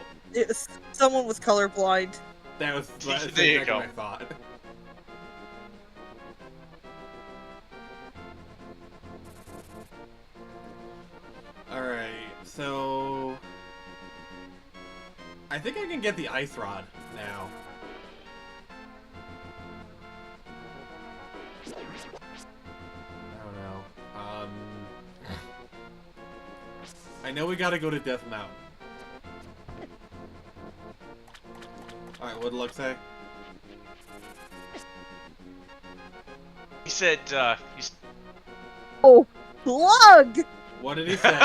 someone was colorblind. That was that's There you exactly go. what I thought. Alright, so... I think I can get the ice rod now. I don't know. I know we gotta go to Death Mountain. Alright, what did Luck say? He said, he's... Oh, plug! What did he say?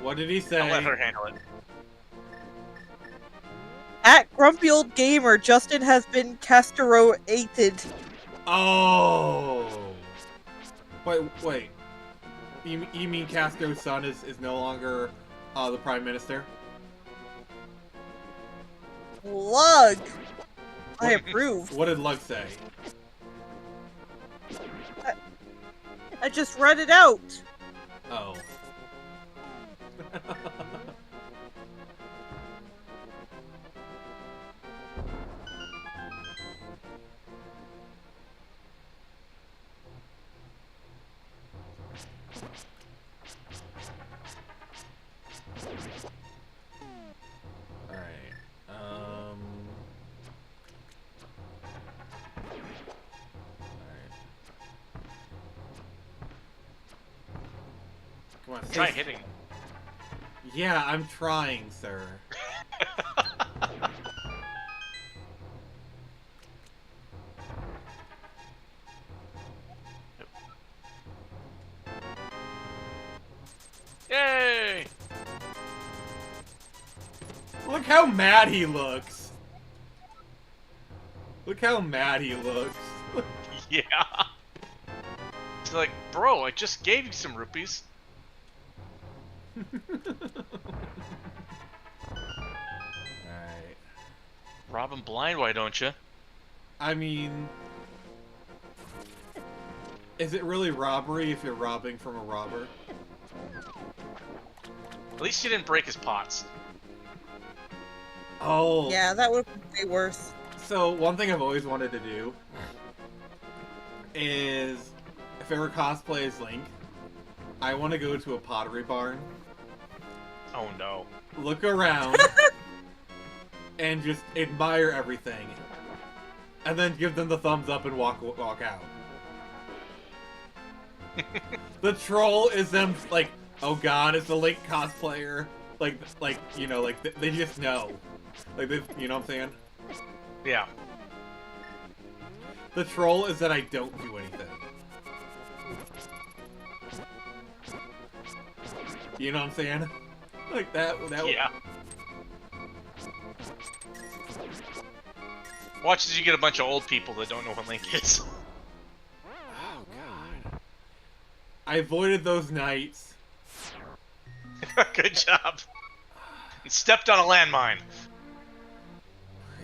What did he say? I'll let her handle it. At Grumpy Old Gamer, Justin has been castrated. Oh! Wait. You mean Castro's son is no longer the Prime Minister? Plug! I approve. What did Lug say? I just read it out. Oh. Come on, Try hitting. Yeah, I'm trying, sir. Yay! Look how mad he looks. Look how mad he looks. Yeah. He's like, bro, I just gave you some rupees. Alright. Rob him blind, why don't you? I mean... Is it really robbery if you're robbing from a robber? At least you didn't break his pots. Oh. Yeah, that would be way worse. So, one thing I've always wanted to do is, if I ever cosplay as Link, I want to go to a pottery barn, Oh no. look around, and just admire everything, and then give them the thumbs up and walk out. The troll is them like, oh god, it's a Link cosplayer. Like you know, like they just know. Like they, you know what I'm saying? Yeah. The troll is that I don't do anything. You know what I'm saying? Like that. Yeah. Watch as you get a bunch of old people that don't know what Link is. Oh god. I avoided those nights. Good job. And stepped on a landmine.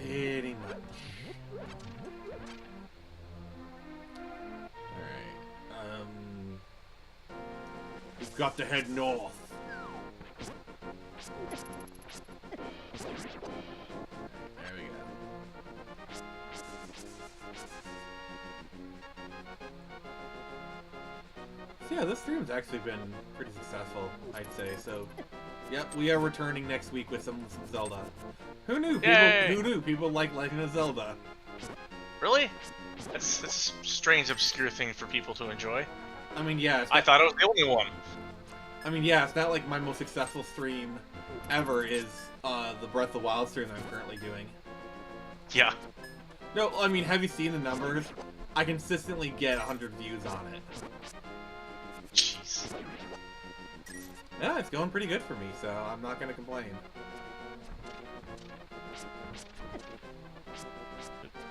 Pretty much. Alright. We've got to head north. There we go. So yeah, this stream's actually been pretty successful, I'd say. So, yep, we are returning next week with some Zelda. Who knew? Yay! Who knew people like Legend of Zelda? Really? That's a strange, obscure thing for people to enjoy. I mean, yeah. I thought I was the only one. I mean, yeah, it's not like my most successful stream ever is the Breath of the Wild stream that I'm currently doing. Yeah. No, I mean, have you seen the numbers? I consistently get 100 views on it. Jeez. Yeah, it's going pretty good for me, so I'm not gonna complain.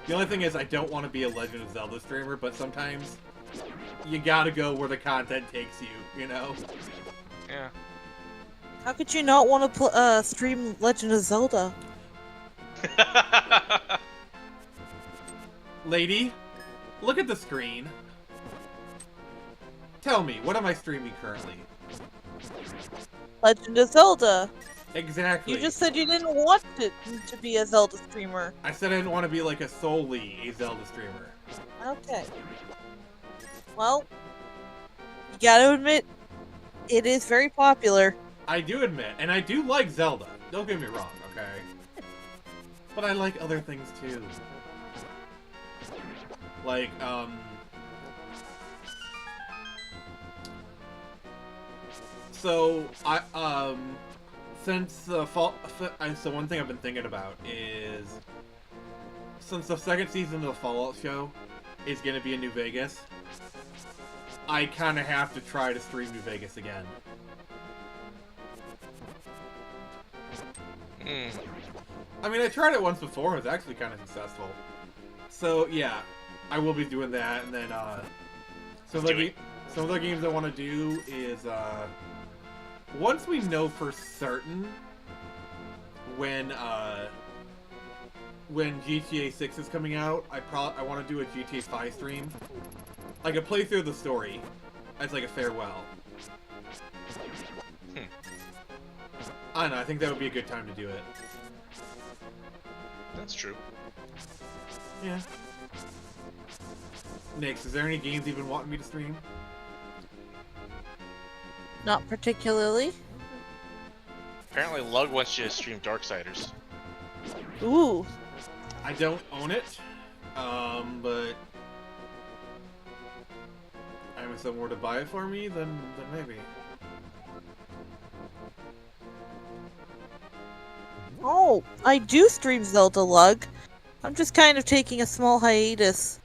The only thing is, I don't want to be a Legend of Zelda streamer, but sometimes you gotta go where the content takes you, you know? Yeah. How could you not want to stream Legend of Zelda? Lady, look at the screen. Tell me, what am I streaming currently? Legend of Zelda. Exactly. You just said you didn't want it to be a Zelda streamer. I said I didn't want to be like solely a Zelda streamer. Okay. Well, you gotta admit, it is very popular. I do admit, and I do like Zelda. Don't get me wrong, okay? But I like other things too. Like, so since the fall, so one thing I've been thinking about is, since the second season of the Fallout show is gonna be in New Vegas, I kind of have to try to stream New Vegas again. I mean, I tried it once before, it was actually kind of successful. So, yeah, I will be doing that, and then, some of the games I want to do is, once we know for certain when GTA 6 is coming out, I want to do a GTA 5 stream. Like a playthrough of the story as like a farewell. I don't know, I think that would be a good time to do it. That's true. Yeah. Nix, is there any games you've been wanting me to stream? Not particularly. Apparently, Lug wants you to stream Darksiders. Ooh. I don't own it, but I have somewhere to buy it for me, then maybe. Oh, I do stream Zelda Lug. I'm just kind of taking a small hiatus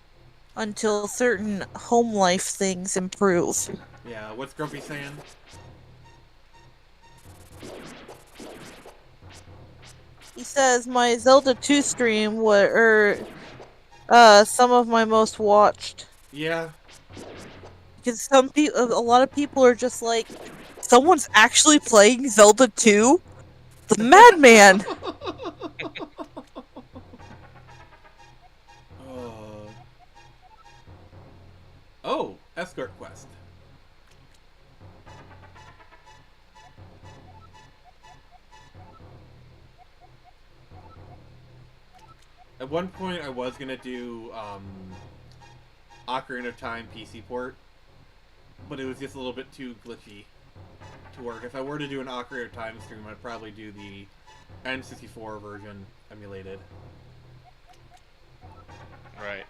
until certain home life things improve. Yeah, what's Grumpy saying? He says my Zelda 2 stream were some of my most watched. Yeah. Because a lot of people are just like, someone's actually playing Zelda 2? The madman! Oh, escort quest. At one point, I was gonna do Ocarina of Time PC port, but it was just a little bit too glitchy to work. If I were to do an Ocarina of Time stream, I'd probably do the N64 version emulated. Right.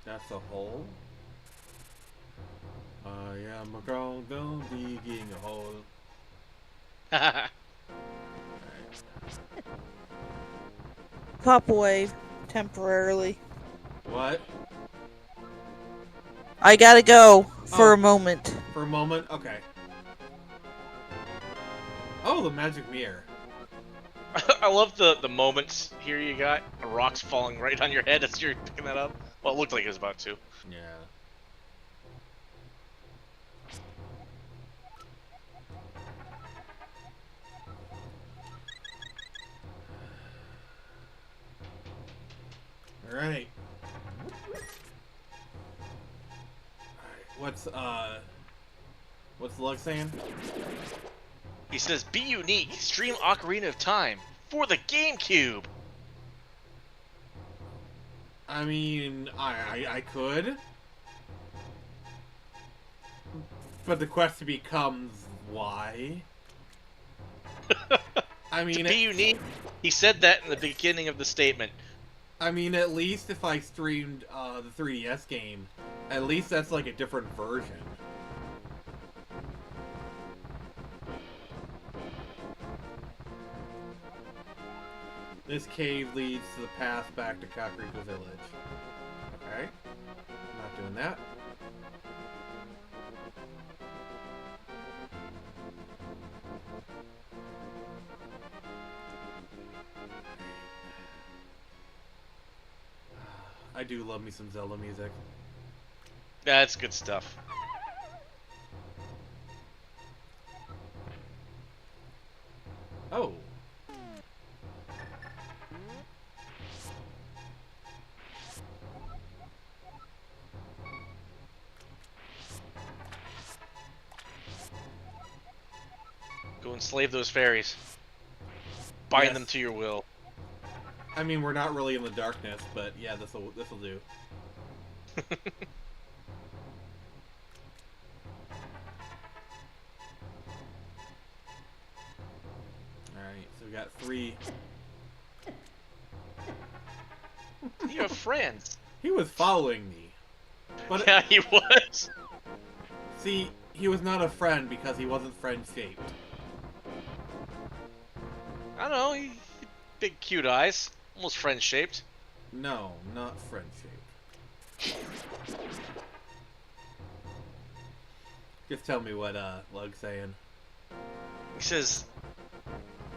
That's a hole. I am a girl, don't digging a hole. Pop away temporarily. What? I gotta go for Oh. a moment. For a moment? Okay. Oh, the magic mirror. I love the moments here you got. A rock's falling right on your head as you're picking that up. Well, it looked like it was about to. Yeah. Alright. What's Lug saying? He says, "Be unique. Stream Ocarina of Time for the GameCube." I mean, I could. But the question becomes, why? I mean, To be unique. He said that in the beginning of the statement. I mean, at least if I streamed the 3DS game, at least that's like a different version. This cave leads to the path back to Kakariko Village. Okay. Not doing that. I do love me some Zelda music. That's good stuff. Oh. Go enslave those fairies. Bind Yes. them to your will. I mean, we're not really in the darkness, but yeah, this'll do. Alright, so we got 3. You have friends. He was following me. But Yeah, he was. see, he was not a friend because he wasn't friend-shaped. I don't know. He big cute eyes, almost friend-shaped. No, not friend-shaped. Just tell me what Lug's saying. He says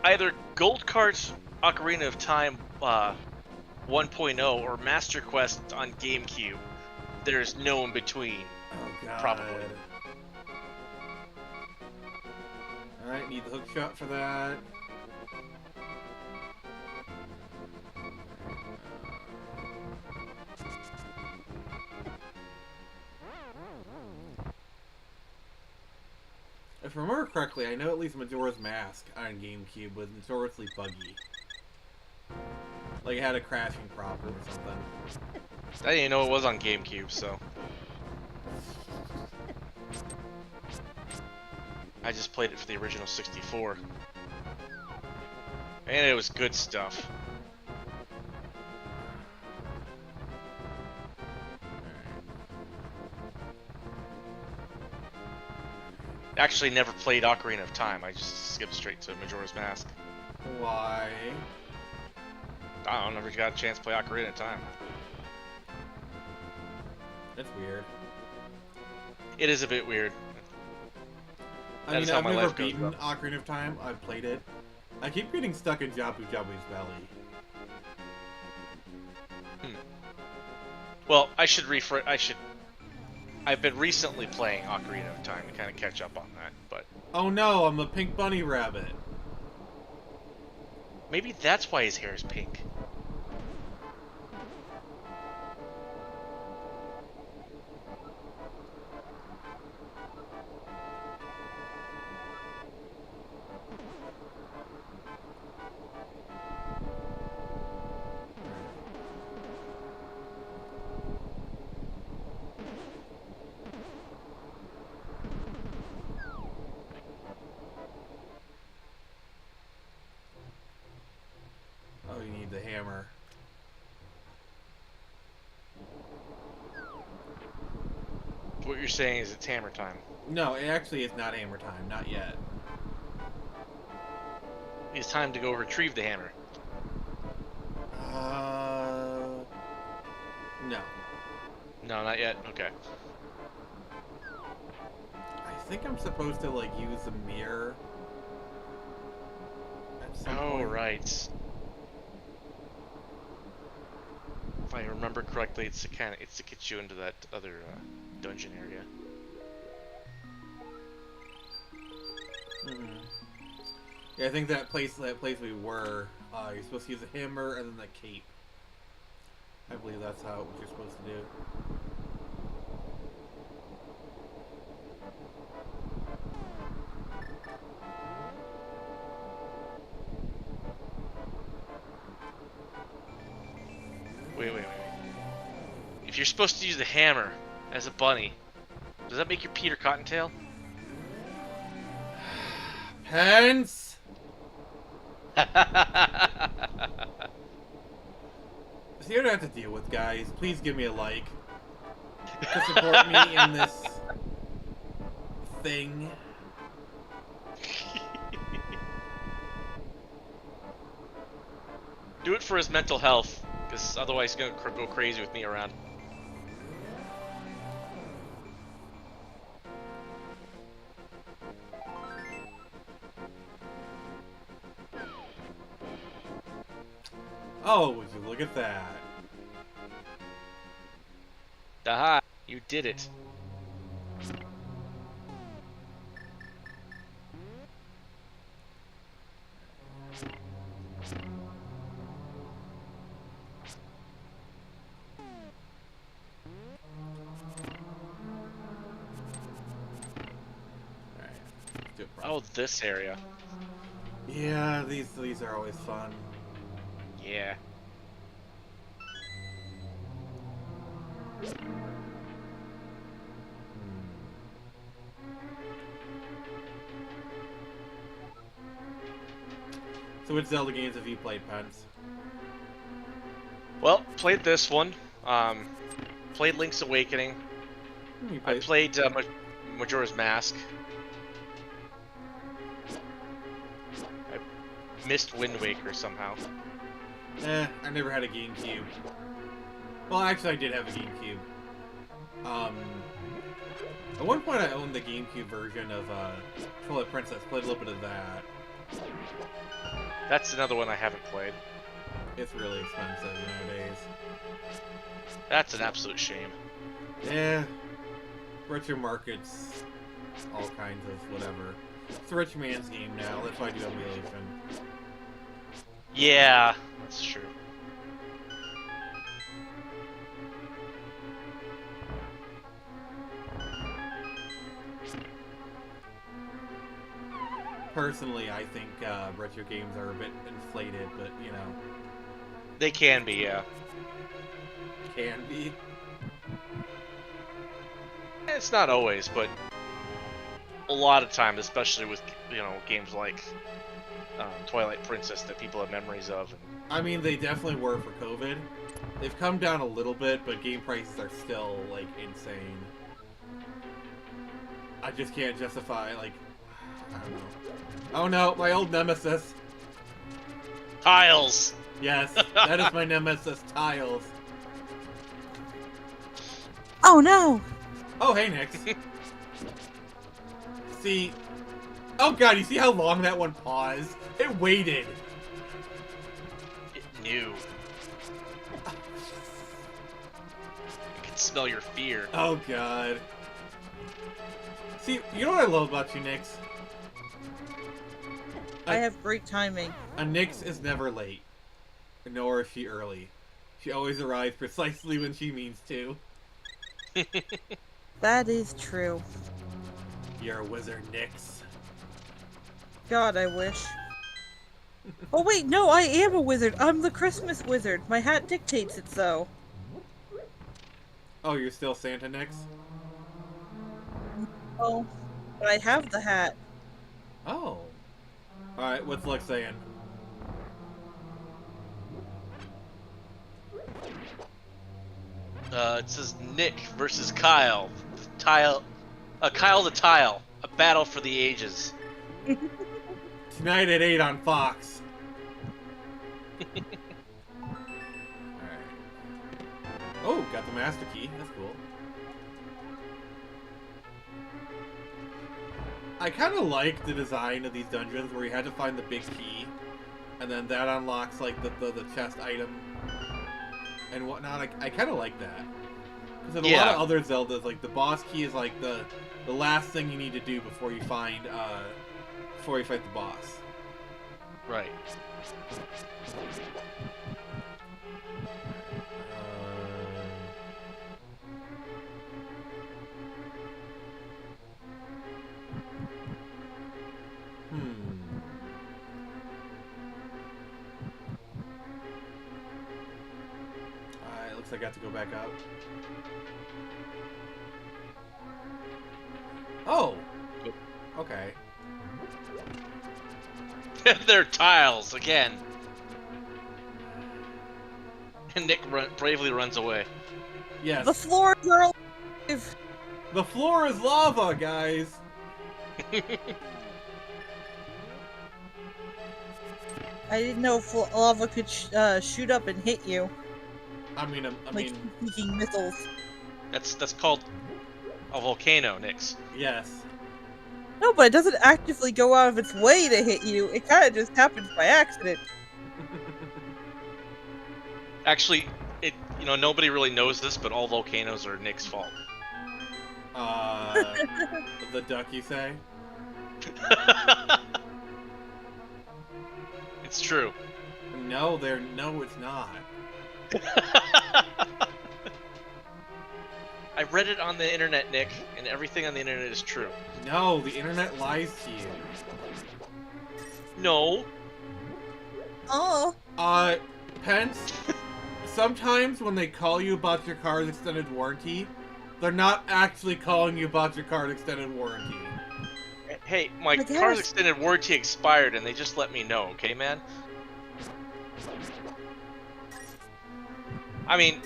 either Gold Cart Ocarina of Time 1.0 or Master Quest on GameCube. There's no in between. Oh god. Probably. Alright, need the hook shot for that. If I remember correctly, I know at least Majora's Mask on GameCube was notoriously buggy. Like it had a crashing problem or something. I didn't even know it was on GameCube, so I just played it for the original 64. And it was good stuff. Actually never played Ocarina of Time, I just skipped straight to Majora's Mask. Why? I don't know, never got a chance to play Ocarina of Time. That's weird. It is a bit weird. I That is mean, how I've my never life goes, beaten Ocarina of Time. I've played it. I keep getting stuck in Jabu Jabu's belly. Well, I've been recently playing Ocarina of Time to kind of catch up on that, but Oh no, I'm a pink bunny rabbit. maybe that's why his hair is pink. Oh, you need the hammer. What you're saying is it's hammer time. No, it actually is not hammer time. Not yet. It's time to go retrieve the hammer. No. No, not yet. Okay. I think I'm supposed to, like, use the mirror. At some Oh, point. right. If I remember correctly, it's to get you into that other dungeon area. Mhm. Yeah, I think that place we were, you're supposed to use the hammer and then the cape. I believe that's what you're supposed to do. Wait. If you're supposed to use the hammer as a bunny, does that make you Peter Cottontail? Pence! See what I have to deal with, guys. Please give me a like to support me in this thing. Do it for his mental health, because otherwise he's gonna go crazy with me around. Oh, would you look at that? Aha! You did it. Alright, let's do it Oh, properly. this area. Yeah, these are always fun. Yeah. So which Zelda games have you played, Pence? Well, played this one. Played Link's Awakening. You I played Majora's Mask. I missed Wind Waker somehow. I never had a GameCube. Well, actually, I did have a GameCube. At one point, I owned the GameCube version of Twilight Princess. Played a little bit of that. That's another one I haven't played. It's really expensive nowadays. That's an absolute shame. Yeah. Retro markets, all kinds of whatever. It's a rich man's game now. That's why I do emulation. Yeah, that's true. Personally, I think retro games are a bit inflated, but you know, They can be, yeah. can be. It's not always, but a lot of times, especially with, you know, games like Twilight Princess that people have memories of. I mean, they definitely were for COVID. They've come down a little bit, but game prices are still like insane. I just can't justify like, I don't know. Oh no, my old nemesis. Tiles! Yes, that is my nemesis, Tiles. Oh no! Oh, hey, Nix. See... Oh god, you see how long that one paused? It waited. It knew. I can smell your fear. Oh god. See, you know what I love about you, Nix? I have great timing. A Nix is never late. Nor is she early. She always arrives precisely when she means to. That is true. You're a wizard, Nix. God, I wish. Oh wait, no, I am a wizard. I'm the Christmas wizard. My hat dictates it so. Oh, you're still Santa, Nix? Oh, but I have the hat. Oh. Alright, what's Lex saying? It says Nick versus Kyle. Kyle the Tile. A battle for the ages. Tonight at 8 on Fox. Alright. Oh, got the master key. That's cool. I kind of like the design of these dungeons where you had to find the big key, and then that unlocks like the chest item and whatnot. I kind of like that because in a lot of other Zeldas, like the boss key is like the last thing you need to do before you find before you fight the boss. Right. Looks like I got to go back up. Oh! Okay. They're tiles again. And Nick bravely runs away. The Yes. floors are alive! The floor is lava, guys! I didn't know lava could shoot up and hit you. I mean, Like speaking missiles. That's called a volcano, Nix. yes. No, but it doesn't actively go out of its way to hit you. It kind of just happens by accident. Actually, it you know, nobody really knows this, but all volcanoes are Nick's fault. The duck, you say? It's true. No, no, it's not. I read it on the internet, Nick, and everything on the internet is true. No, the internet lies to you. No. Oh, Pence, sometimes when they call you about your car's extended warranty, they're not actually calling you about your car's extended warranty. Hey, my I car's guess. extended warranty expired, and they just let me know, okay, man? I mean,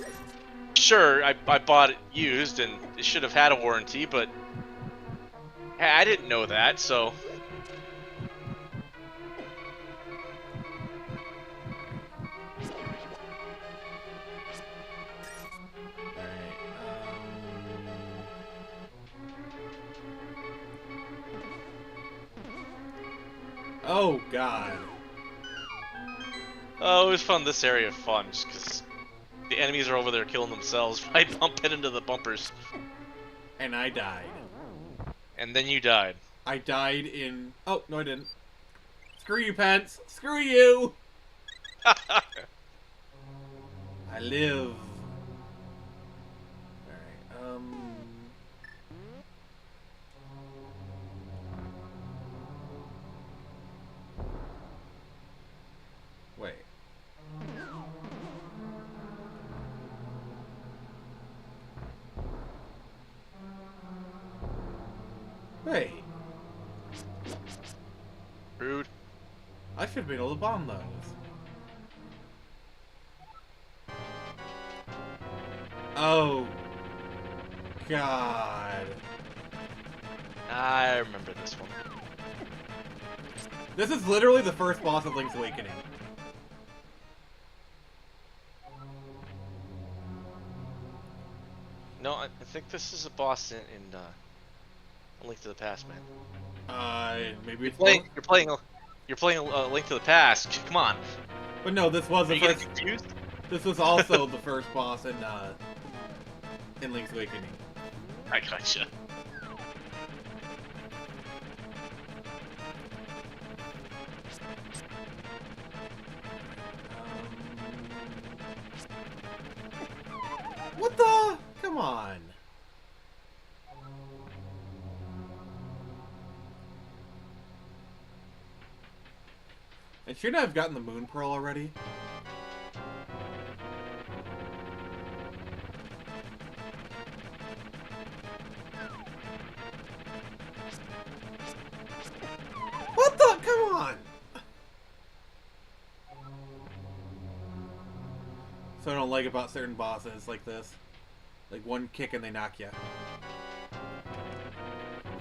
sure, I bought it used, and it should have had a warranty, but hey, I didn't know that, so... Oh, God. Oh, it was fun. This area of fun, just because the enemies are over there killing themselves by bumping into the bumpers. And I died. And then you died. I died in... Oh, no I didn't. Screw you, Pence. Screw you! I live. Alright, Wait. Wait. Rude. I should have been able to bomb those. Oh. God. I remember this one. This is literally the first boss of Link's Awakening. No, I think this is a boss in A Link to the Past, man. Maybe it's You're playing a Link to the Past. Come on. But no, this was Are the you getting first. confused? This was also the first boss in Link's Awakening. I gotcha. What the? Come on. And shouldn't I have gotten the Moon Pearl already? What the? Come on! So I don't like about certain bosses like this. Like one kick and they knock you.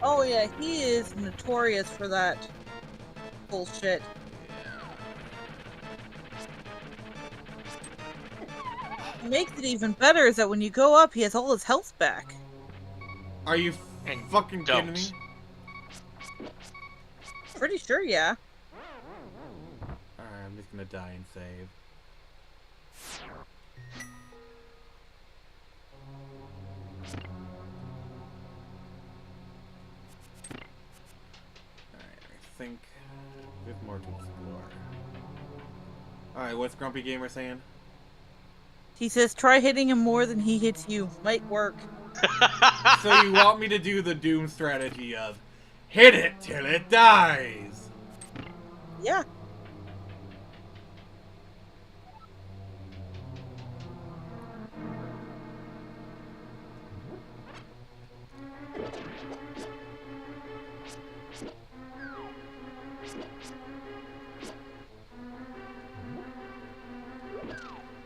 oh yeah, he is notorious for that bullshit. What makes it even better is that when you go up, he has all his health back. Are you And fucking kidding me? don't. Pretty sure, yeah. Alright, I'm just gonna die and save. Alright, I think there's more to explore. Alright, what's Grumpy Gamer saying? He says, try hitting him more than he hits you. Might work. So you want me to do the Doom strategy of hit it till it dies? Yeah.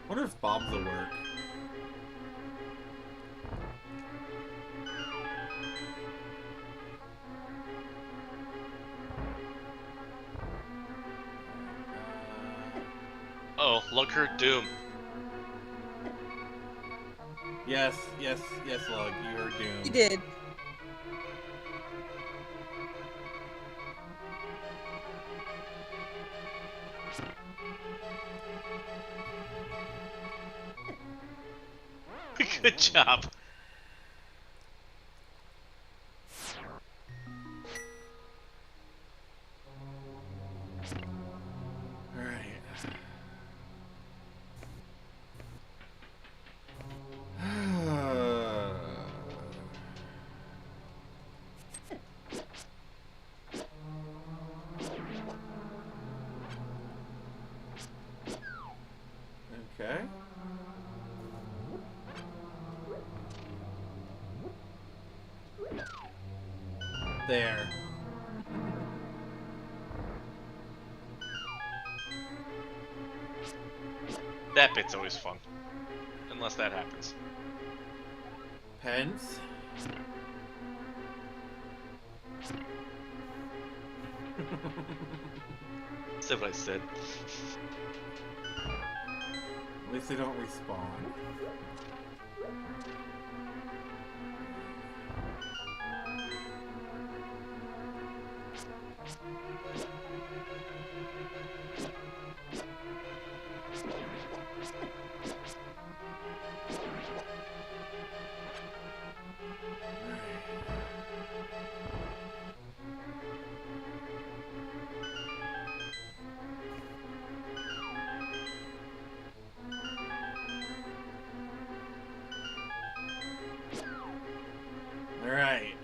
I wonder if bombs will work. Oh, look her Doom. Yes, yes, yes, Lug, you are doomed. He did. Good job. Okay. There. That bit's always fun. Unless that happens. Pence. That's what I said. At least they don't respawn. Alright.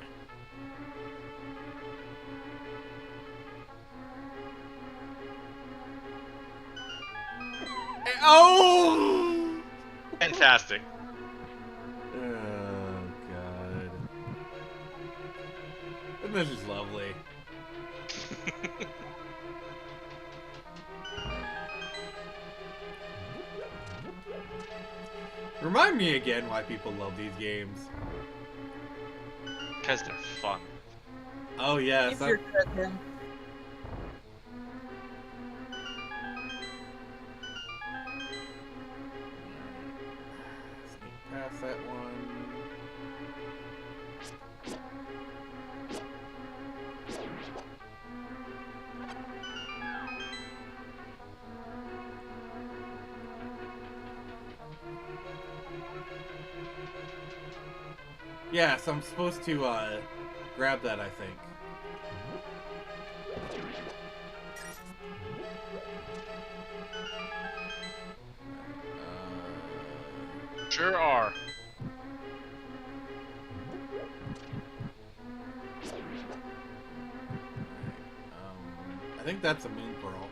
Oh! Fantastic. Oh, God. This is lovely. Remind me again why people love these games. Because they're fun. Oh, yes. If you're good at them. Sneak past that one. Yes, I'm supposed to grab that, I think. Sure are. I think that's a moon pearl.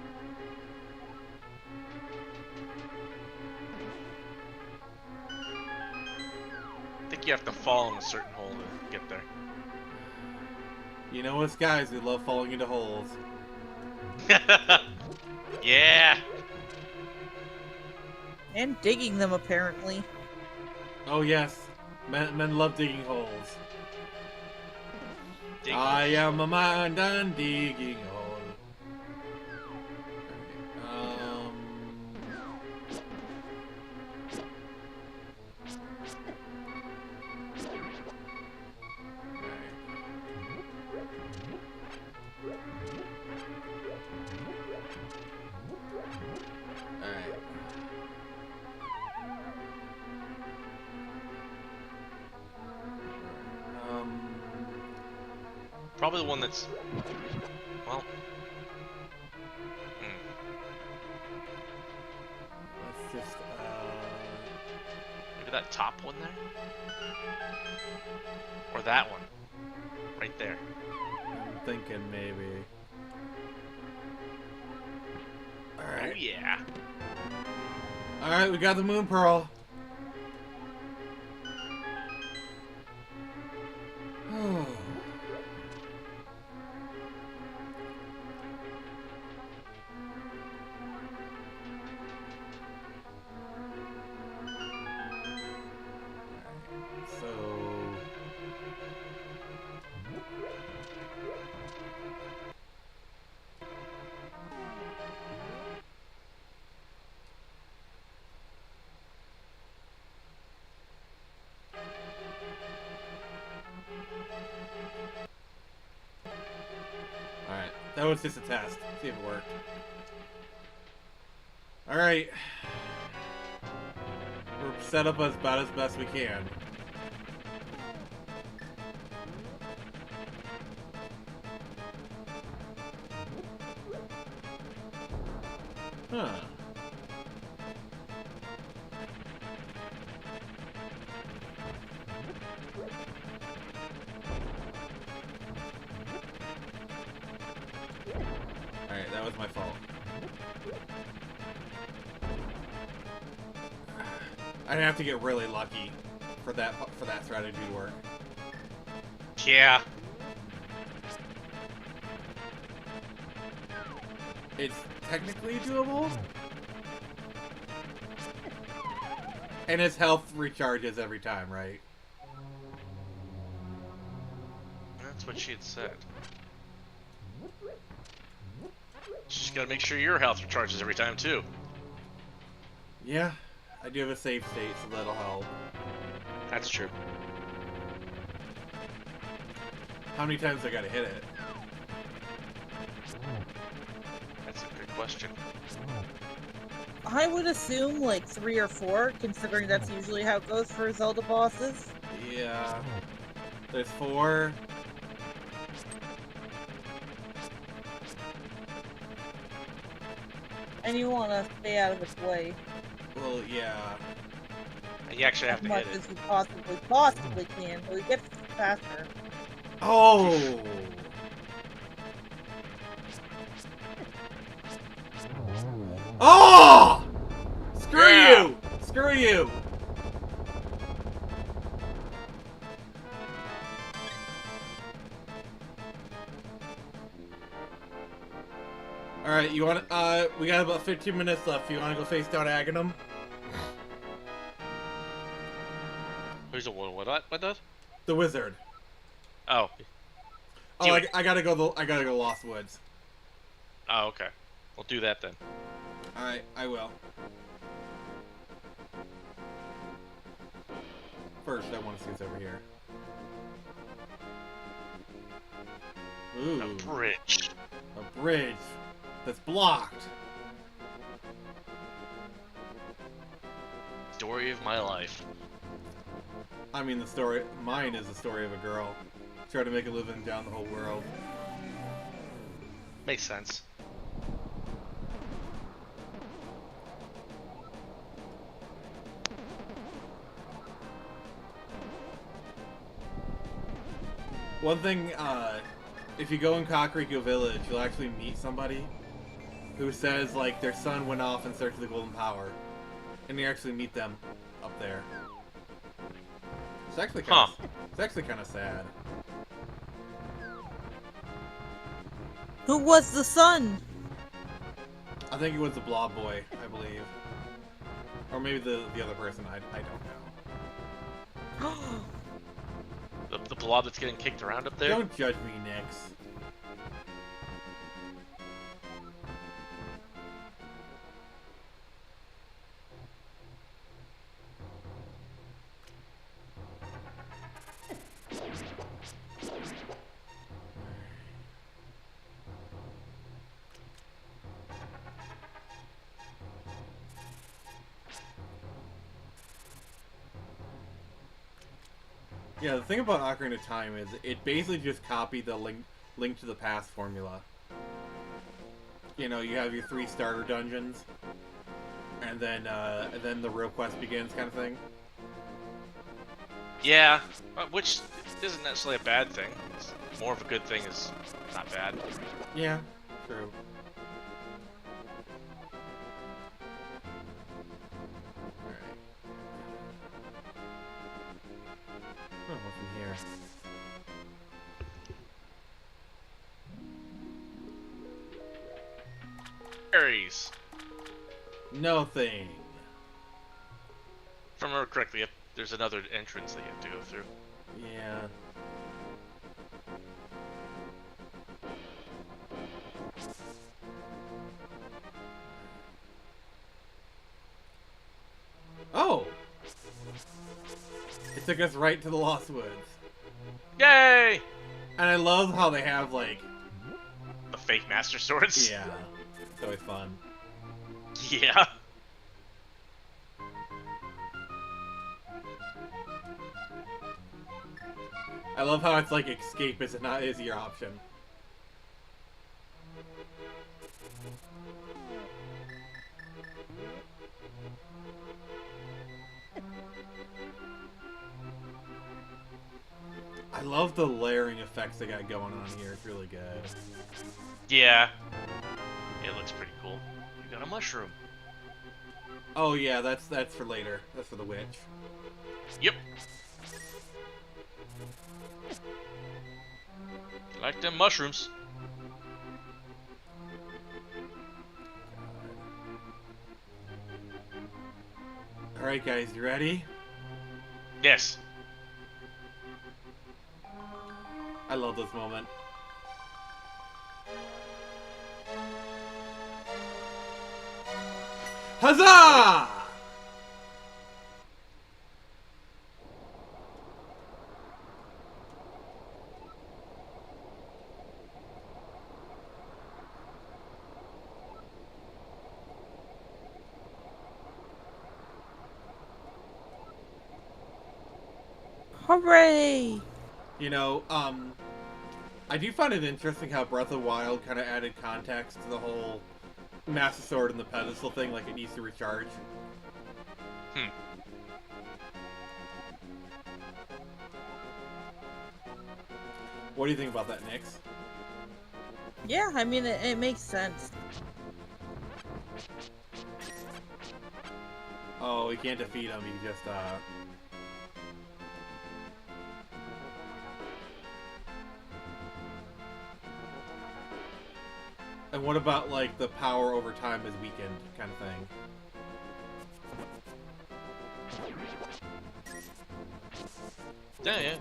I think you have to fall in a certain hole to get there. You know us guys who love falling into holes. Yeah. And digging them, apparently. Oh yes, men love digging holes. Dig I am a man done digging a hole. Probably the one that's, well, Let's just, maybe that top one there? Or that one. Right there. I'm thinking maybe. Alright. Oh yeah. Alright, we got the moon pearl. Oh. Alright, that was just a test. See if it worked. Alright. We're set up about as best we can. Huh. Alright, that was my fault. I'd have to get really lucky for that strategy to work. Yeah. It's technically doable. And his health recharges every time, right? That's what she had said. She's gotta make sure your health recharges every time, too. Yeah, I do have a save state, so that'll help. That's true. How many times I gotta hit it? That's a good question. I would assume like 3 or 4, considering that's usually how it goes for Zelda bosses. Yeah. There's 4. And you want to stay out of its way Well, yeah. You actually have as to much hit it. as you possibly can, so it gets faster. Oh! Oh! Screw Yeah. you! Screw you! Alright, you want we got about 15 minutes left. You wanna go face down Aghanim? Who's a what does? The wizard. Oh. Oh, Do I gotta go Lost Woods. Oh, okay. We'll do that then. Alright, I will. First, I want to see what's over here. Ooh, A bridge. a bridge that's blocked. Story of my life. I mean, mine is the story of a girl trying to make a living down the whole world. Makes sense. One thing, if you go in Kakariko Village, you'll actually meet somebody who says, like, their son went off in search of the Golden Power. And you actually meet them up there. It's actually kind of sad. Who was the son? I think it was the Blob Boy, I believe. Or maybe the other person, I don't know. The blob that's getting kicked around up there? Don't judge me, Nix. Yeah, the thing about Ocarina of Time is it basically just copied the link to the past formula. You know, you have your 3 starter dungeons, and then the real quest begins, kind of thing. Yeah, which isn't necessarily a bad thing. It's more of a good thing is not bad. Yeah, true. Alright. Oh, what's in here? Berries. Nothing. If I remember correctly, there's another entrance that you have to go through. Yeah. Oh! It took us right to the Lost Woods. Yay! And I love how they have, like... The fake Master Swords? Yeah. It's always fun. Yeah. I love how it's like escape is not your option. I love the layering effects they got going on here. It's really good. Yeah. It looks pretty cool. You got a mushroom. Oh yeah, that's for later. That's for the witch. Yep. Like them mushrooms. Alright guys, you ready? Yes. I love this moment. Huzzah! Hooray! You know, I do find it interesting how Breath of the Wild kind of added context to the whole Master Sword and the pedestal thing, like it needs to recharge. What do you think about that, Nix? Yeah, I mean, it makes sense. Oh, you can't defeat him, you just, And what about, like, the power over time is weakened kind of thing? Yeah.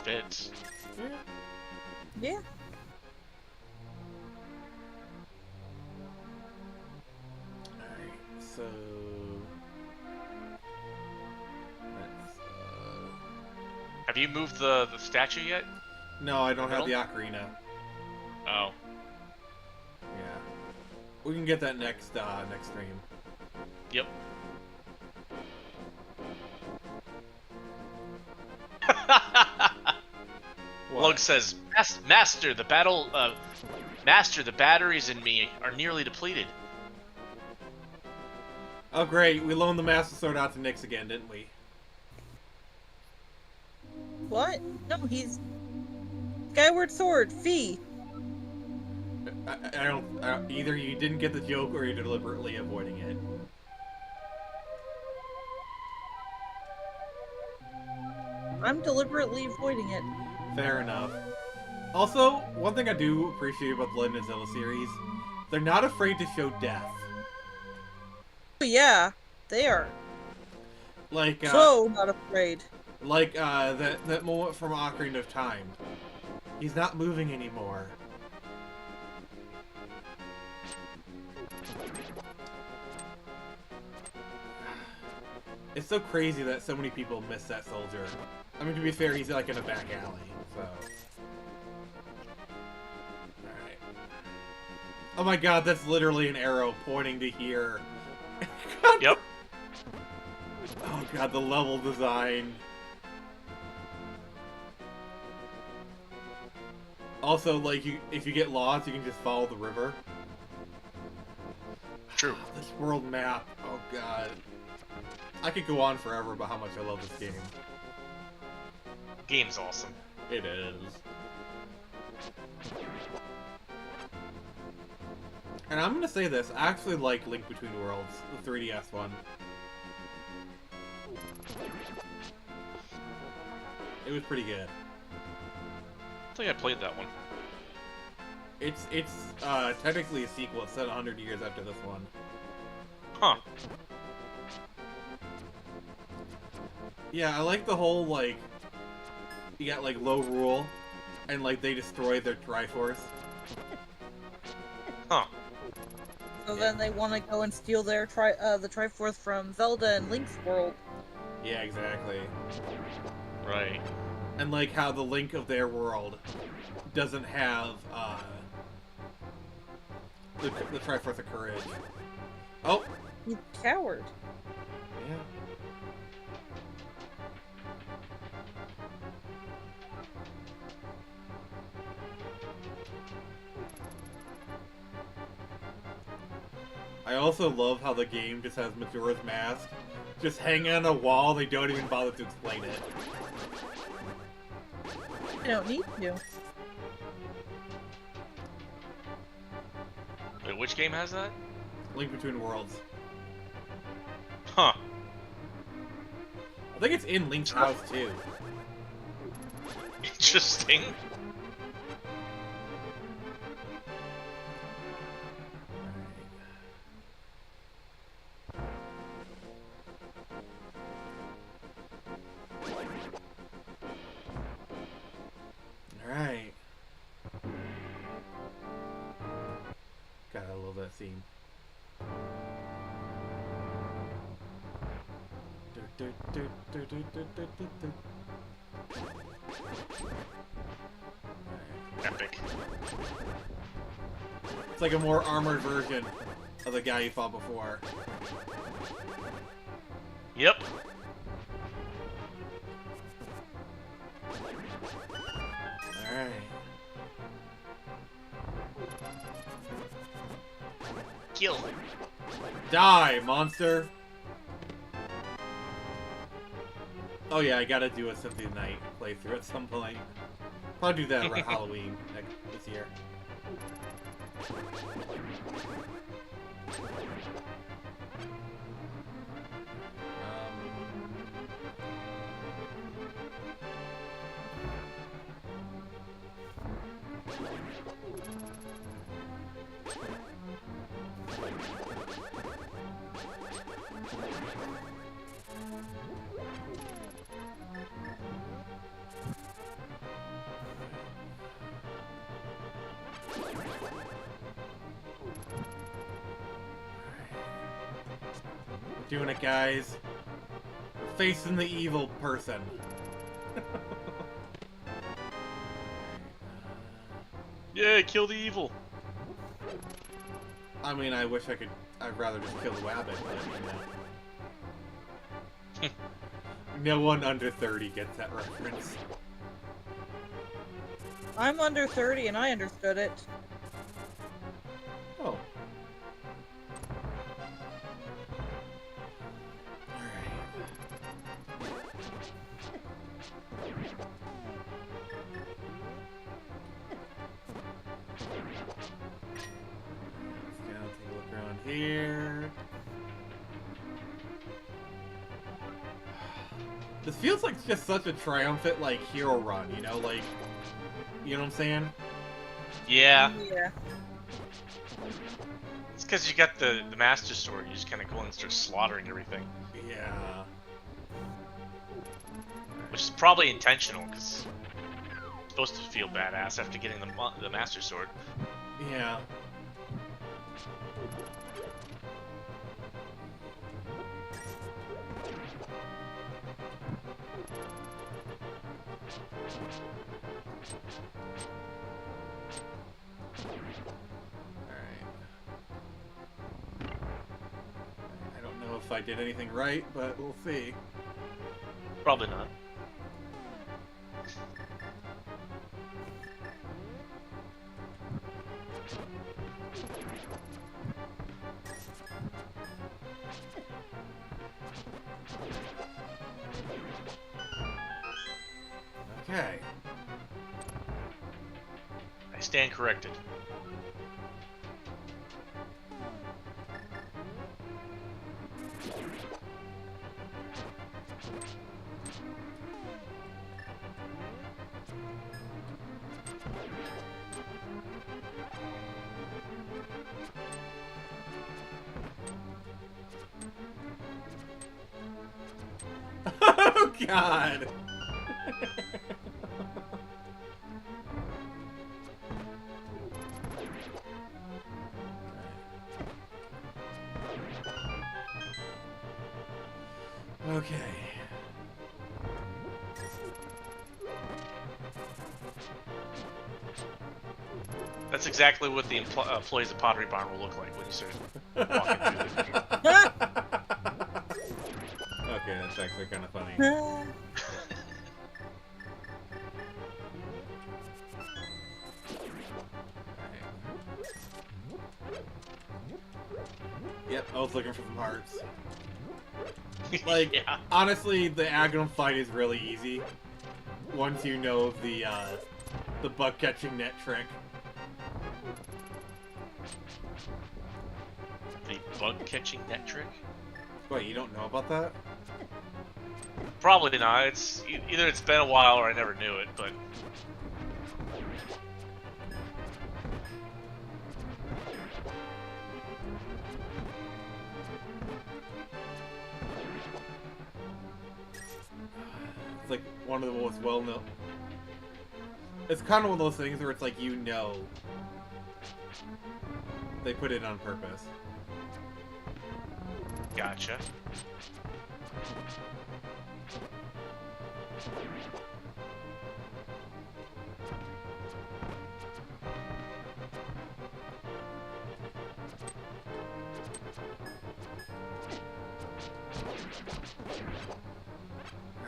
Fits. Yeah. Alright, so... Let's, Have you moved the statue yet? No, I don't have the Middle? ocarina. Oh. Yeah. We can get that next stream. Yep. Lug says, Master, the batteries in me are nearly depleted. Oh great, we loaned the Master Sword out to Nix again, didn't we? What? No, he's... Skyward Sword, Fee. I don't... either you didn't get the joke or you're deliberately avoiding it. I'm deliberately avoiding it. Fair enough. Also, one thing I do appreciate about the Legend of Zelda series, they're not afraid to show death. But yeah, they are. Like, So not afraid. like, that moment from Ocarina of Time. He's not moving anymore. It's so crazy that so many people miss that soldier. I mean, to be fair, he's like in a back alley, so... Alright. Oh my god, that's literally an arrow pointing to here. Yep. Oh god, the level design. Also, like, if you get lost, you can just follow the river. True. This world map, oh god. I could go on forever about how much I love this game. Game's awesome. It is. And I'm gonna say this, I actually like Link Between Worlds, the 3DS one. It was pretty good. I think I played that one. It's technically a sequel, it's set 100 years after this one. Huh. Yeah, I like the whole, like, you got, like, low rule, and, like, they destroy their Triforce. Huh. So then they want to go and steal their the Triforce from Zelda and Link's world. Yeah, exactly. Right. And, like, how the Link of their world doesn't have, the Triforce of Courage. Oh! You coward. Yeah. I also love how the game just has Majora's Mask just hanging on a wall. They don't even bother to explain it. I don't need to. Wait, which game has that? Link Between Worlds. Huh. I think it's in Link's house too. Interesting. Alright. Gotta love that scene. Epic. It's like a more armored version of the guy you fought before. Yep. Alright. Kill. Die, monster! Oh yeah, I gotta do a Symphony of the Night playthrough at some point. Probably do that around Halloween this year. Doing it, guys. We're facing the evil person. Yeah, kill the evil. I mean, I wish I could. I'd rather just kill the rabbit, but you know. No one under 30 gets that reference. I'm under 30 and I understood it. Oh. Here. This feels like just such a triumphant, like, hero run, you know? Like, you know what I'm saying? Yeah. Yeah. It's because you got the Master Sword. You just kind of go in and start slaughtering everything. Yeah. Which is probably intentional, because it's supposed to feel badass after getting the Master Sword. Yeah. I don't know if I did anything right, but we'll see. Probably not. Okay. I stand corrected. Oh God. Okay. That's exactly what the employees of Pottery Barn will look like when you start walking through the Okay, that's actually kind of funny. Yep, I was looking for some hearts. Like, yeah. honestly, the Aghanim fight is really easy. Once you know the bug catching net trick. The bug catching net trick? Wait, you don't know about that? Probably not. It's either it's been a while or I never knew it, but It's like one of the most well-known. It's kind of one of those things where it's like, you know, they put it on purpose. gotcha.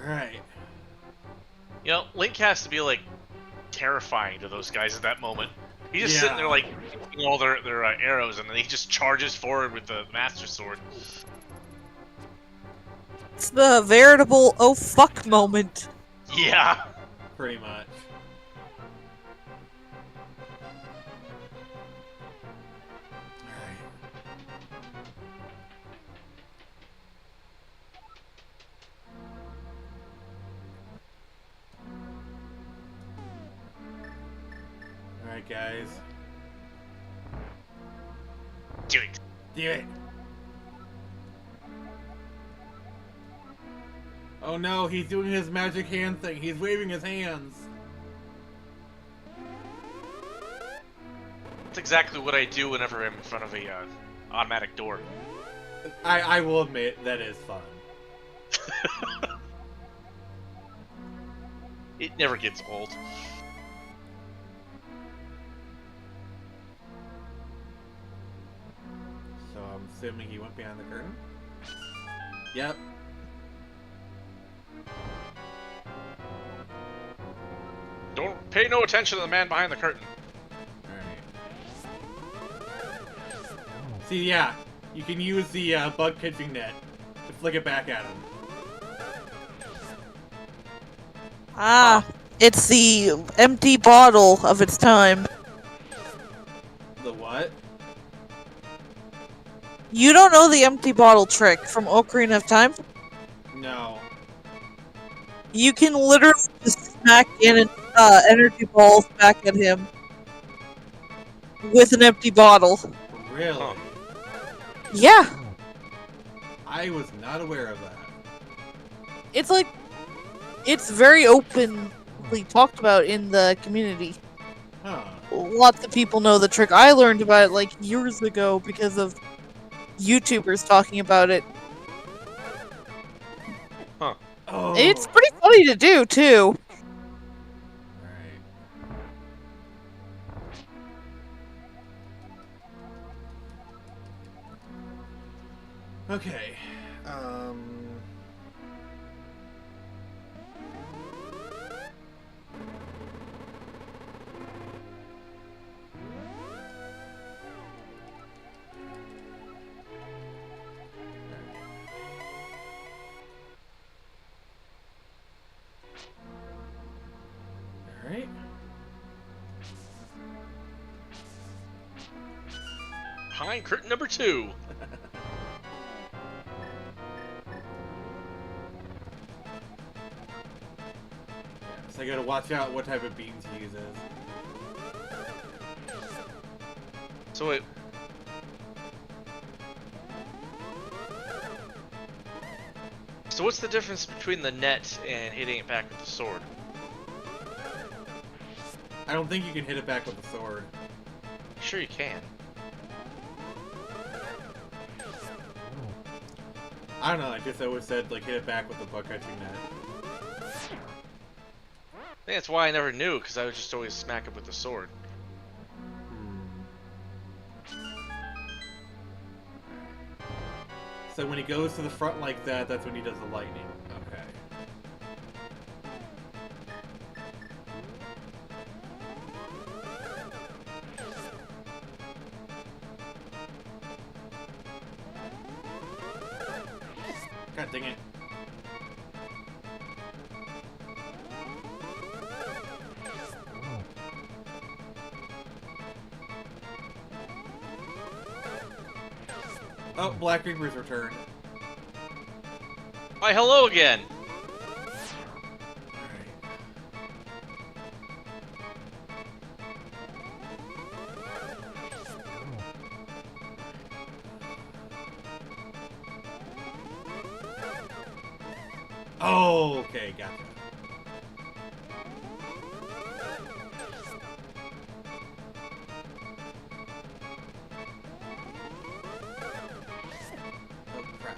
Alright. You know, Link has to be like terrifying to those guys at that moment. He's just sitting there Yeah. like shooting all their arrows, and then he just charges forward with the Master Sword. It's the veritable oh fuck moment. Yeah. Pretty much. Alright. Alright, guys. Do it. Do it! Oh no, he's doing his magic hand thing. He's waving his hands. That's exactly what I do whenever I'm in front of a automatic door. I will admit, that is fun. It never gets old. So I'm assuming he went behind the curtain? Yep. Don't pay no attention to the man behind the curtain. See, yeah, you can use the bug catching net to flick it back at him. Ah, it's the empty bottle of its time. The what? You don't know the empty bottle trick from Ocarina of Time? No. You can literally just smack in energy balls back at him with an empty bottle. Really? Huh. Yeah, I was not aware of that. it's like it's very openly talked about in the community. Huh. Lots of people know the trick. I learned about it like years ago because of YouTubers talking about it. Oh. It's pretty funny to do too. Alright. Okay. Alright. Behind curtain number 2. So I gotta watch out what type of beans he uses. So wait. So what's the difference between the net and hitting it back with the sword? I don't think you can hit it back with the sword. Sure you can. I don't know, I just always said, like, hit it back with the bug catching net. I think that's why I never knew, because I would just always smack it with the sword. So when he goes to the front like that, that's when he does the lightning. Okay. Oh, Black Reaper's returned. Why, hello again. Oh, okay, gotcha. Oh, crap.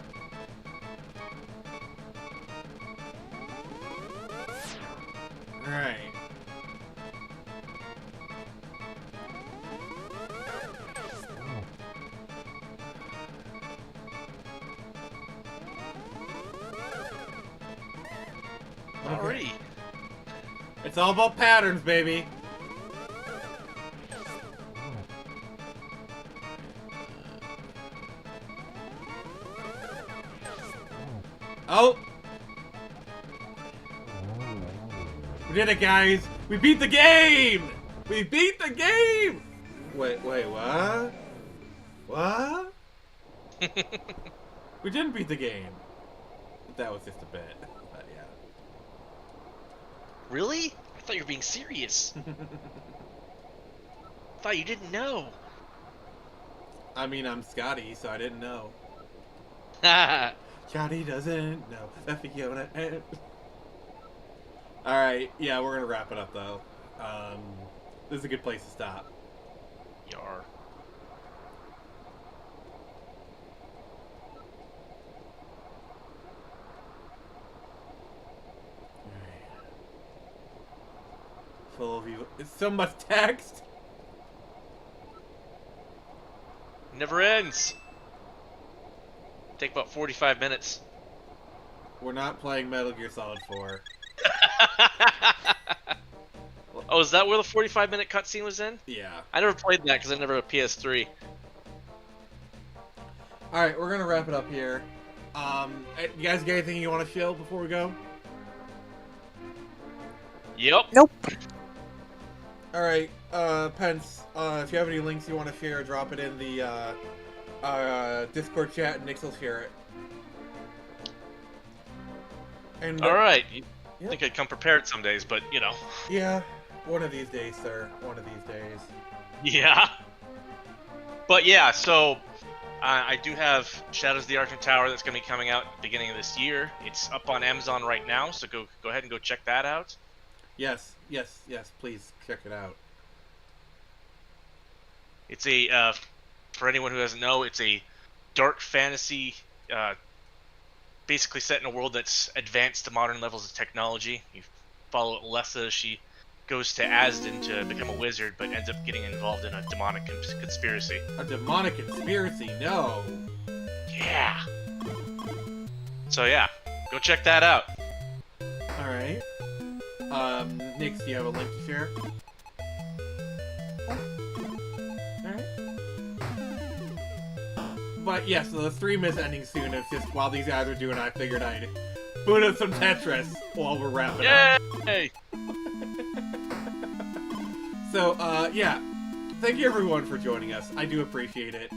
Alright. Alrighty. It's all about patterns, baby. Oh! We did it, guys! We beat the game! We beat the game! Wait, what? What? We didn't beat the game. That was just a bit, but yeah. Really? I thought you were being serious. I thought you didn't know. I mean, I'm Scotty, so I didn't know. Haha. Scotty doesn't know that Fiona. Alright, yeah, we're gonna wrap it up though. This is a good place to stop. Yar. Full of you. It's so much text! Never ends. Take about 45 minutes. We're not playing Metal Gear Solid 4. Oh, is that where the 45-minute cutscene was in? Yeah. I never played that because I never had a PS3. Alright, we're gonna wrap it up here. You guys got anything you want to show before we go? Yep. Nope. Alright, Pence, if you have any links you want to share, drop it in the, Discord chat and Nix will share it. And, Alright. You Yep. think I'd come prepared some days, but, you know. Yeah, one of these days, sir. One of these days. Yeah. But yeah, so I do have Shadows of the Arctic Tower that's going to be coming out at the beginning of this year. It's up on Amazon right now, so go ahead and go check that out. Yes, please check it out. It's a, for anyone who doesn't know, it's a dark fantasy, basically set in a world that's advanced to modern levels of technology. You follow Alessa, she goes to Asden to become a wizard, but ends up getting involved in a demonic conspiracy. A demonic conspiracy? No. Yeah. So yeah, go check that out. Alright. Nix, do you have a link to share? Alright. But yeah, so the stream is ending soon. It's just while these guys are doing it, I figured I'd boot up some Tetris while we're wrapping up. Yay! So, yeah. Thank you everyone for joining us. I do appreciate it.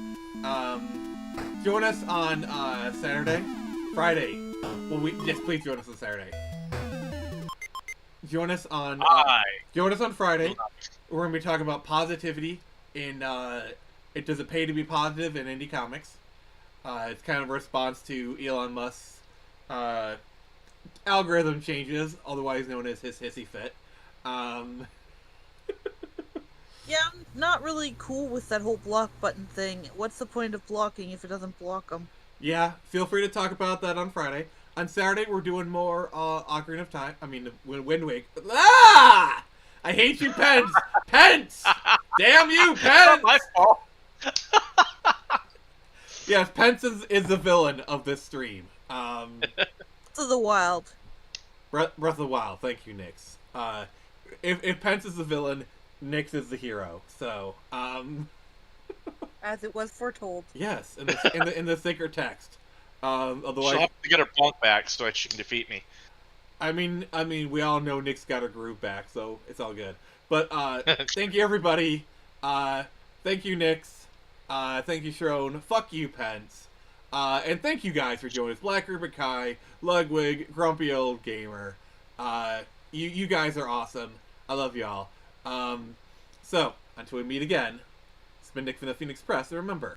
Join us on, Saturday? Friday. Well, yes, please join us on Saturday. Join us on, Friday. We're gonna be talking about positivity in, does it pay to be positive in indie comics? It's kind of a response to Elon Musk's, algorithm changes, otherwise known as his hissy fit. Yeah, I'm not really cool with that whole block button thing. What's the point of blocking if it doesn't block them? Yeah, feel free to talk about that on Friday. On Saturday, we're doing more Ocarina of Time. I mean, Wind Waker. Ah! I hate you, Pence! Pence! Damn you, Pence! My fault. Yes, Pence is the villain of this stream. To the wild. Breath of the Wild. Thank you, Nix. If Pence is the villain, Nix is the hero. So, As it was foretold. yes, in the sacred text. Otherwise, She'll have to get her bonk back so that she can defeat me. I mean, we all know Nick's got her groove back, so it's all good. But thank you, everybody. Thank you, Nix. Thank you, Shrone. Fuck you, Pence. And thank you guys for joining us. Black Rubik Kai, Ludwig, Grumpy Old Gamer. You guys are awesome. I love y'all. So, until we meet again, it's been Nick from the Phoenix Press, and remember,